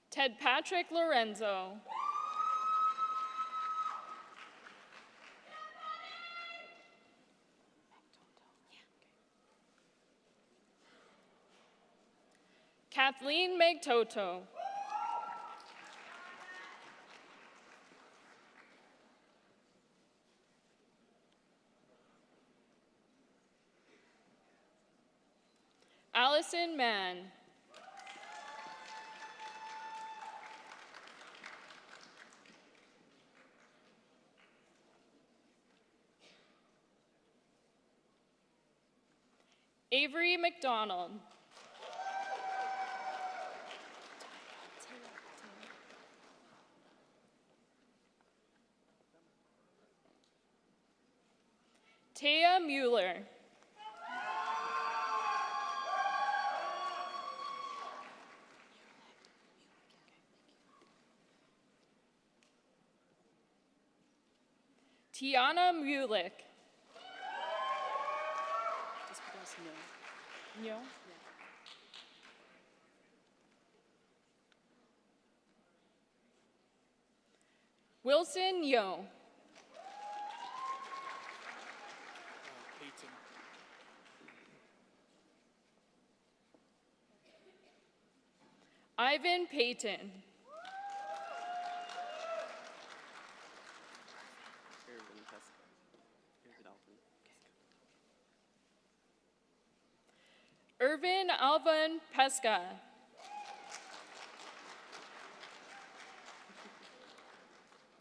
Ted Patrick Lorenzo. Kathleen Megtoto. Allison Mann. Avery McDonald. Taya Mueller. Tiana Mulick. No. Wilson Yo. Peyton. Ivan Payton. Irvin Alvan Pesca.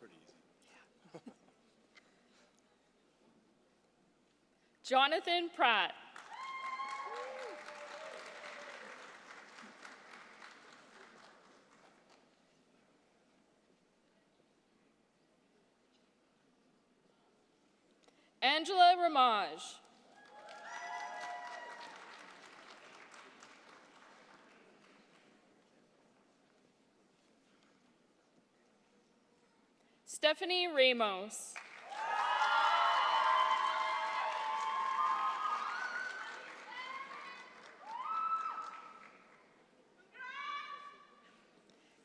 Pretty easy. Jonathan Pratt. Angela Ramage. Stephanie Ramos.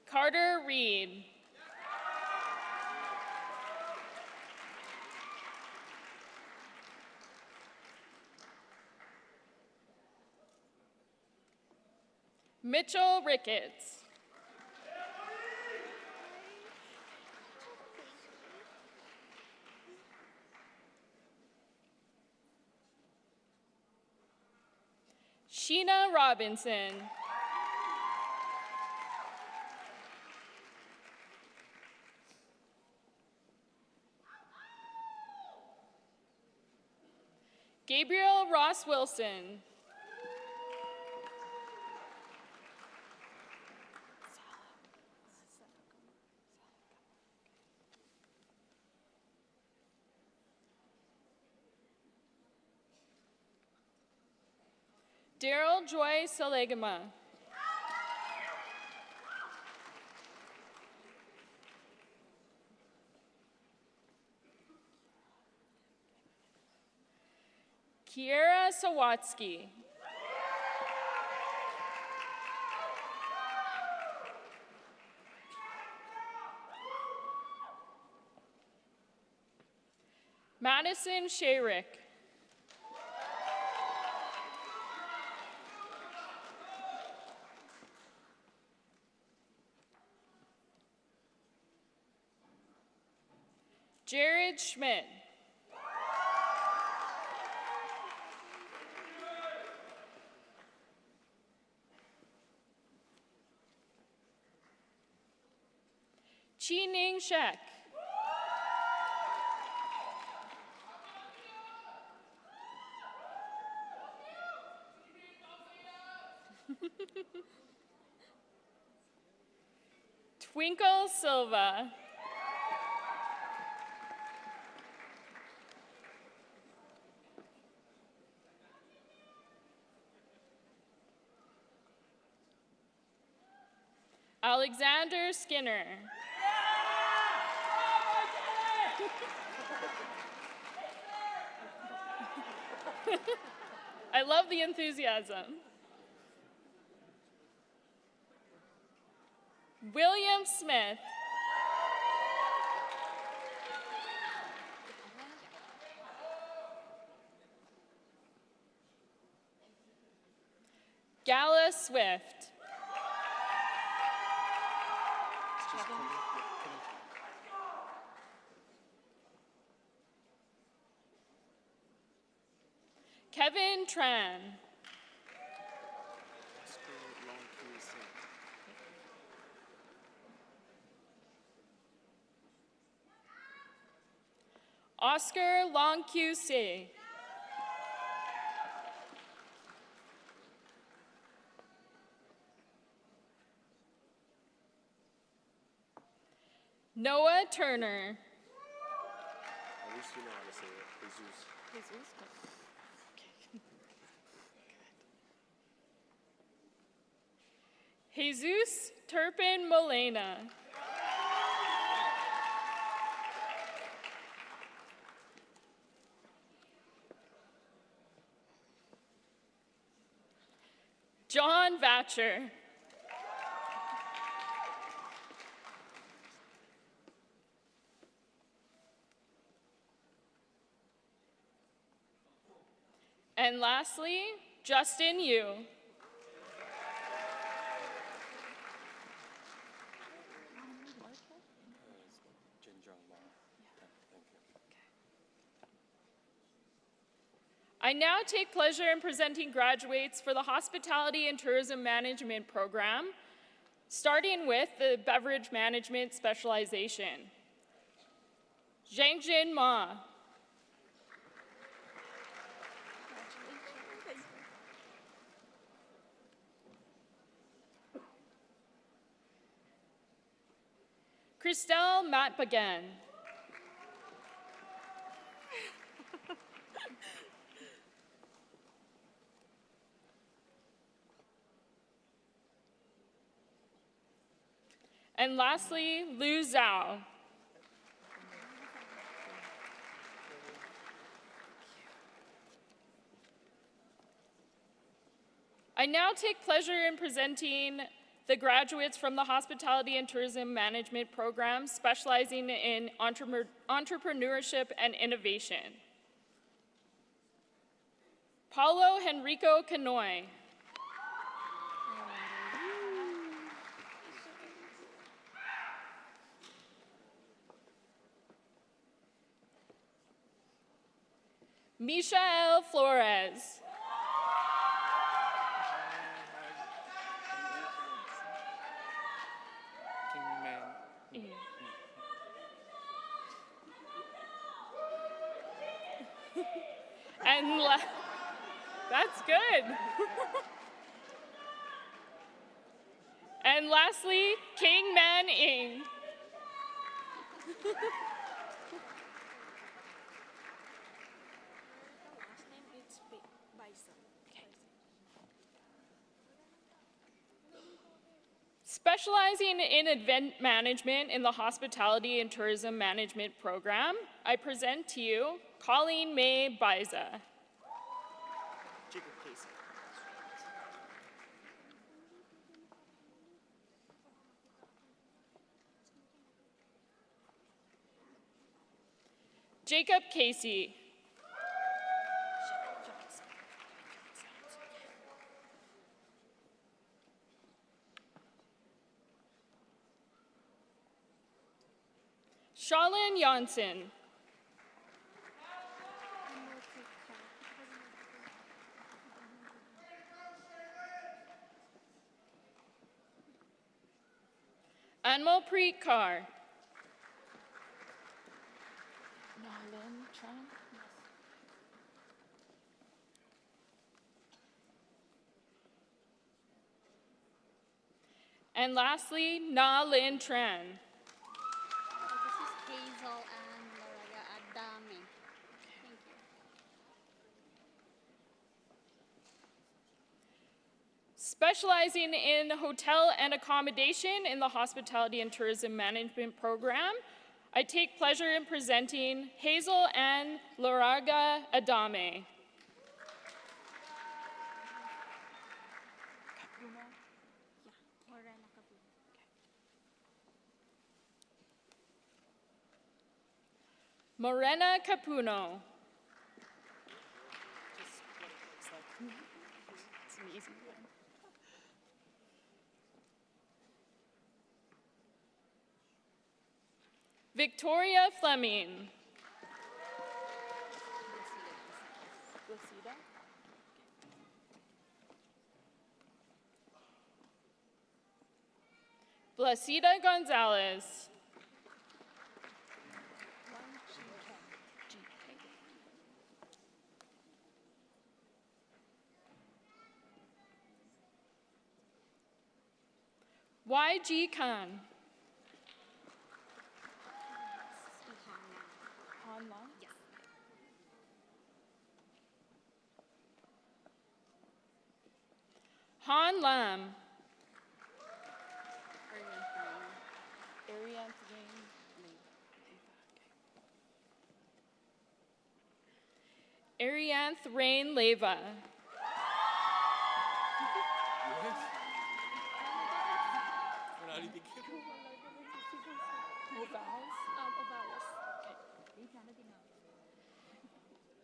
Carter Reed. Mitchell Ricketts. Sheena Robinson. Gabriel Ross Wilson. Daryl Joy Salegama. Kiera Sawatsky. Madison Shayrick. Jared Schmidt. Chi Ning Shek. Twinkle Silva. Alexander Skinner. I love the enthusiasm. William Smith. Gala Swift. Kevin Tran. Oscar Long-QC. Noah Turner. At least you know how to say it. Jesus. Jesus. Jesus Turpin Molina. John Vatcher. And lastly, Justin Yu. I now take pleasure in presenting graduates for the Hospitality and Tourism Management program, starting with the Beverage Management Specialization. Zhangjin Ma. Christelle Matbagan. And lastly, Lu Zhao. I now take pleasure in presenting the graduates from the Hospitality and Tourism Management program, specializing in entrepreneurship and innovation. Paulo Henrico Canoy. Michael Flores. And that's good. And lastly, King Man Ing. Specializing in event management in the Hospitality and Tourism Management program, I present to you Colleen May Biza. Jacob Casey. Shalin Janssen. Anmalpreet Kaur. And lastly, Na Lin Tran. This is Hazel and Loretta Adami. Thank you. Specializing in hotel and accommodation in the Hospitality and Tourism Management program, I take pleasure in presenting Hazel Ann Laraga Adame. Morena Capuno. It's an easy one. Victoria Fleming. Blasida Gonzalez. YG Khan. Han Lam. Arianth Rain Leva.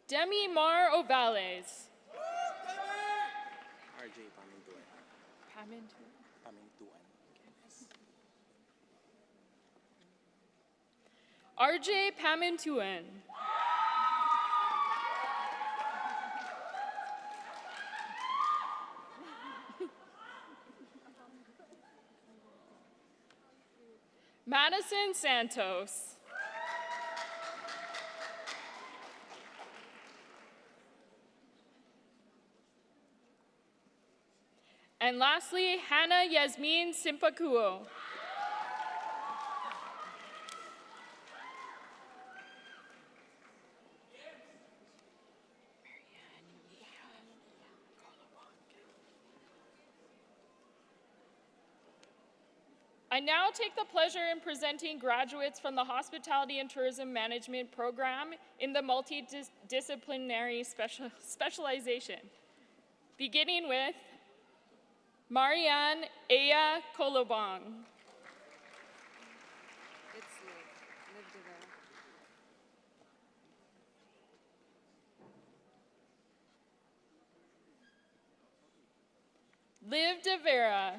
Demi Mar Ovales. RJ Pamintuan. RJ Pamintuan. Madison Santos. And lastly, Hannah Yasmin Simpakuo. I now take the pleasure in presenting graduates from the Hospitality and Tourism Management Program in the multidisciplinary specialization, beginning with Marianne Aya Kolobong. Liv De Vera.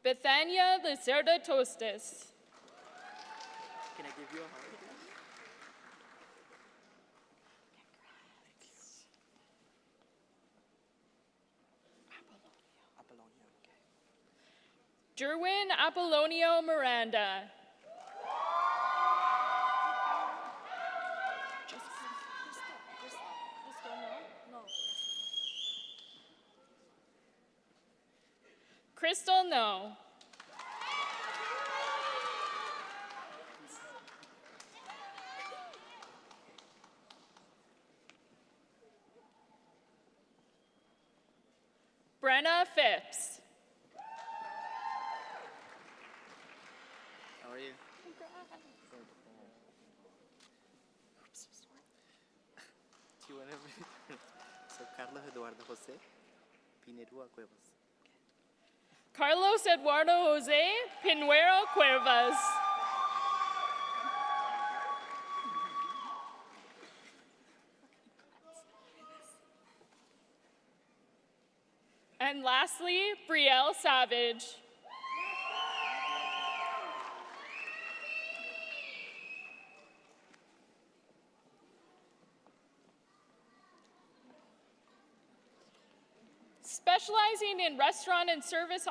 Bethania Lacerda Tostes. Can I give you a hug? Apollonia. Jerwin Apollonio Miranda. Crystal No. Brenna Phipps. How are you? Do you want to So Carlos Eduardo Jose Pinerua Cuevas. Carlos Eduardo Jose Pinuero Cuevas. And lastly, Brielle Savage. Specializing in restaurant and service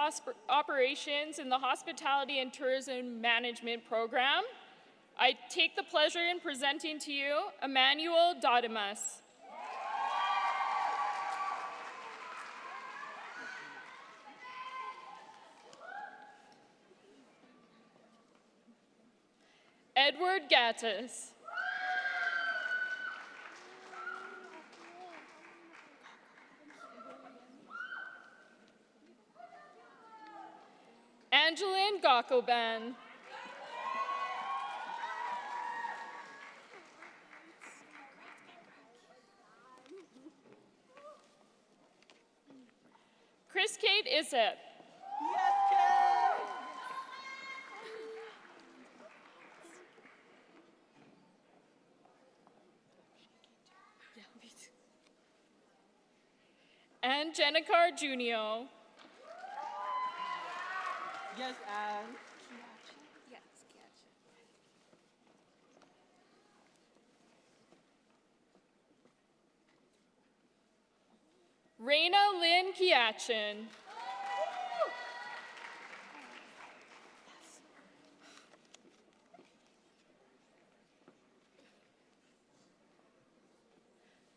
operations in the Hospitality and Tourism Management Program, I take the pleasure in presenting to you Emmanuel Dodimas. Edward Gattis. Evangeline Gakoban. Chris Kate Isip. And Jennifer Junio. Yes, and. Yes, Raina Lynn Kiachin.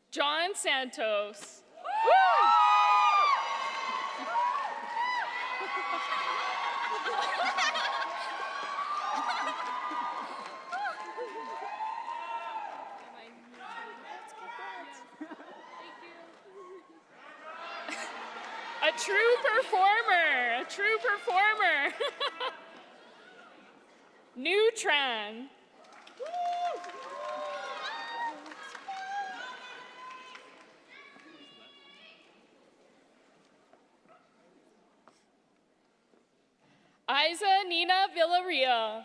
John Santos. A true performer, a true performer. Nutran. Isa Nina Villarreal.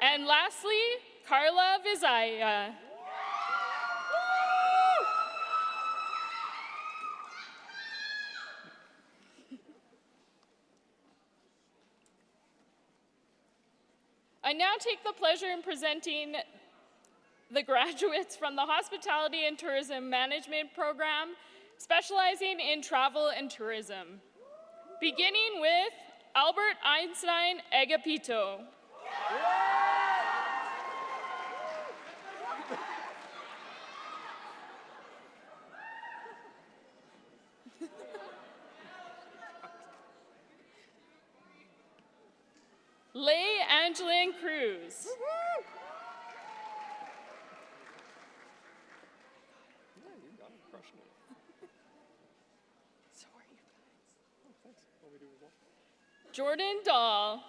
And lastly, Carla Vizaya. I now take the pleasure in presenting the graduates from the Hospitality and Tourism Management Program, specializing in travel and tourism. Beginning with Albert Einstein Agapito. Leigh Angeline Cruz. Jordan Dahl.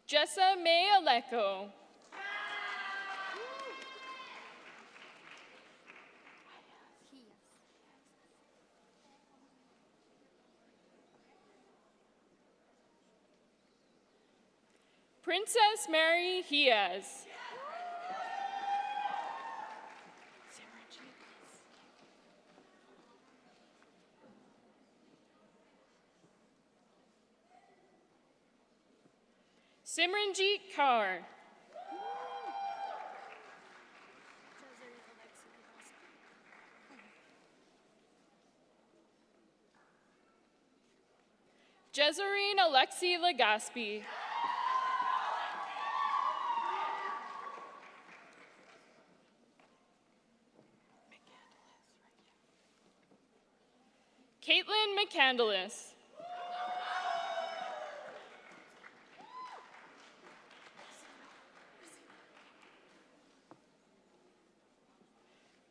Jessa May Aleko. Princess Mary Hiaz. Simranjeet Kaur. Jezerine Alexi Legaspi. Caitlin McCandless.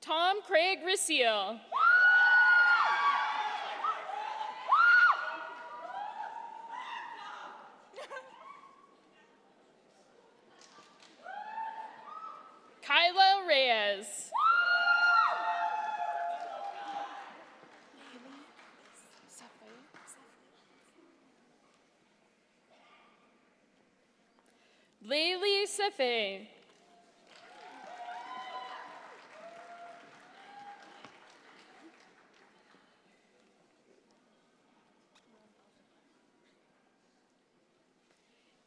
Tom Craig Raciel. Kyla Reyes. Layli Safay.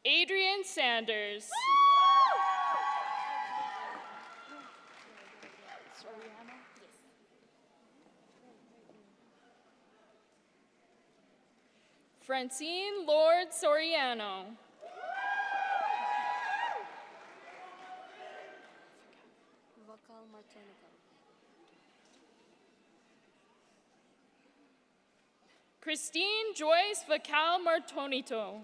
Adrian Sanders. Francine Lord Soriano. Vocal Martinico. Christine Joyce Vacal Martonito.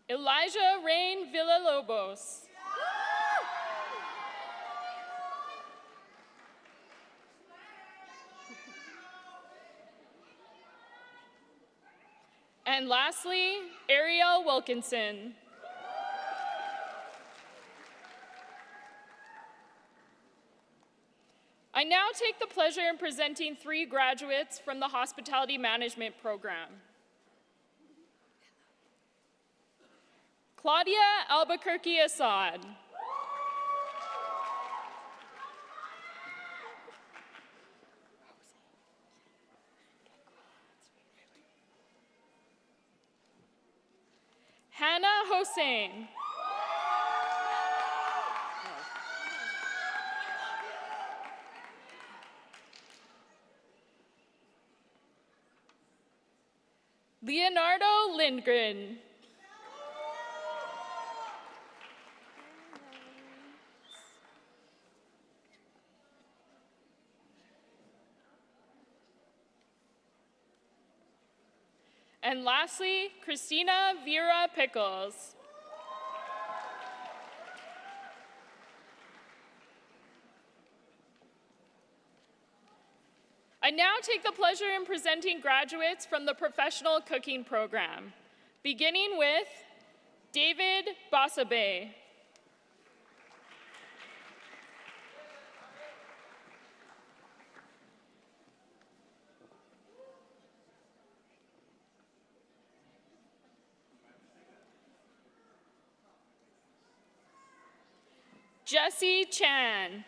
Elijah Rain Villalobos. And lastly, Ariel Wilkinson. I now take the pleasure in presenting 3 graduates from the Hospitality Management Program. Claudia Albuquerque Assad. Hannah Hossein. Leonardo Lindgren. And lastly, Christina Vera Pickles. I now take the pleasure in presenting graduates from the Professional Cooking Program, beginning with David Basabe. Jesse Chan.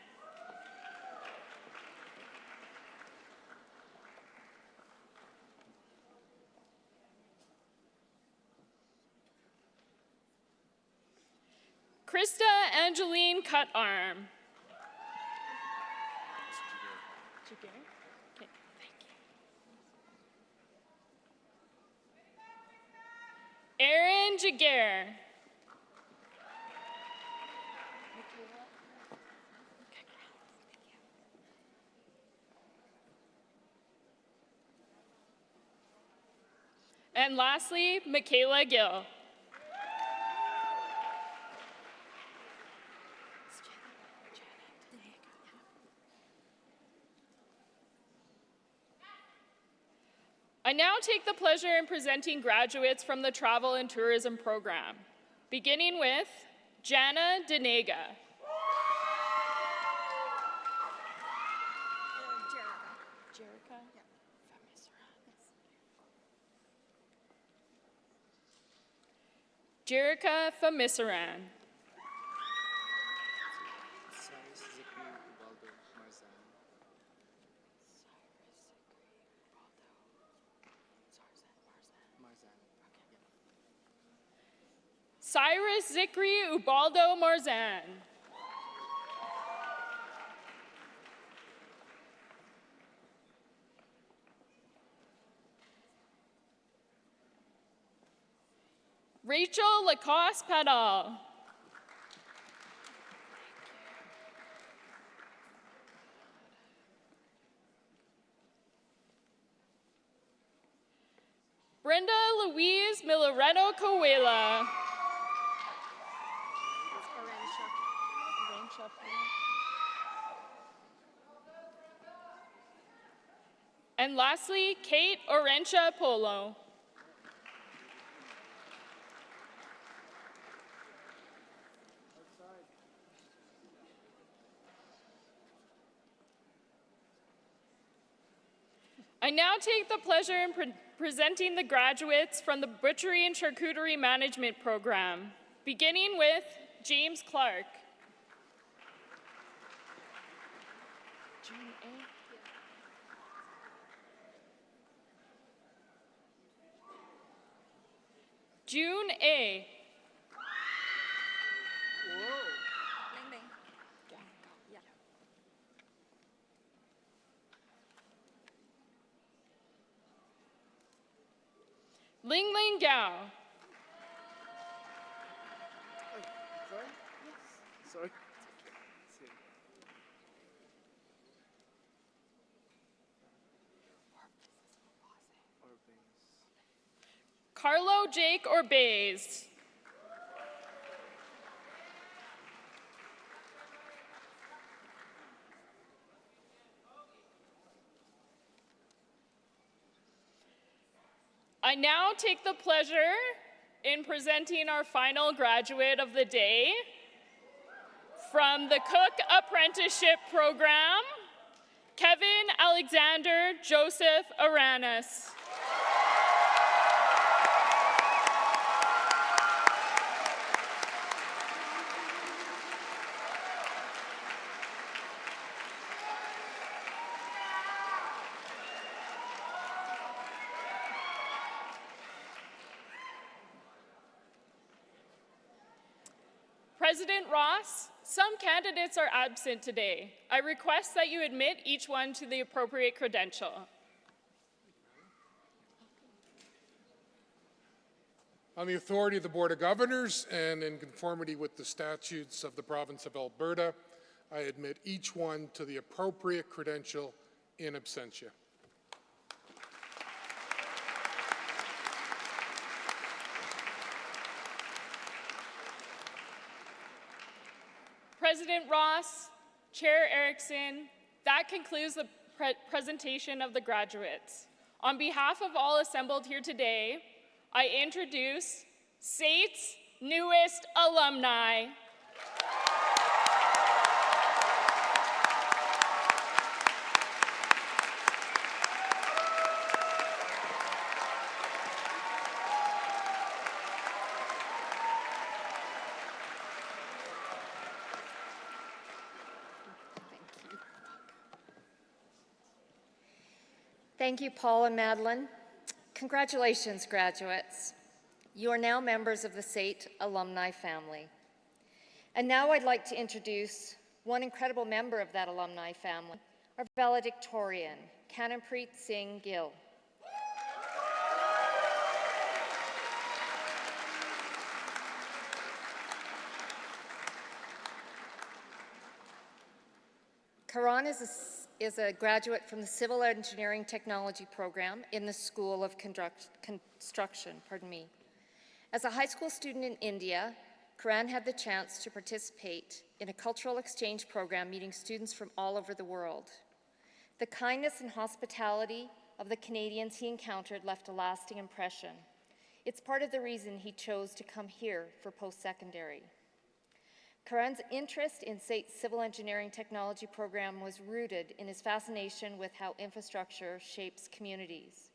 Krista Angeline Cutarm. Okay, thank you. Aaron Jaguar. And lastly, Michaela Gill. I now take the pleasure in presenting graduates from the Travel and Tourism Program, beginning with Jana Denega. Jerica Famisaran. Cyrus Zikri Ubaldo Marzan. Rachel Lacoste Padal. Brenda Louise Milaredo Coela. And lastly, Kate Orentia Polo. I now take the pleasure in presenting the graduates from the Butchery and Charcuterie Management Program, beginning with James Clark. June A. Ling Ling Gao. Sorry. Carlo Jake Orbays. I now take the pleasure in presenting our final graduate of the day from the Cook Apprenticeship Program, Kevin Alexander Joseph Aranis. President Ross, some candidates are absent today. I request that you admit each one to the appropriate credential. On the authority of the Board of Governors and in conformity with the statutes of the province of Alberta, I admit each one to the appropriate credential in absentia. President Ross, Chair Erickson, that concludes the presentation of the graduates. On behalf of all assembled here today, I introduce SAIT's newest alumni. Thank you, Paul and Madeline. Congratulations, graduates. You are now members of the SAIT alumni family. And now I'd like to introduce one incredible member of that alumni family, our valedictorian, Kananpreet Singh Gill. Karan is a graduate from the Civil Engineering Technology program in the School of Construction. As a high school student in India, Karan had the chance to participate in a cultural exchange program meeting students from all over the world. The kindness and hospitality of the Canadians he encountered left a lasting impression. It's part of the reason he chose to come here for post-secondary. Karan's interest in SAIT's Civil Engineering Technology program was rooted in his fascination with how infrastructure shapes communities.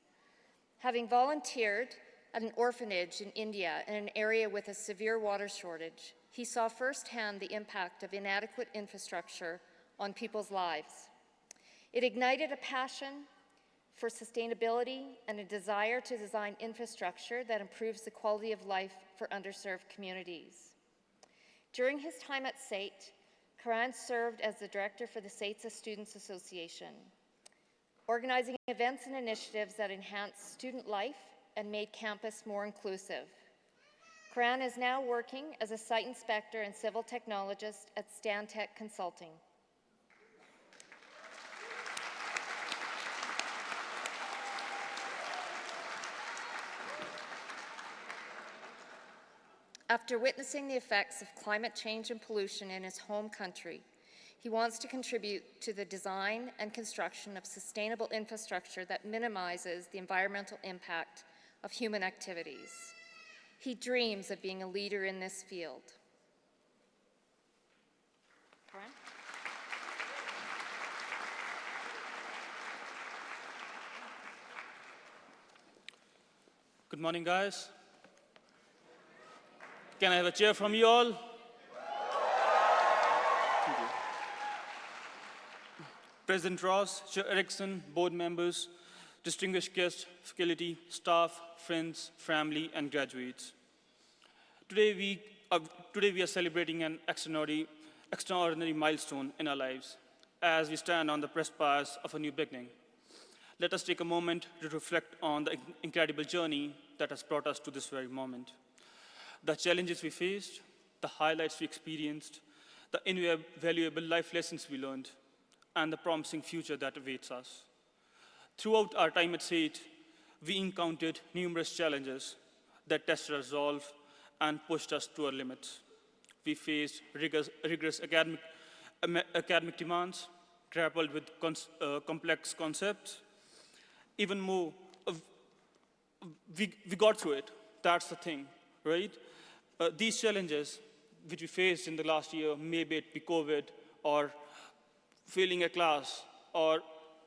Having volunteered at an orphanage in India in an area with a severe water shortage, he saw firsthand the impact of inadequate infrastructure on people's lives. It ignited a passion for sustainability and a desire to design infrastructure that improves the quality of life for underserved communities. During his time at SAIT, Karan served as the director for the SAIT Students Association, organizing events and initiatives that enhanced student life and made campus more inclusive. Karan is now working as a site inspector and civil technologist at Stantec Consulting. After witnessing the effects of climate change and pollution in his home country, he wants to contribute to the design and construction of sustainable infrastructure that minimizes the environmental impact of human activities. He dreams of being a leader in this field. Karan? Good morning, guys. Can I have a cheer from you all? Thank you. President Ross, Chair Erickson, board members, distinguished guests, faculty, staff, friends, family, and graduates. Today we are celebrating an extraordinary milestone in our lives as we stand on the precipice of a new beginning. Let us take a moment to reflect on the incredible journey that has brought us to this very moment. The challenges we faced, the highlights we experienced, the invaluable life lessons we learned, and the promising future that awaits us. Throughout our time at SAIT, we encountered numerous challenges that tested our resolve and pushed us to our limits. We faced rigorous academic demands, grappled with complex concepts. Even more, we got through it. That's the thing, right? These challenges which we faced in the last year, maybe it be COVID or failing a class or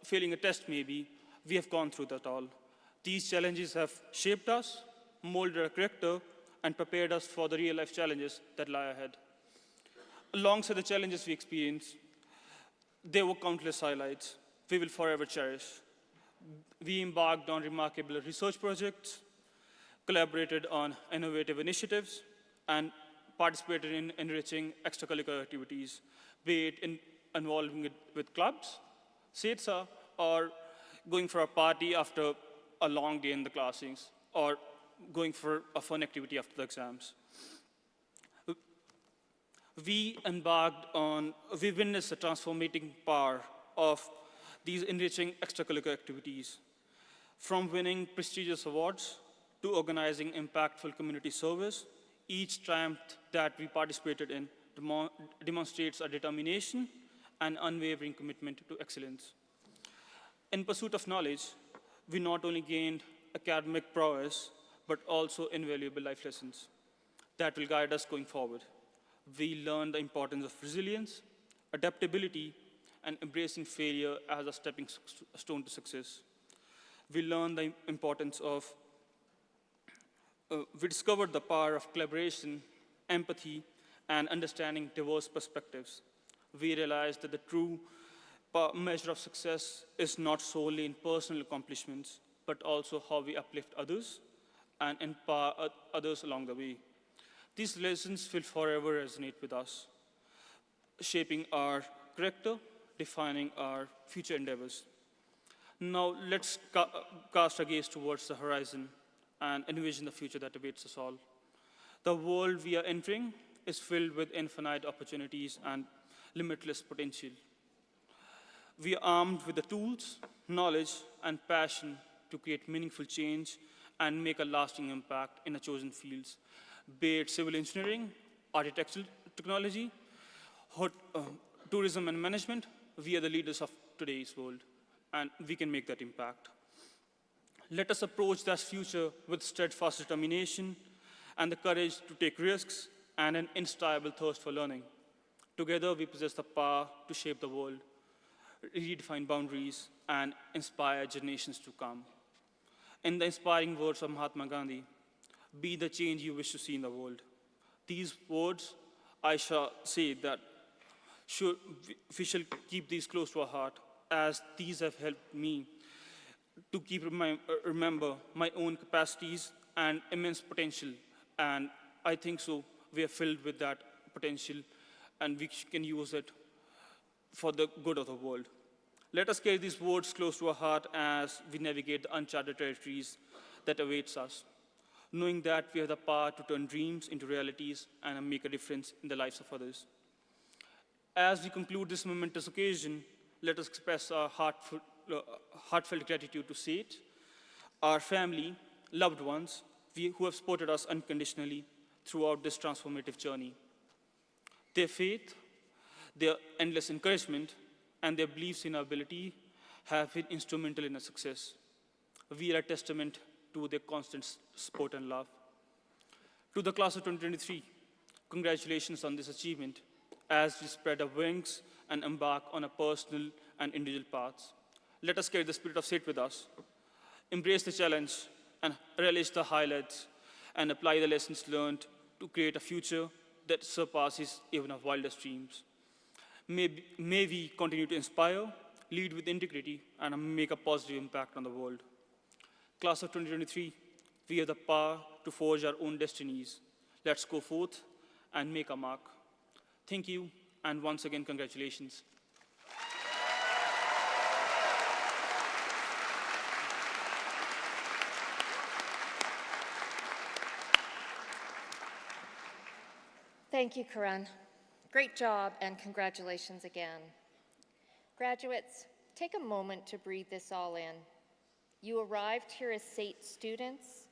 failing a test maybe, we have gone through that all. These challenges have shaped us, molded our character, and prepared us for the real-life challenges that lie ahead. Alongside the challenges we experienced, there were countless highlights we will forever cherish. We embarked on remarkable research projects, collaborated on innovative initiatives, and participated in enriching extracurricular activities, be it involving it with clubs, SAITSA, or going for a party after a long day in the classrooms, or going for a fun activity after the exams. We witnessed the transformating power of these enriching extracurricular activities. From winning prestigious awards to organizing impactful community service, each triumph that we participated in demonstrates our determination and unwavering commitment to excellence. In pursuit of knowledge, we not only gained academic prowess, but also invaluable life lessons that will guide us going forward. We learned the importance of resilience, adaptability, and embracing failure as a stepping stone to success. We learned the importance of, we discovered the power of collaboration, empathy, and understanding diverse perspectives. We realized that the true measure of success is not solely in personal accomplishments, but also how we uplift others and empower others along the way. These lessons will forever resonate with us, shaping our character, defining our future endeavors. Now let's cast our gaze towards the horizon and envision the future that awaits us all. The world we are entering is filled with infinite opportunities and limitless potential. We are armed with the tools, knowledge, and passion to create meaningful change and make a lasting impact in the chosen fields, be it civil engineering, architectural technology, tourism and management. We are the leaders of today's world, and we can make that impact. Let us approach that future with steadfast determination and the courage to take risks and an insatiable thirst for learning. Together, we possess the power to shape the world, redefine boundaries, and inspire generations to come. In the inspiring words of Mahatma Gandhi, be the change you wish to see in the world. These words, I shall say that we shall keep these close to our heart, as these have helped me to remember my own capacities and immense potential. And I think so, we are filled with that potential, and we can use it for the good of the world. Let us carry these words close to our heart as we navigate the uncharted territories that awaits us, knowing that we have the power to turn dreams into realities and make a difference in the lives of others. As we conclude this momentous occasion, let us express our heartfelt gratitude to SAIT, our family, loved ones, who have supported us unconditionally throughout this transformative journey. Their faith, their endless encouragement, and their beliefs in our ability have been instrumental in our success. We are a testament to their constant support and love. To the class of 2023, congratulations on this achievement as we spread our wings and embark on a personal and individual paths. Let us carry the spirit of SAIT with us, embrace the challenge, and relish the highlights, and apply the lessons learned to create a future that surpasses even our wildest dreams. May we continue to inspire, lead with integrity, and make a positive impact on the world. Class of 2023, we have the power to forge our own destinies. Let's go forth and make a mark. Thank you, and once again, congratulations. Thank you, Karan. Great job and congratulations again. Graduates, take a moment to breathe this all in. You arrived here as SAIT students,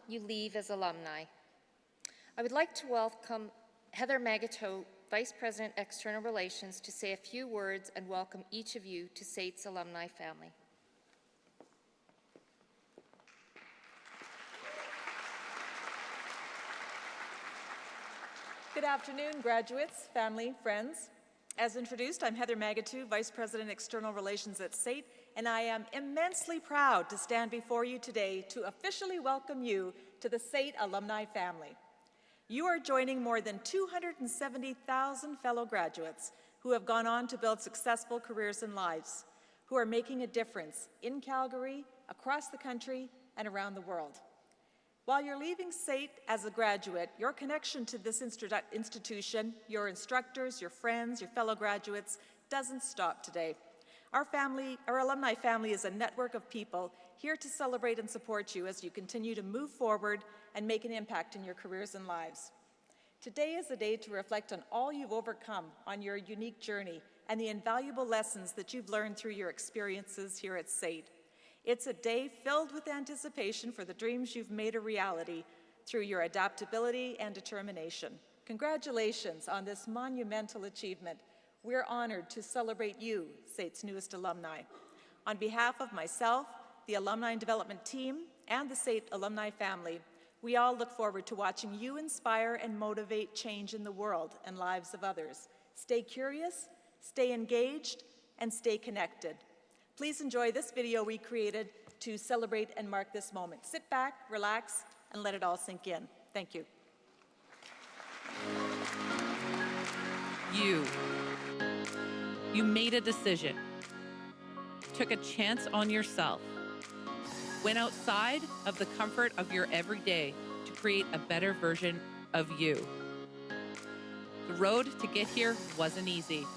you leave as alumni. I would like to welcome Heather Magato, Vice President, External Relations, to say a few words and welcome each of you to SAIT's alumni family. Good afternoon, graduates, family, friends. As introduced, I'm Heather Magato, Vice President, External Relations at SAIT, and I am immensely proud to stand before you today to officially welcome you to the SAIT alumni family. You are joining more than 270,000 fellow graduates who have gone on to build successful careers and lives, who are making a difference in Calgary, across the country, and around the world. While you're leaving SAIT as a graduate, your connection to this institution, your instructors, your friends, your fellow graduates, doesn't stop today. Our alumni family is a network of people here to celebrate and support you as you continue to move forward and make an impact in your careers and lives. Today is a day to reflect on all you've overcome on your unique journey and the invaluable lessons that you've learned through your experiences here at SAIT. It's a day filled with anticipation for the dreams you've made a reality through your adaptability and determination. Congratulations on this monumental achievement. We're honored to celebrate you, SAIT's newest alumni. On behalf of myself, the Alumni Development Team, and the SAIT alumni family, we all look forward to watching you inspire and motivate change in the world and lives of others. Stay curious, stay engaged, and stay connected. Please enjoy this video we created to celebrate and mark this moment. Sit back, relax, and let it all sink in. Thank you. You made a decision, took a chance on yourself, went outside of the comfort of your everyday to create a better version of you. The road to get here wasn't easy.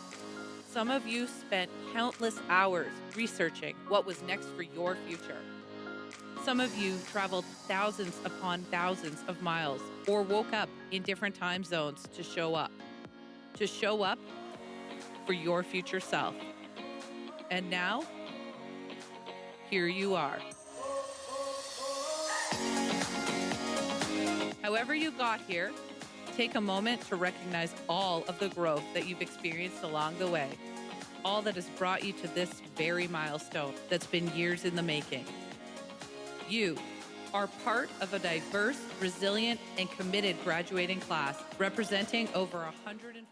Some of you spent countless hours researching what was next for your future. Some of you traveled thousands upon thousands of miles or woke up in different time zones to show up for your future self. And now, here you are. However you got here, take a moment to recognize all of the growth that you've experienced along the way, all that has brought you to this very milestone that's been years in the making. You are part of a diverse, resilient, and committed graduating class representing over 140.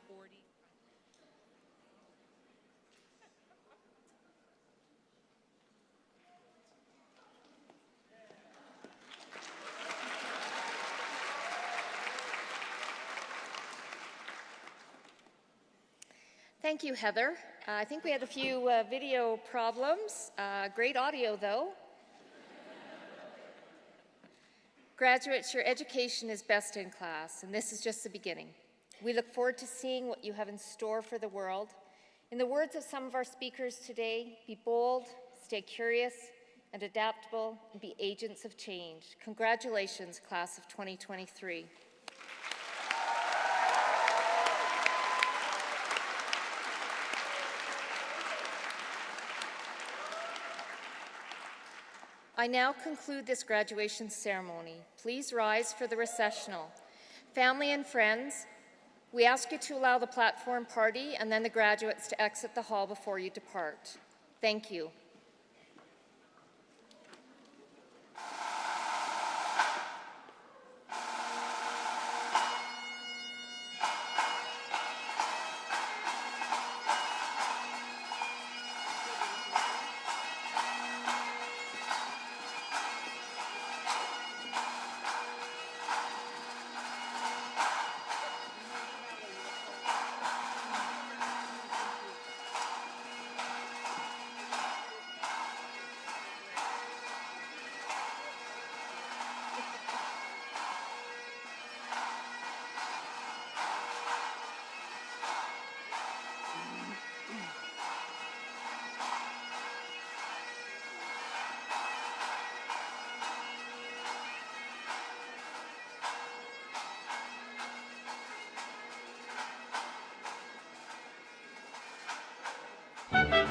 Thank you, Heather. I think we had a few video problems. Great audio, though. Graduates, your education is best in class, and this is just the beginning. We look forward to seeing what you have in store for the world. In the words of some of our speakers today, be bold, stay curious and adaptable, and be agents of change. Congratulations, class of 2023. I now conclude this graduation ceremony. Please rise for the recessional. Family and friends, we ask you to allow the platform party and then the graduates to exit the hall before you depart. Thank you. you.